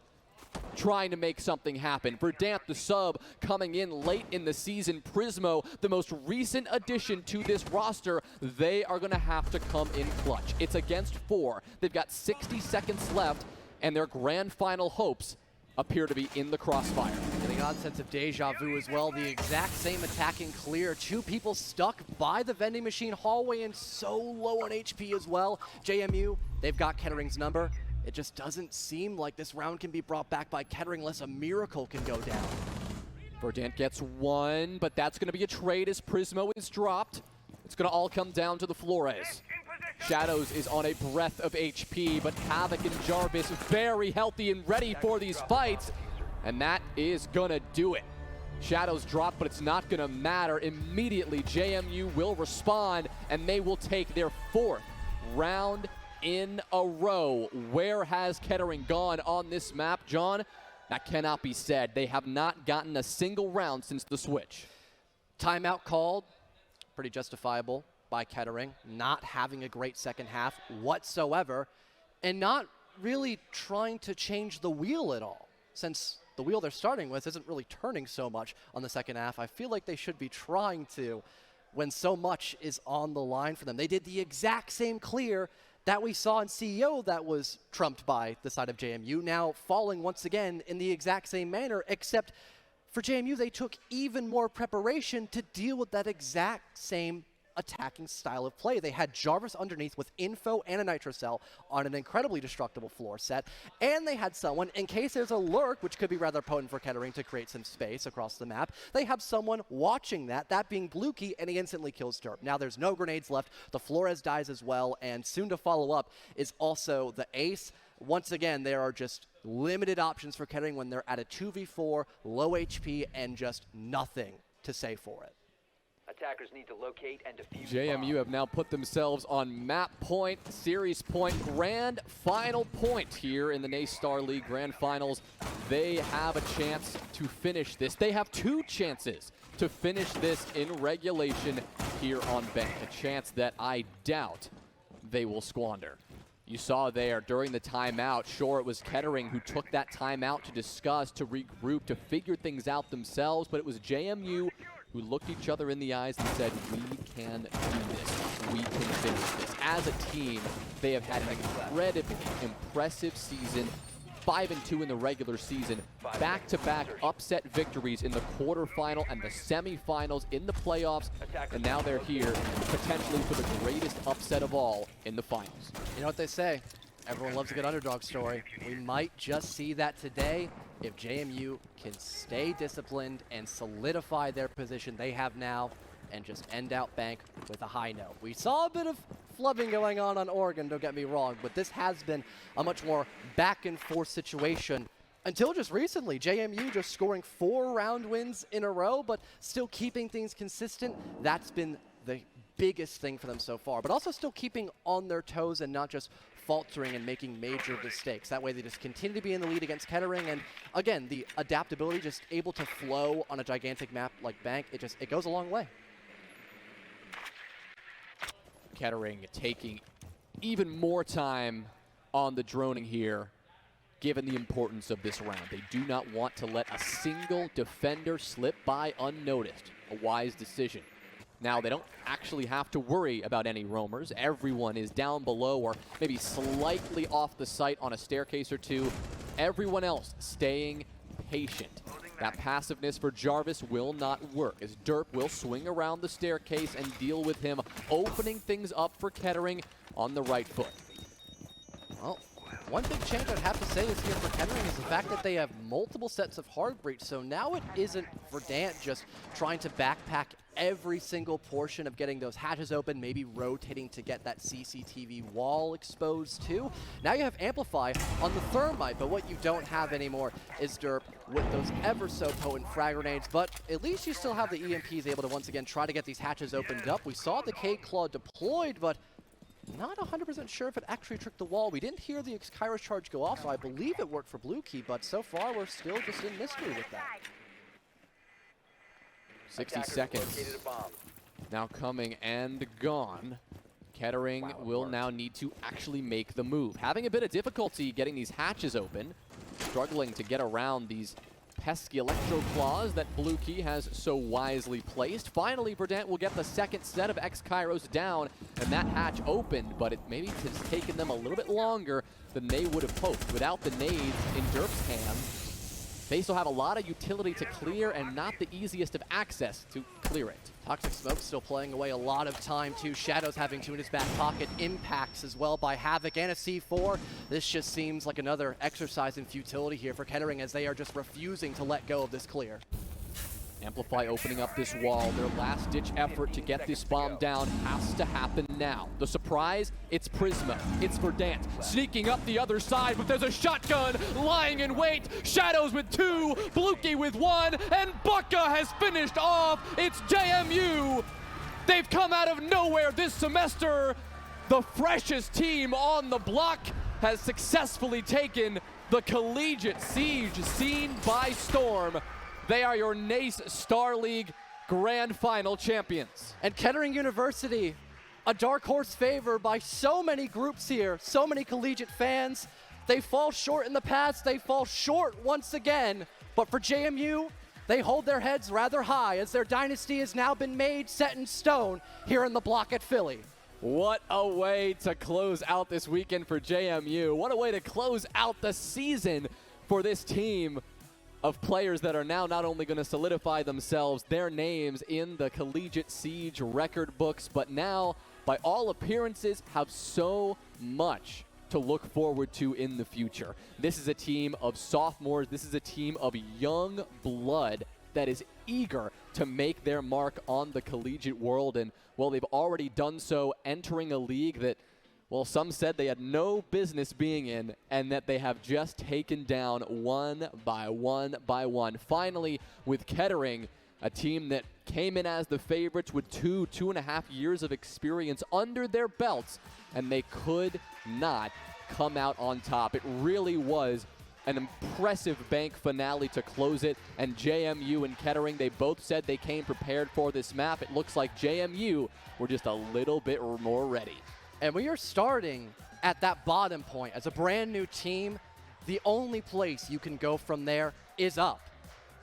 Speaker 1: trying to make something happen. Verdant, the sub, coming in late in the season. Prismo, the most recent addition to this roster. They are going to have to come in clutch. It's against 4. They've got 60 seconds left, and their grand final hopes appear to be in the crossfire.
Speaker 2: Getting an odd sense of deja vu as well. The exact same attacking clear. 2 people stuck by the vending machine hallway and so low on HP as well. JMU, they've got Kettering's number. It just doesn't seem like this round can be brought back by Kettering unless a miracle can go down.
Speaker 1: Verdant gets 1, but that's going to be a trade as Prismo is dropped. It's going to all come down to the Flores. Shadows is on a breath of HP, but Havoc and Jarvis very healthy and ready for these fights, and that is going to do it. Shadows drop, but it's not going to matter. Immediately, JMU will respond, and they will take their 4th round in a row. Where has Kettering gone on this map, John? That cannot be said. They have not gotten a single round since the switch.
Speaker 2: Timeout called, pretty justifiable by Kettering, not having a great second half whatsoever, and not really trying to change the wheel at all. Since the wheel they're starting with isn't really turning so much on the second half, I feel like they should be trying to when so much is on the line for them. They did the exact same clear that we saw in CEO that was trumped by the side of JMU, now falling once again in the exact same manner, except for JMU, they took even more preparation to deal with that exact same attacking style of play. They had Jarvis underneath with info and a nitro cell on an incredibly destructible floor set, and they had someone, in case there's a lurk, which could be rather potent for Kettering to create some space across the map, they have someone watching that being Bluekey, and he instantly kills Derp. Now there's no grenades left, the Flores dies as well, and soon to follow up is also the Ace. Once again, there are just limited options for Kettering when they're at a 2v4, low HP, and just nothing to say for it.
Speaker 3: Attackers need to locate and defuse
Speaker 1: JMU have now put themselves on map point, series point, grand final point here in the NACE Starleague Grand Finals. They have a chance to finish this. They have 2 chances to finish this in regulation here on Bank, a chance that I doubt they will squander. You saw there during the timeout, sure, it was Kettering who took that timeout to discuss, to regroup, to figure things out themselves, but it was JMU who looked each other in the eyes and said, we can do this. We can finish this. As a team, they have had an incredibly impressive season, 5-2 in the regular season, back-to-back upset victories in the quarterfinal and the semifinals in the playoffs, and now they're here potentially for the greatest upset of all in the finals.
Speaker 2: You know what they say, Everyone loves a good underdog story. We might just see that today if JMU can stay disciplined and solidify their position they have now and just end out Bank with a high note. We saw a bit of flubbing going on Oregon, don't get me wrong, but this has been a much more back and forth situation until just recently. JMU just scoring 4 round wins in a row, but still keeping things consistent. That's been the biggest thing for them so far, but also still keeping on their toes and not just faltering and making major mistakes. That way they just continue to be in the lead against Kettering, and again, the adaptability, just able to flow on a gigantic map like Bank, it goes a long way.
Speaker 1: Kettering taking even more time on the droning here, given the importance of this round. They do not want to let a single defender slip by unnoticed. A wise decision. Now, they don't actually have to worry about any roamers. Everyone is down below or maybe slightly off the site on a staircase or two. Everyone else staying patient. That passiveness for Jarvis will not work, as Derp will swing around the staircase and deal with him, opening things up for Kettering on the right foot.
Speaker 2: Well, one big change I'd have to say is here for Kettering is the fact that they have multiple sets of hard breach, so now it isn't Verdant just trying to backpack every single portion of getting those hatches open, maybe rotating to get that CCTV wall exposed too. Now you have Amplify on the Thermite, but what you don't have anymore is Derp with those ever so potent frag grenades, but at least you still have the EMPs able to once again try to get these hatches opened up. We saw the K-Claw deployed, but not 100% sure if it actually tricked the wall. We didn't hear the Kairos charge go off, so I believe it worked for Blue Key, but so far we're still just in mystery with that.
Speaker 1: 60 seconds now coming and gone. Kettering will now need to actually make the move. Having a bit of difficulty getting these hatches open, struggling to get around these pesky electro claws that Blue Key has so wisely placed. Finally, Verdant will get the second set of X-Kairos down, and that hatch opened, but it maybe has taken them a little bit longer than they would have hoped. Without the nades in Derp's hands, they still have a lot of utility to clear and not the easiest of access to clear it.
Speaker 2: Toxic Smoke still playing away a lot of time too. Shadows having 2 in his back pocket. Impacts as well by Havoc and a C4. This just seems like another exercise in futility here for Kettering as they are just refusing to let go of this clear.
Speaker 1: Amplify opening up this wall. Their last-ditch effort to get this bomb down has to happen now. The surprise, it's Prisma. It's Verdant sneaking up the other side, but there's a shotgun lying in wait. Shadows with 2, Bluky with 1, and Bucka has finished off. It's JMU. They've come out of nowhere this semester. The freshest team on the block has successfully taken the collegiate siege scene by storm. They are your NACE Starleague Grand Final champions.
Speaker 2: And Kettering University, a dark horse favor by so many groups here, so many collegiate fans. They fall short in the past, they fall short once again. But for JMU, they hold their heads rather high as their dynasty has now been made, set in stone here in the block at Philly.
Speaker 1: What a way to close out this weekend for JMU. What a way to close out the season for this team of players that are now not only going to solidify themselves, their names in the Collegiate Siege record books, but now, by all appearances, have so much to look forward to in the future. This is a team of sophomores. This is a team of young blood that is eager to make their mark on the collegiate world. And, well, they've already done so, entering a league that, well, some said they had no business being in, and that they have just taken down one by one by one. Finally, with Kettering, a team that came in as the favorites with 2.5 years of experience under their belts, and they could not come out on top. It really was an impressive Bank finale to close it, and JMU and Kettering, they both said they came prepared for this map. It looks like JMU were just a little bit more ready.
Speaker 2: And we are starting at that bottom point. As a brand new team, the only place you can go from there is up.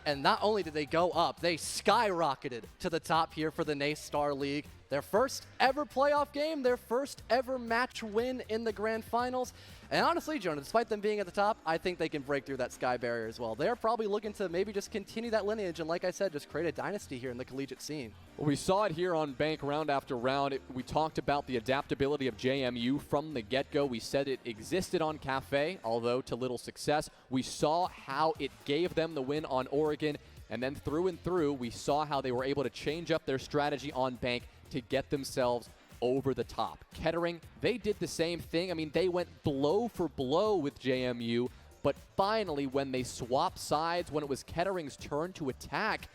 Speaker 2: And not only did they go up, they skyrocketed to the top here for the NACE Starleague. their first ever playoff game, their first ever match win in the grand finals. And honestly, Jonah, despite them being at the top, I think they can break through that sky barrier as well. They're probably looking to maybe just continue that lineage and, like I said, just create a dynasty here in the collegiate scene.
Speaker 1: Well, we saw it here on Bank round after round. We talked about the adaptability of JMU from the get-go. We said it existed on Cafe, although to little success. We saw how it gave them the win on Oregon, and then through and through, we saw how they were able to change up their strategy on Bank to get themselves over the top. Kettering, they did the same thing. I mean, they went blow for blow with JMU, but finally, when they swapped sides, when it was Kettering's turn to attack,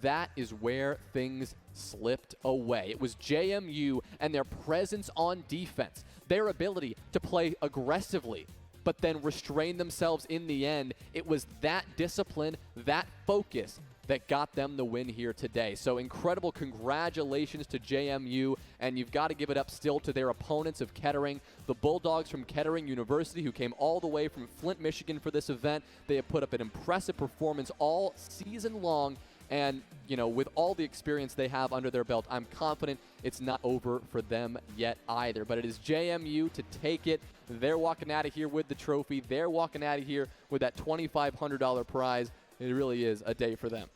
Speaker 1: that is where things slipped away. It was JMU and their presence on defense, their ability to play aggressively, but then restrain themselves in the end. It was that discipline, that focus that got them the win here today. So incredible congratulations to JMU, and you've got to give it up still to their opponents of Kettering, the Bulldogs from Kettering University, who came all the way from Flint, Michigan for this event. They have put up an impressive performance all season long, and, you know, with all the experience they have under their belt, I'm confident it's not over for them yet either. But it is JMU to take it. They're walking out of here with the trophy. They're walking out of here with that $2,500 prize. It really is a day for them.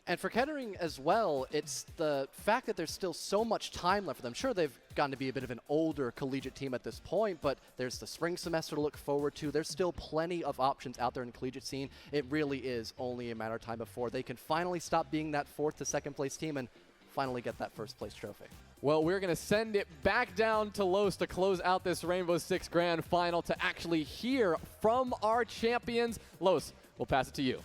Speaker 2: And for Kettering as well, it's the fact that there's still so much time left for them. Sure, they've gotten to be a bit of an older collegiate team at this point, but there's the spring semester to look forward to. There's still plenty of options out there in the collegiate scene. It really is only a matter of time before they can finally stop being that 4th to 2nd place team and finally get that 1st place trophy.
Speaker 1: Well, we're going to send it back down to Los to close out this Rainbow Six Grand Final to actually hear from our champions. Los, we'll pass it to you.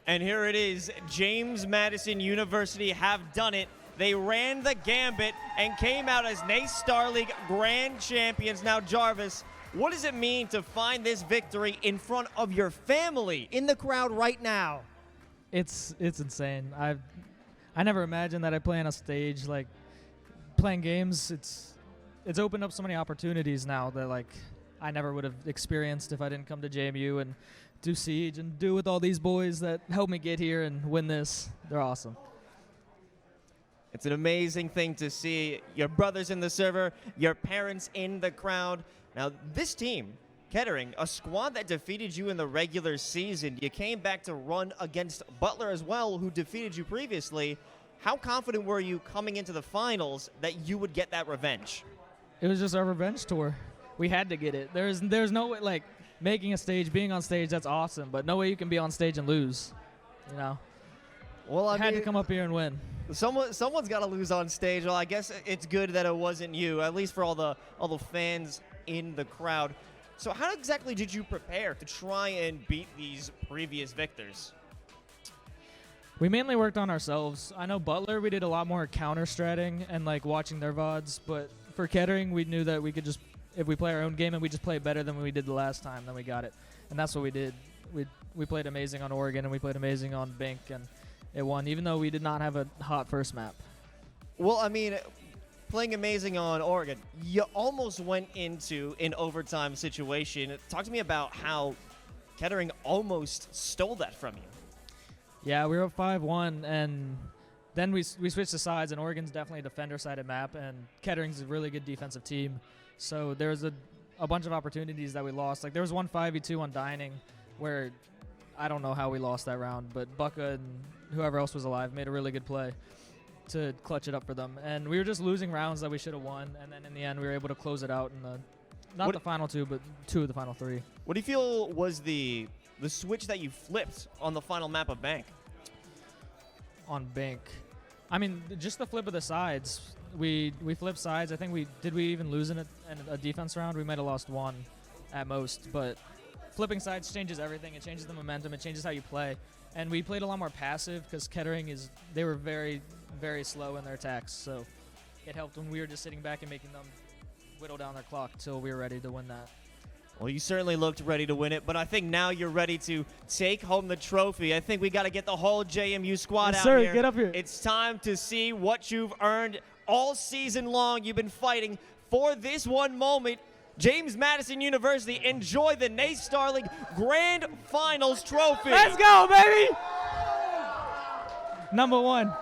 Speaker 4: And here it is. James Madison University have done it. They ran the gambit and came out as NACE Starleague grand champions. Now, Jarvis, what does it mean to find this victory in front of your family in the crowd right now?
Speaker 5: It's insane. I never imagined that I'd play on a stage, like playing games. It's opened up so many opportunities now that, like, I never would have experienced if I didn't come to JMU and do Siege and do with all these boys that helped me get here and win this. They're awesome.
Speaker 4: It's an amazing thing to see your brothers in the server, your parents in the crowd. Now, this team, Kettering, a squad that defeated you in the regular season, you came back to run against Butler as well, who defeated you previously. How confident were you coming into the finals that you would get that revenge?
Speaker 5: It was just our revenge tour. We had to get it. There's no way, like, making a stage, being on stage, that's awesome, but no way you can be on stage and lose, you know?
Speaker 4: Well, I
Speaker 5: had to come up here and win.
Speaker 4: Someone's got to lose on stage. Well, I guess it's good that it wasn't you, at least for all the fans in the crowd. So how exactly did you prepare to try and beat these previous victors?
Speaker 5: We mainly worked on ourselves. I know Butler, we did a lot more counter-stratting and, like, watching their VODs, but for Kettering, we knew that we could just, if we play our own game and we just play better than we did the last time, then we got it. And that's what we did. We played amazing on Oregon, and we played amazing on Bank, and it won, even though we did not have a hot first map.
Speaker 4: Well, I mean, playing amazing on Oregon, you almost went into an overtime situation. Talk to me about how Kettering almost stole that from you.
Speaker 5: Yeah, we were up 5-1, and then we switched to sides, and Oregon's definitely a defender-sided map, and Kettering's a really good defensive team. So there's a bunch of opportunities that we lost. Like, there was one 5v2 on Dining where I don't know how we lost that round, but Bucka and whoever else was alive made a really good play to clutch it up for them. And we were just losing rounds that we should have won, and then in the end we were able to close it out in the final 2, but 2 of the final 3.
Speaker 4: What do you feel was the switch that you flipped on the final map of Bank?
Speaker 5: On Bank, I mean, just the flip of the sides. We flipped sides. I think we even lose in a defense round? We might have lost 1 at most, but flipping sides changes everything. It changes the momentum. It changes how you play. And we played a lot more passive because Kettering they were very, very slow in their attacks. So it helped when we were just sitting back and making them whittle down their clock till we were ready to win that.
Speaker 4: Well, you certainly looked ready to win it, but I think now you're ready to take home the trophy. I think we got to get the whole JMU squad out
Speaker 5: here.
Speaker 4: Sir,
Speaker 5: get up here.
Speaker 4: It's time to see what you've earned all season long. You've been fighting for this one moment. James Madison University, enjoy the NACE Starleague Grand Finals trophy.
Speaker 5: Let's go, baby! Number 1.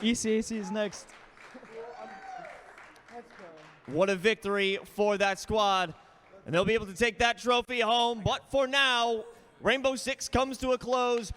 Speaker 5: ECAC is next.
Speaker 4: What a victory for that squad. And they'll be able to take that trophy home. But for now, Rainbow Six comes to a close.